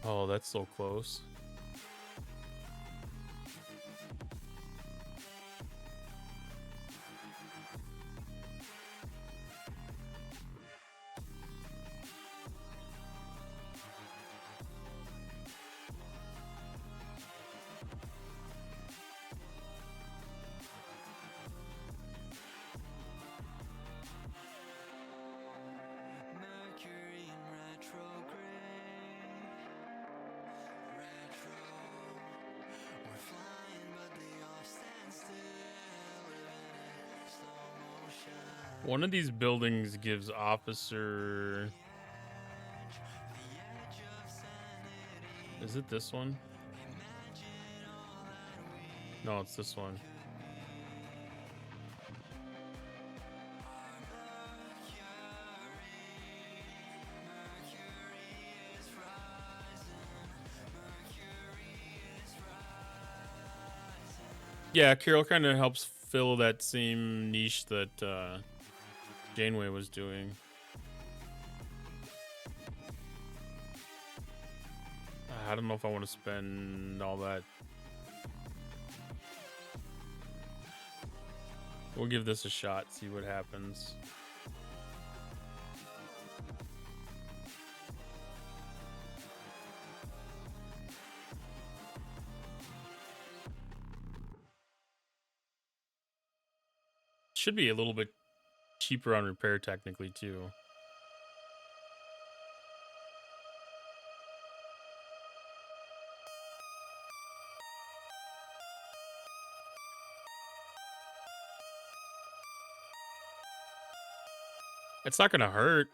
Oh, that's so close. One of these buildings gives officer... Is it this one? No, it's this one. Yeah, Carol kind of helps fill that same niche that Janeway was doing. I don't know if I want to spend all that. We'll give this a shot, see what happens. Should be a little bit cheaper on repair technically too. It's not gonna hurt.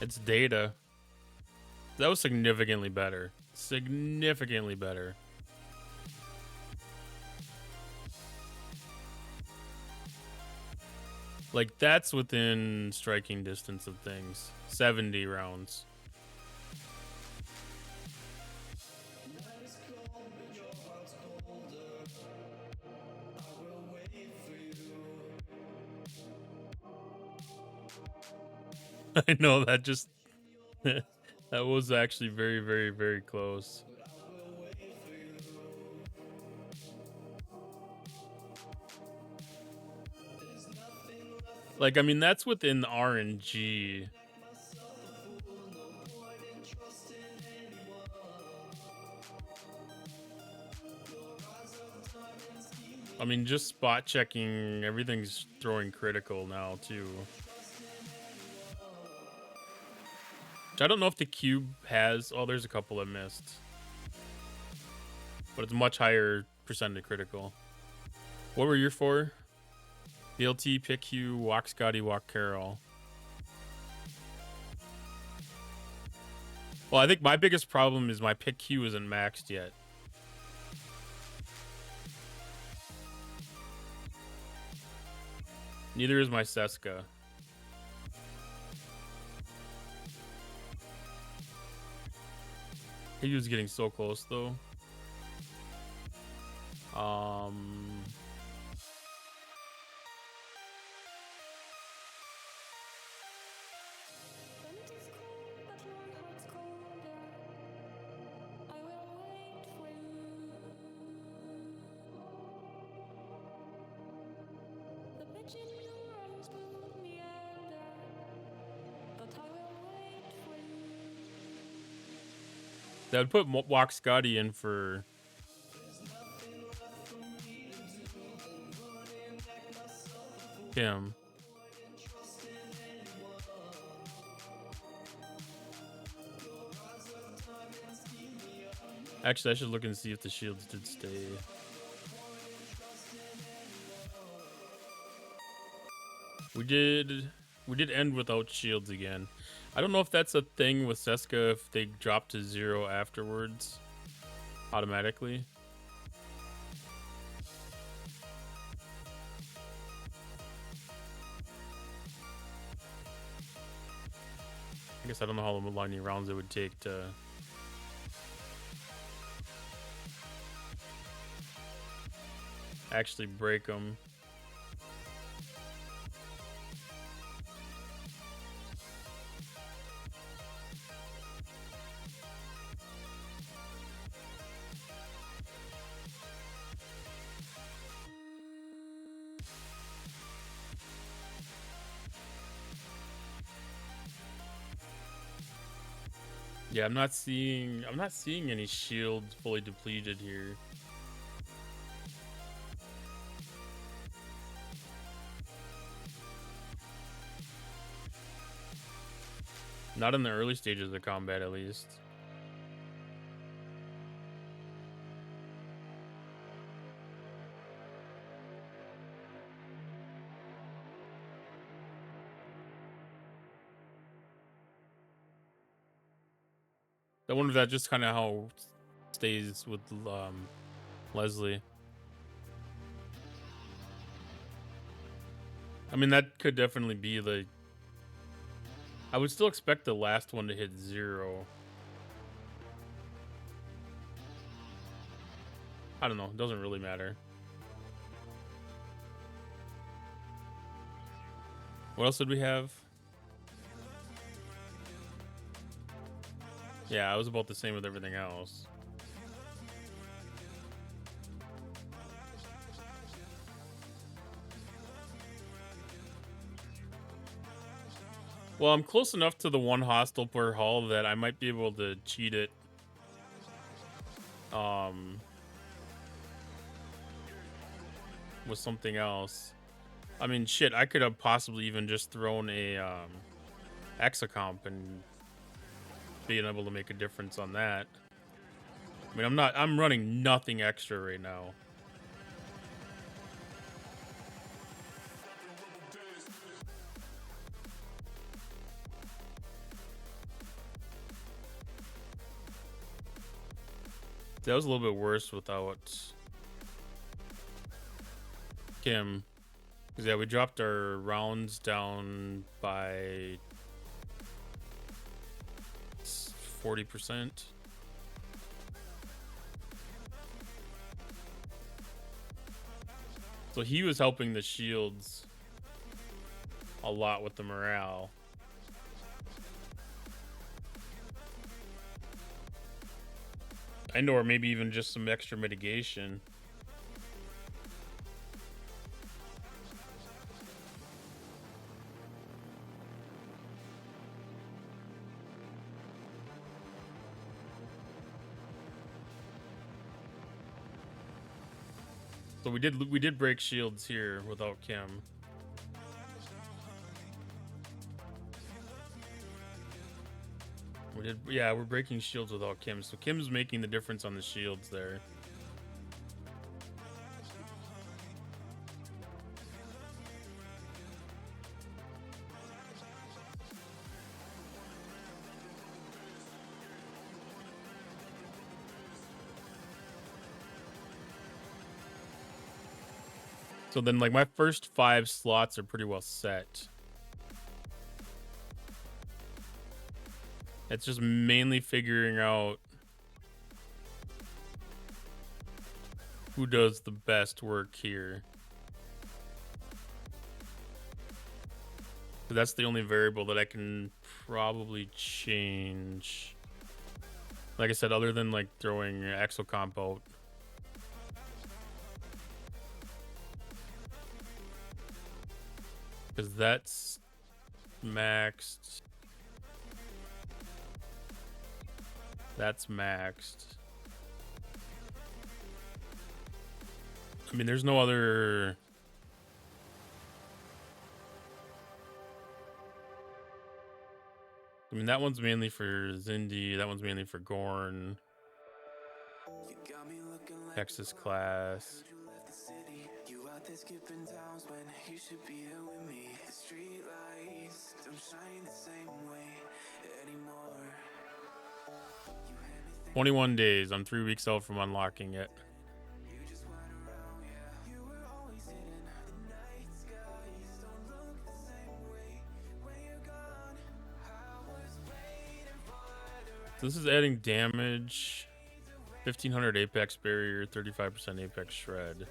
It's data. That was significantly better. Significantly better. Like, that's within striking distance of things. 70 rounds. I know, that just... that was actually very, very, very close. Like, I mean, that's within RNG. I mean, just spot checking, everything's throwing critical now, too. Which I don't know if the cube has... Oh, there's a couple that missed. But it's a much higher percentage critical. What were your four? BLT, Pick You, Walk Scotty, Walk Carol. Well, I think my biggest problem is my Pick Q isn't maxed yet. Neither is my Seska. He was getting so close though. That would put Walk Scotty in for... him. Actually, I should look and see if the shields did stay. We did end without shields again. I don't know if that's a thing with Seska, if they drop to 0 afterwards automatically. I guess I don't know how many rounds it would take to... actually break them. Yeah, I'm not seeing any shields fully depleted here. Not in the early stages of combat, at least. I wonder if that just kind of how stays with Leslie. I mean, that could definitely be the... I would still expect the last one to hit 0. I don't know. It doesn't really matter. What else did we have? Yeah, I was about the same with everything else. Well, I'm close enough to the one hostile per hull that I might be able to cheat it. With something else. I mean, shit, I could have possibly even just thrown a Exocomp and being able to make a difference on that. I mean, I'm running nothing extra right now. That was a little bit worse without Kim. 'Cause, yeah, we dropped our rounds down by 40%. So he was helping the shields a lot with the morale. I know, or maybe even just some extra mitigation. So we did break shields here without Kim. We did, yeah, we're breaking shields without Kim. So Kim's making the difference on the shields there. So then, like, my first 5 slots are pretty well set. It's just mainly figuring out who does the best work here. So that's the only variable that I can probably change. Like I said, other than like throwing exocomp out. Because that's maxed. That's maxed. I mean, there's no other... I mean, that one's mainly for Zindi. That one's mainly for Gorn. Texas class. Skipping towns when you should be here with me. The street lights don't shine the same way anymore. 21 days. I'm 3 weeks out from unlocking it. You just went around, yeah. You were always hidden. The night skies don't look the same way when you're gone. I was waiting for the right. So this is adding damage. 1500 apex barrier, 35% apex shred.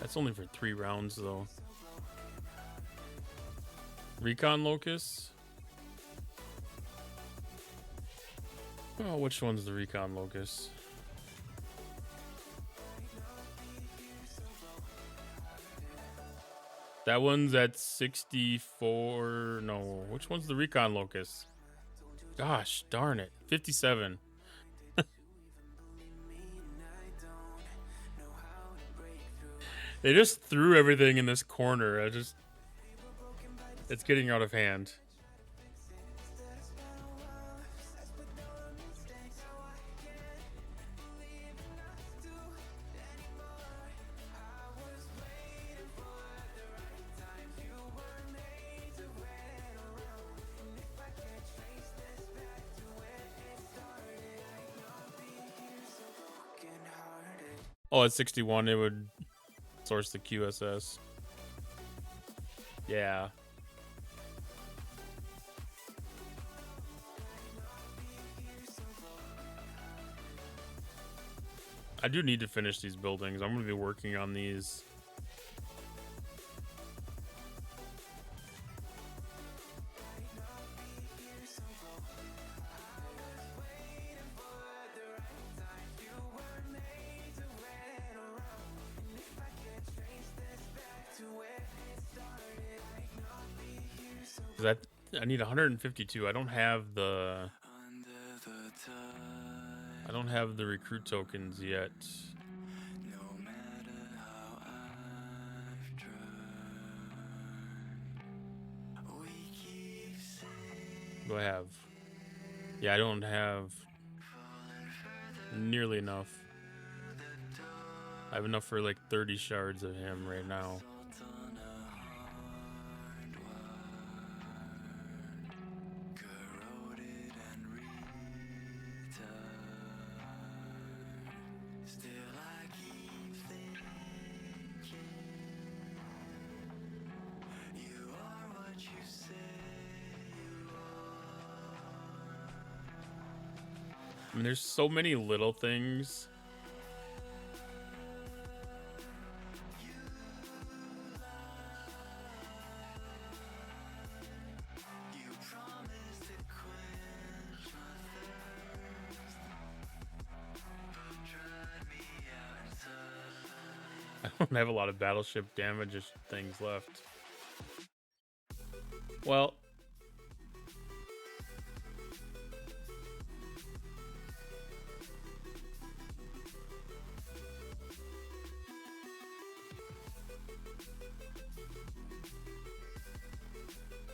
That's only for 3 rounds, though. Recon Locus? Oh, which one's the Recon Locus? That one's at 64. No, which one's the Recon Locus? Gosh, darn it. 57. They just threw everything in this corner. It's getting out of hand. Oh, at 61, it would source the QSS. Yeah. I do need to finish these buildings. I'm going to be working on these. I need 152. I don't have the recruit tokens yet. Do I have? Yeah, I don't have nearly enough. I have enough for like 30 shards of him right now. I mean, there's so many little things. I don't have a lot of battleship damage things left. Well,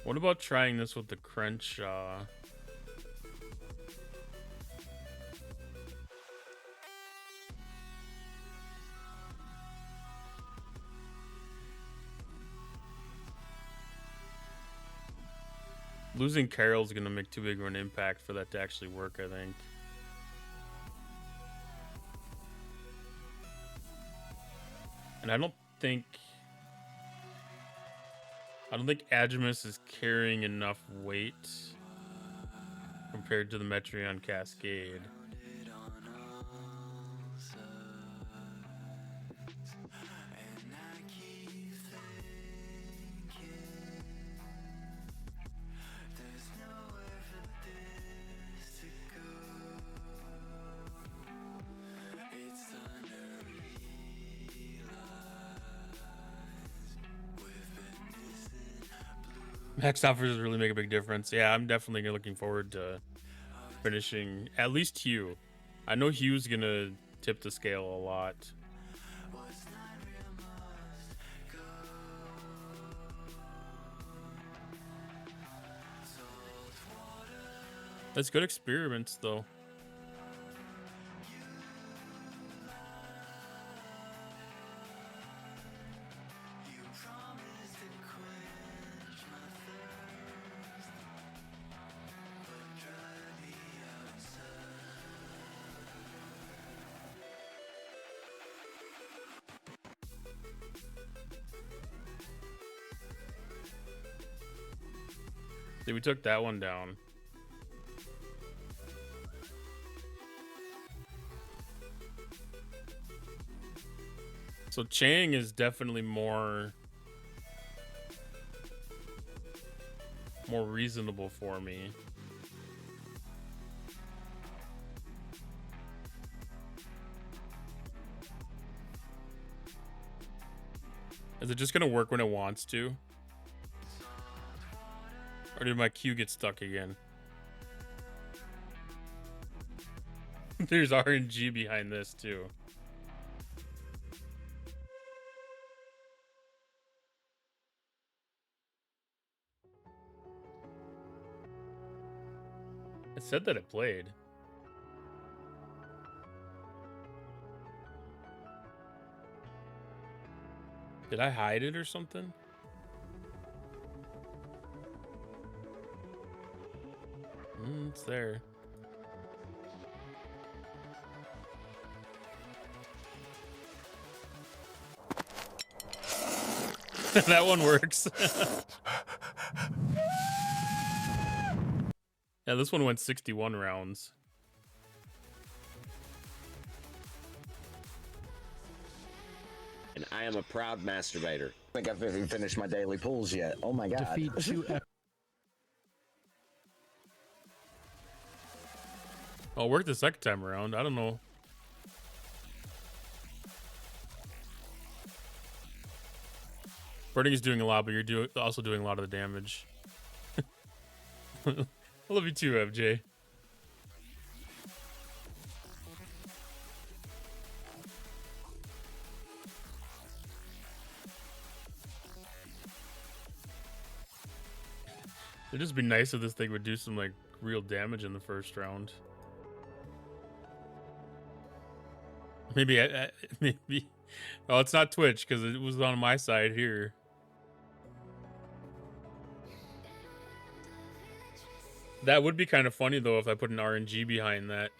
what about trying this with the Crenshaw? Losing Carol's gonna make too big of an impact for that to actually work, I think. And I don't think Agimus is carrying enough weight compared to the Metreon Cascade. Max offers really make a big difference. Yeah, I'm definitely looking forward to finishing at least Hugh. I know Hugh's gonna tip the scale a lot. That's good experiments, though. See, we took that one down. So Chang is definitely more reasonable for me. Is it just gonna work when it wants to? Or did my Q get stuck again? There's RNG behind this too. It said that it played. Did I hide it or something? It's there. That one works. Yeah, this one went 61 rounds. And I am a proud masturbator. I think I've even finished my daily pulls yet. Oh my god. Defeat 2 Oh, it worked the second time around. I don't know. Burning is doing a lot, but you're also doing a lot of the damage. I love you too, FJ. It'd just be nice if this thing would do some like real damage in the first round. Maybe maybe. Oh, it's not Twitch because it was on my side here. That would be kind of funny though if I put an RNG behind that.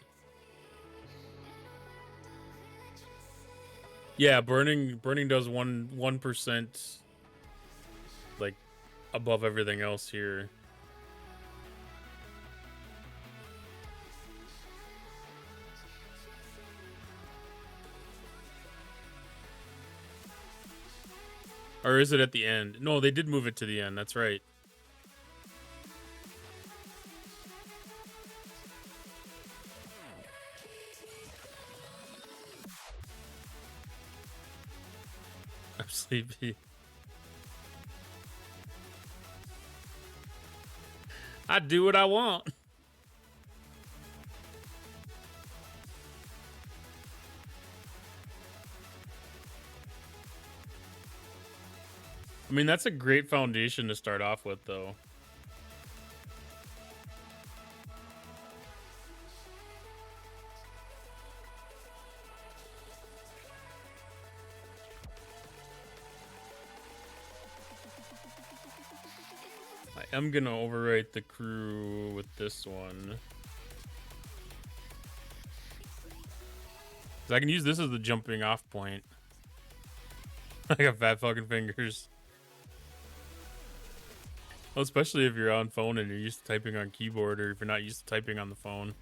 Yeah, burning does 1% like above everything else here. Or is it at the end? No, they did move it to the end. That's right. I'm sleepy. I do what I want. I mean, that's a great foundation to start off with, though. I am gonna overwrite the crew with this one. 'Cause I can use this as the jumping off point. I got fat fucking fingers. Well, especially if you're on phone and you're used to typing on keyboard, or if you're not used to typing on the phone.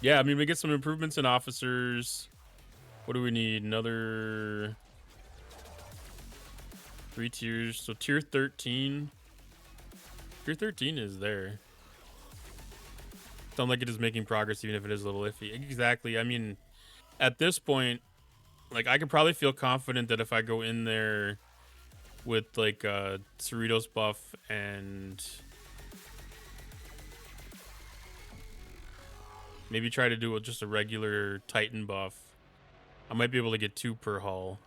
Yeah, I mean, we get some improvements in officers. What do we need? Another 3 tiers. So tier 13. Tier 13 is there. Sounds like it is making progress, even if it is a little iffy. Exactly. I mean, at this point, like, I could probably feel confident that if I go in there with, like, Cerritos buff and maybe try to do just a regular Titan buff, I might be able to get 2 per hull.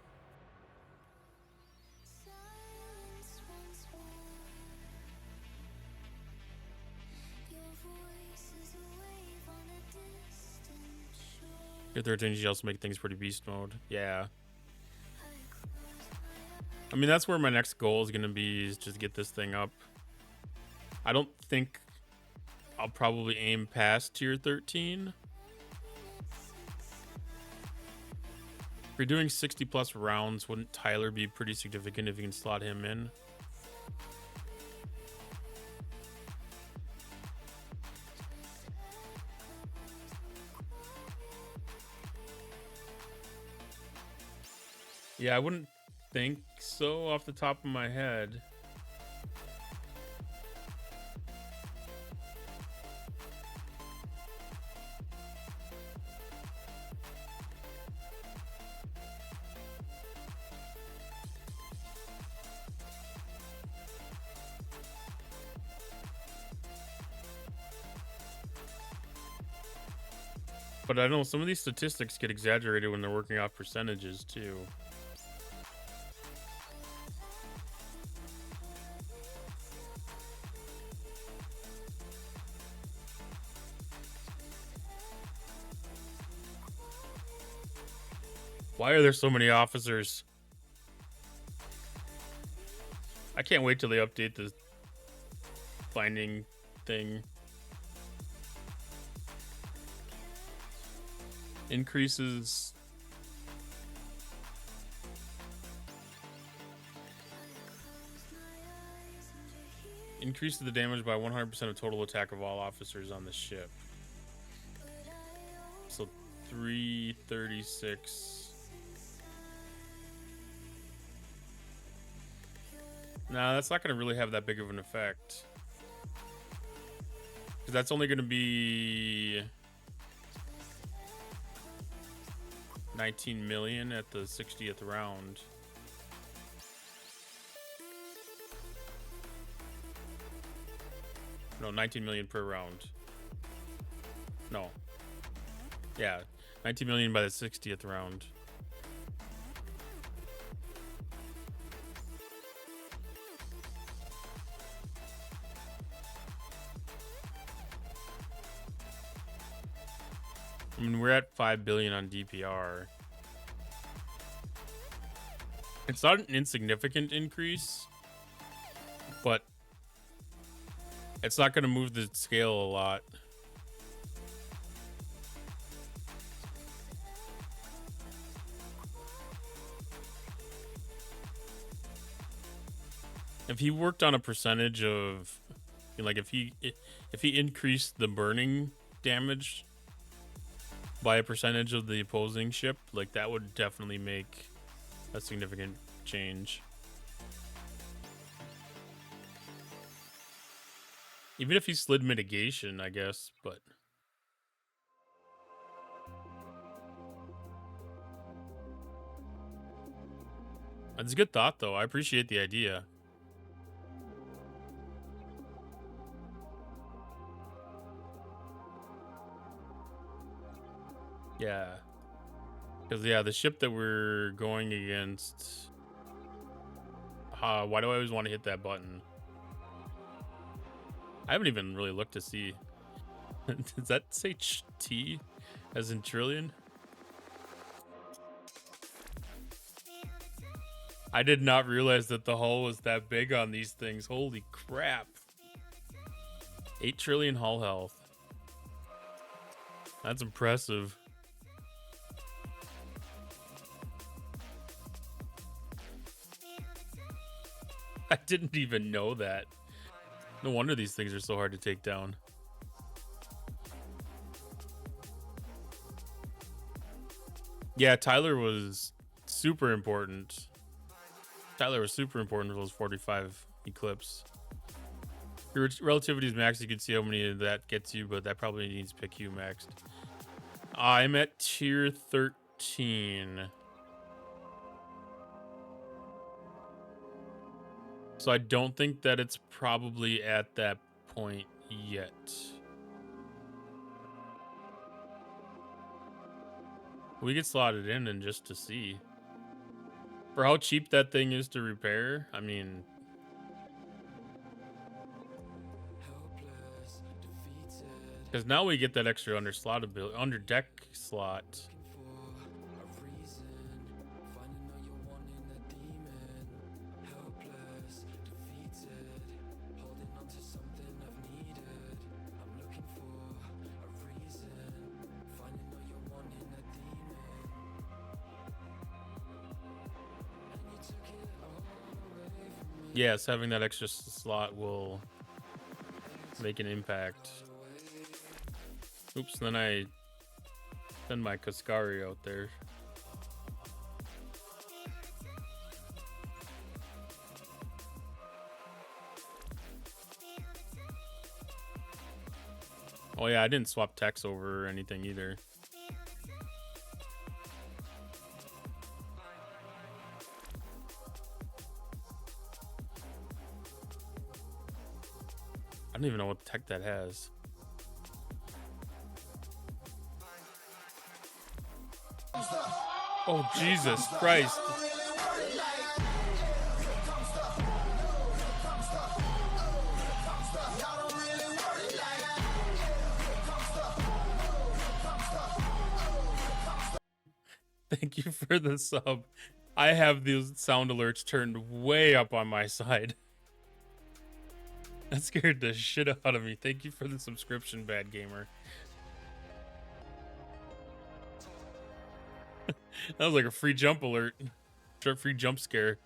Tier 13 should also make things pretty beast mode. Yeah. I mean, that's where my next goal is going to be, is just get this thing up. I don't think I'll probably aim past tier 13. If you're doing 60 plus rounds, wouldn't Tyler be pretty significant if you can slot him in? Yeah, I wouldn't think so off the top of my head. But I know some of these statistics get exaggerated when they're working off percentages too. Why are there so many officers? I can't wait till they update the finding thing. Increases the damage by 100% of total attack of all officers on the ship. So 336. Nah, that's not going to really have that big of an effect. Because that's only going to be 19 million at the 60th round. No, 19 million per round. No. Yeah, 19 million by the 60th round. I mean, we're at 5 billion on DPR. It's not an insignificant increase, but it's not going to move the scale a lot. If he worked on a percentage of, like, if he increased the burning damage by a percentage of the opposing ship, like that would definitely make a significant change. Even if he slid mitigation, I guess, but it's a good thought though. I appreciate the idea. Yeah. Because, yeah, the ship that we're going against... why do I always want to hit that button? I haven't even really looked to see. Does that say T as in trillion? I did not realize that the hull was that big on these things. Holy crap. 8 trillion hull health. That's impressive. I didn't even know that. No wonder these things are so hard to take down. Yeah, Tyler was super important. Tyler was super important for those 45 Eclipse. Your relativity's max, you can see how many of that gets you, but that probably needs PQ maxed. I'm at tier 13. So I don't think that it's probably at that point yet. We get slotted in and just to see. For how cheap that thing is to repair, I mean... Because now we get that extra under slot ability, under deck slot. Yes, having that extra slot will make an impact. Oops, then I send my Kaskari out there. Oh yeah, I didn't swap techs over or anything either. I don't even know what tech that has. Oh, Jesus Christ. Thank you for the sub. I have these sound alerts turned way up on my side. That scared the shit out of me. Thank you for the subscription, Bad Gamer. That was like a free jump alert. Free jump scare.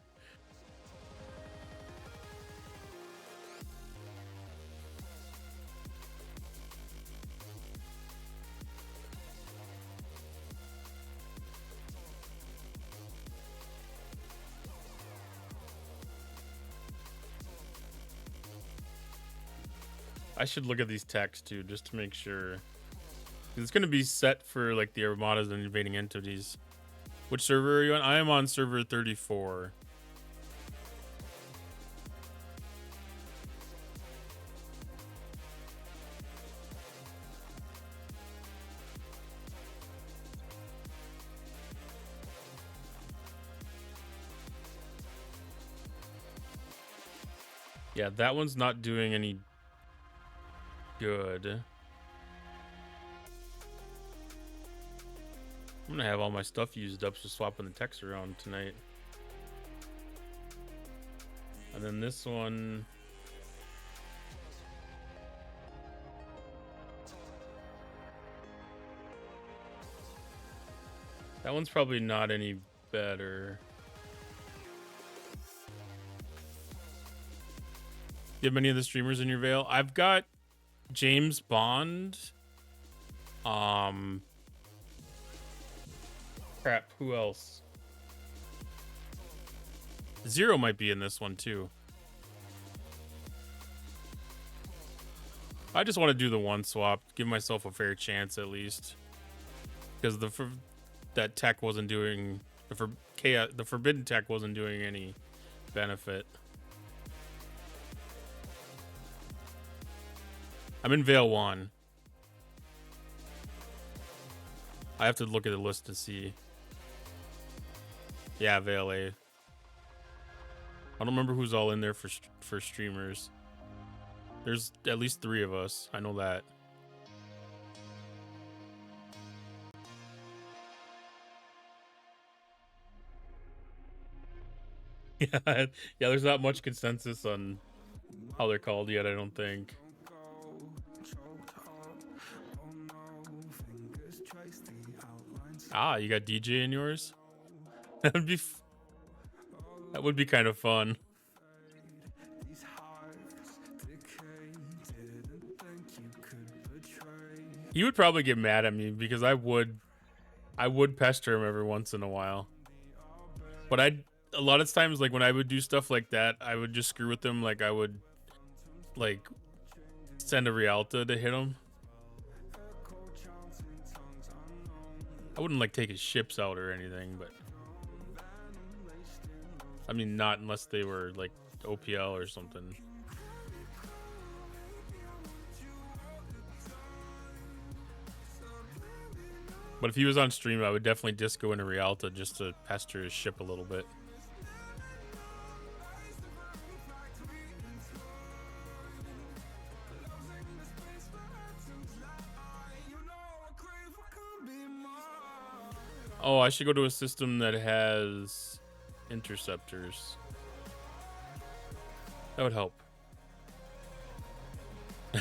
I should look at these techs too, just to make sure. It's going to be set for like the armadas and invading entities. Which server are you on? I am on server 34. Yeah, that one's not doing any good. I'm gonna have all my stuff used up, so swapping the techs around tonight. And then this one. That one's probably not any better. Do you have many of the streamers in your veil? I've got James Bond. Crap, who else? Zero might be in this one too. I just want to do the one swap, give myself a fair chance at least, because that tech wasn't doing the forbidden tech wasn't doing any benefit. I'm in Veil 1. I have to look at the list to see. Yeah, Veil A. I don't remember who's all in there for streamers. There's at least 3 of us. I know that. Yeah, there's not much consensus on how they're called yet, I don't think. Ah, you got DJ in yours? That would be kind of fun. He would probably get mad at me because I would pester him every once in a while. But a lot of times, like when I would do stuff like that, I would just screw with him. Like I would like send a Rialta to hit him. I wouldn't like take his ships out or anything, but I mean, not unless they were like OPL or something. But if he was on stream, I would definitely disco into Rialta just to pester his ship a little bit. Oh, I should go to a system that has interceptors. That would help.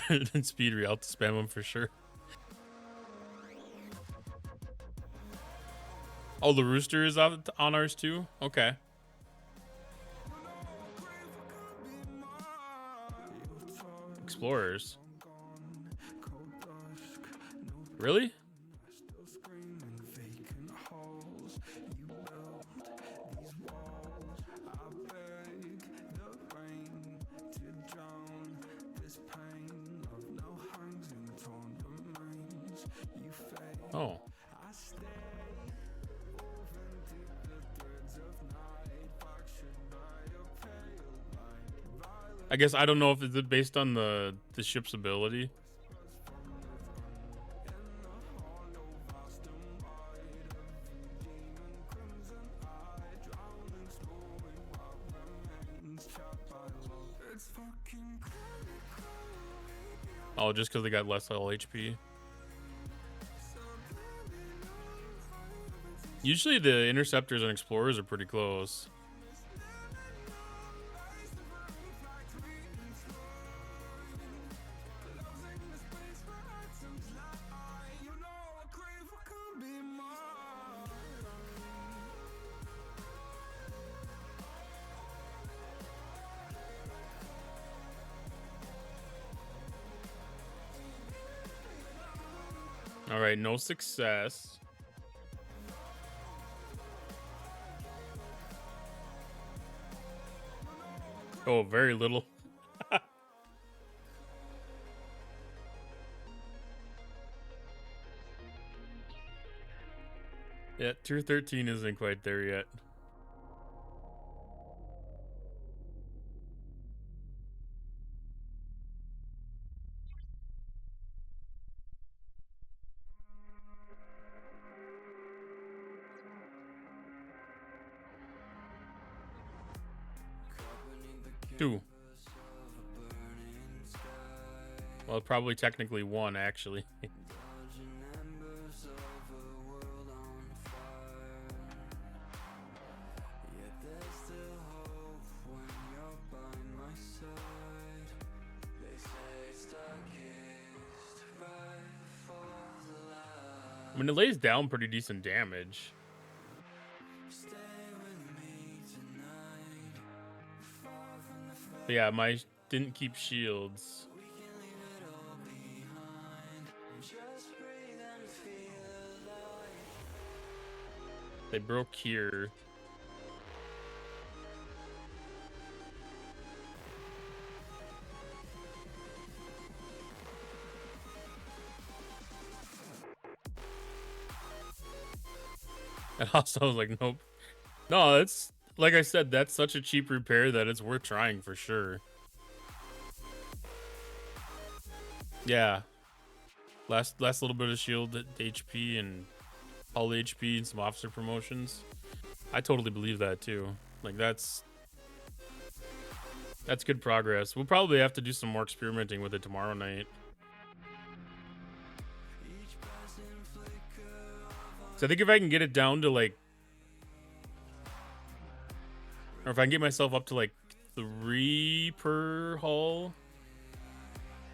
And speed Rialta spam them for sure. Oh, the Rooster is on ours too? Okay. Explorers. Really? Oh. I guess I don't know if it's based on the ship's ability. Oh, just because they got less LHP. Usually the interceptors and explorers are pretty close. All right, no success. Oh, very little. Yeah, tier 13 isn't quite there yet. Two. Well, probably technically one, actually. I mean, it lays down pretty decent damage. But yeah, my didn't keep shields. They broke here. And also I was like, nope. No, it's like I said, that's such a cheap repair that it's worth trying for sure. Yeah. Last little bit of shield HP and all HP and some officer promotions. I totally believe that too. Like that's good progress. We'll probably have to do some more experimenting with it tomorrow night. So I think if I can get it down to like, or if I can get myself up to like 3 per hull,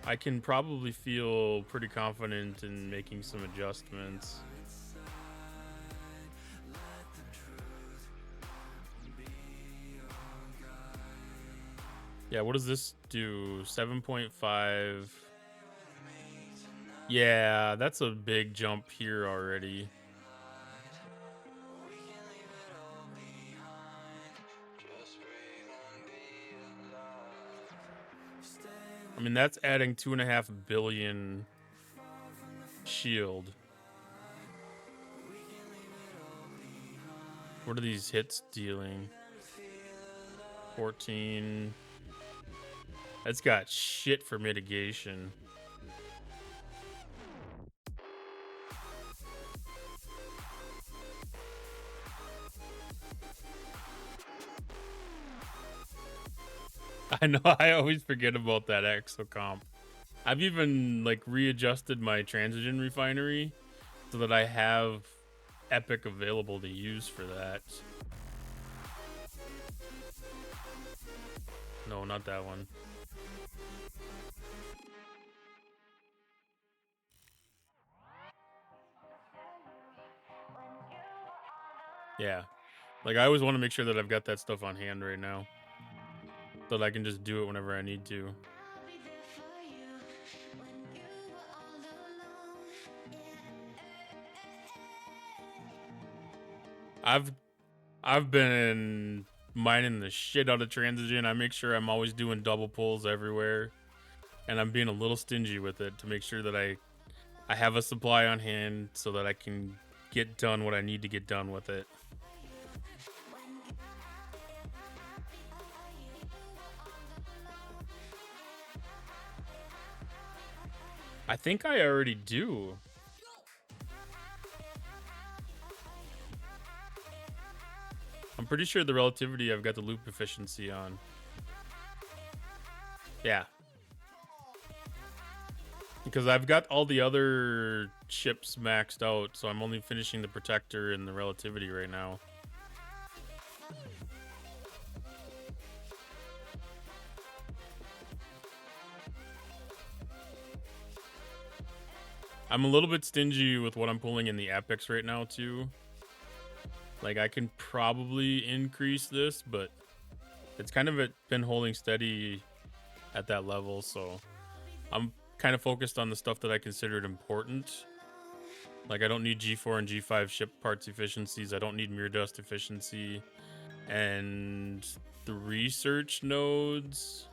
I can probably feel pretty confident in making some adjustments. Yeah, what does this do? 7.5. Yeah, that's a big jump here already. I mean, that's adding 2.5 billion shield. What are these hits dealing? 14. That's got shit for mitigation. I know, I always forget about that exo comp. I've even like readjusted my transition refinery so that I have epic available to use for that. No, not that one. Yeah. Like I always want to make sure that I've got that stuff on hand right now, so that I can just do it whenever I need to. I've been mining the shit out of transition. I make sure I'm always doing double pulls everywhere, and I'm being a little stingy with it to make sure that I have a supply on hand so that I can get done what I need to get done with it. I think I already do. I'm pretty sure the relativity I've got the loop efficiency on. Yeah. Because I've got all the other ships maxed out, so I'm only finishing the protector and the relativity right now. I'm a little bit stingy with what I'm pulling in the epics right now too. Like I can probably increase this, but it's kind of been holding steady at that level, so I'm kind of focused on the stuff that I considered important. Like I don't need G4 and G5 ship parts efficiencies. I don't need mirror dust efficiency. And the research nodes,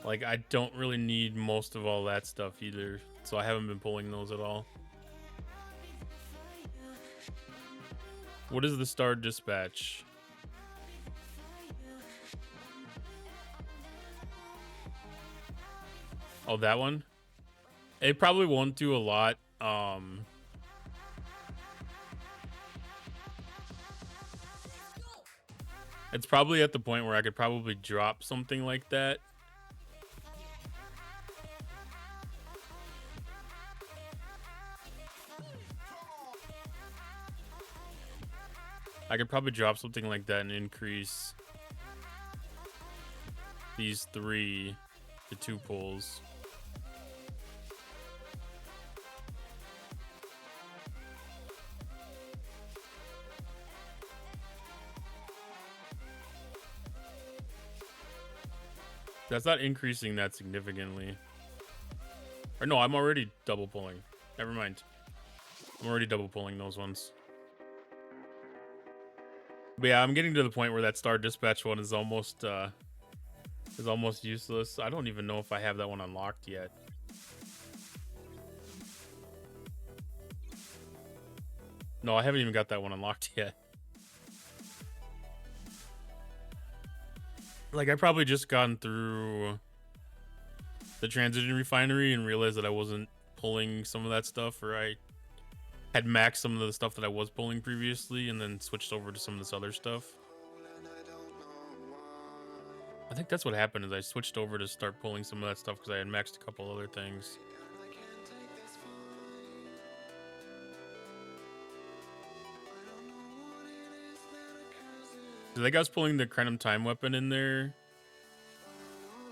like I don't really need most of all that stuff either. So I haven't been pulling those at all. What is the star dispatch? Oh, that one? It probably won't do a lot. It's probably at the point where I could probably drop something like that. I could probably drop something like that and increase these 3 to 2 pulls. That's not increasing that significantly. Or no, I'm already double pulling. Never mind. I'm already double pulling those ones. But yeah, I'm getting to the point where that Star Dispatch one is almost useless. I don't even know if I have that one unlocked yet. No, I haven't even got that one unlocked yet. Like, I probably just gone through the transition refinery and realized that I wasn't pulling some of that stuff, or I had maxed some of the stuff that I was pulling previously and then switched over to some of this other stuff. I think that's what happened, is I switched over to start pulling some of that stuff because I had maxed a couple other things. So that guy's pulling the Krenum time weapon in there.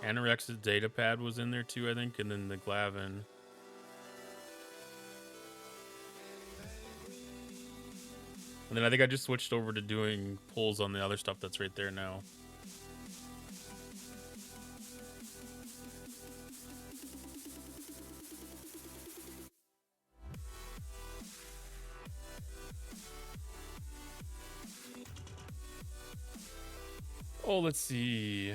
Anorex's data pad was in there too, I think, and then the Glavin. And then I think I just switched over to doing pulls on the other stuff that's right there now. Oh, let's see.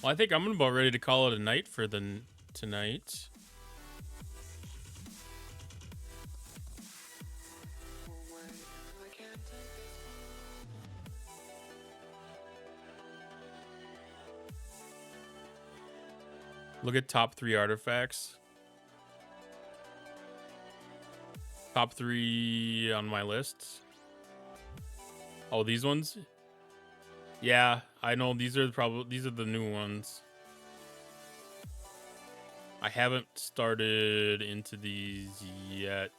Well, I think I'm about ready to call it a night for tonight. Look at top 3 artifacts. Top 3 on my list. Oh, these ones? Yeah, I know these are the new ones. I haven't started into these yet.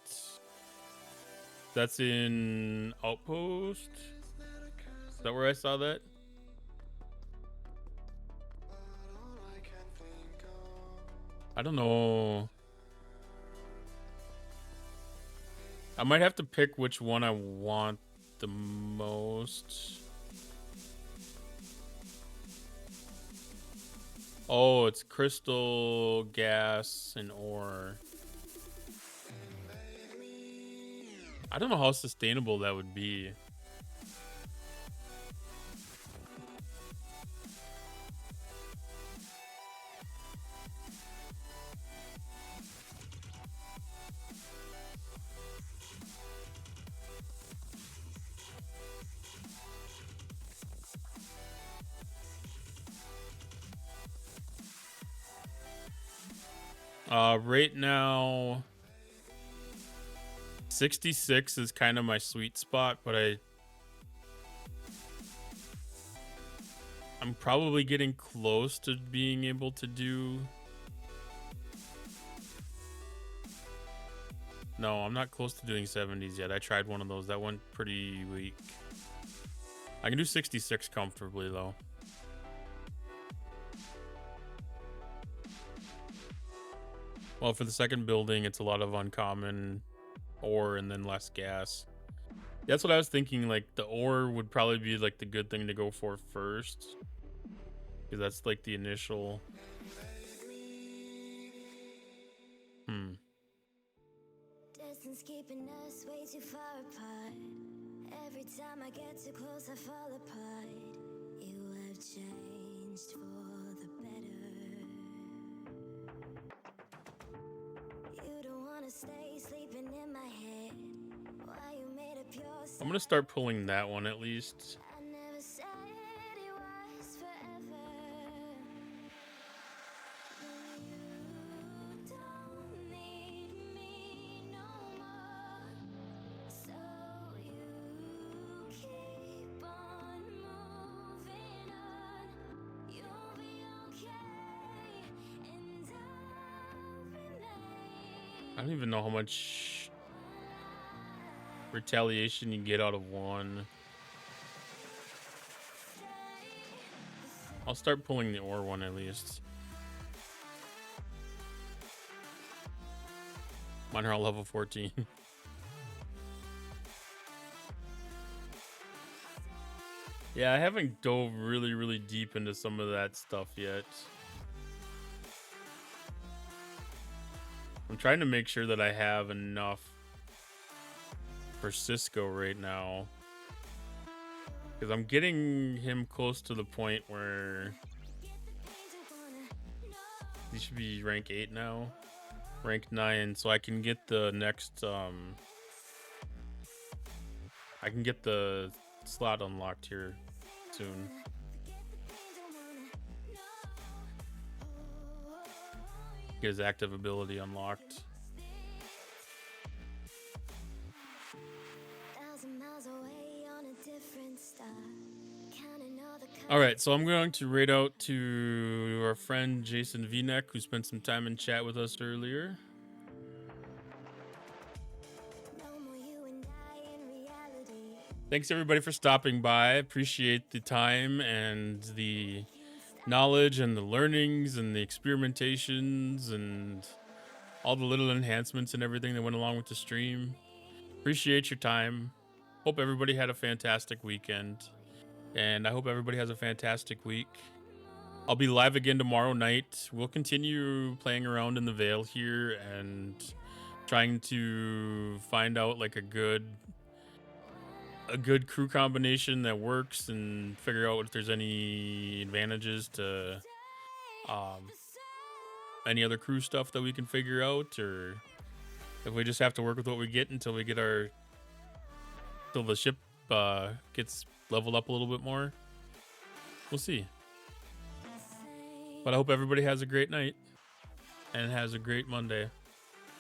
That's in Outpost? Is that where I saw that? I don't know. I might have to pick which one I want the most. Oh, it's crystal, gas, and ore. I don't know how sustainable that would be. Right now, 66 is kind of my sweet spot, but I'm probably getting close to being able to do. No, I'm not close to doing 70s yet. I tried one of those. That went pretty weak. I can do 66 comfortably, though. Well, for the second building, it's a lot of uncommon ore and then less gas. That's what I was thinking. Like, the ore would probably be like the good thing to go for first, because that's like the initial. Distance keeping us way too far apart. Every time I get too close, I fall apart. You have changed for the better. You don't wanna stay sleeping in my head. Why you made up your I'm gonna start pulling that one at least. I never said it was forever. You don't need me no more. So you keep on moving on. You'll be okay, and I'll remain. I don't even know how much retaliation you get out of one. I'll start pulling the ore one at least. Mine are all level 14. Yeah, I haven't dove really deep into some of that stuff yet. I'm trying to make sure that I have enough for Cisco right now, because I'm getting him close to the point where he should be rank 8 now, rank 9, so I can get the next I can get the slot unlocked here soon. Get his active ability unlocked. All right, so I'm going to raid out to our friend Jason V-Neck, who spent some time in chat with us earlier. Thanks everybody for stopping by. Appreciate the time and the knowledge and the learnings and the experimentations and all the little enhancements and everything that went along with the stream. Appreciate your time. Hope everybody had a fantastic weekend, and I hope everybody has a fantastic week. I'll be live again tomorrow night. We'll continue playing around in the Veil here and trying to find out like a good crew combination that works, and figure out if there's any advantages to any other crew stuff that we can figure out, or if we just have to work with what we get until we get till the ship gets leveled up a little bit more. We'll see. But I hope everybody has a great night and has a great Monday.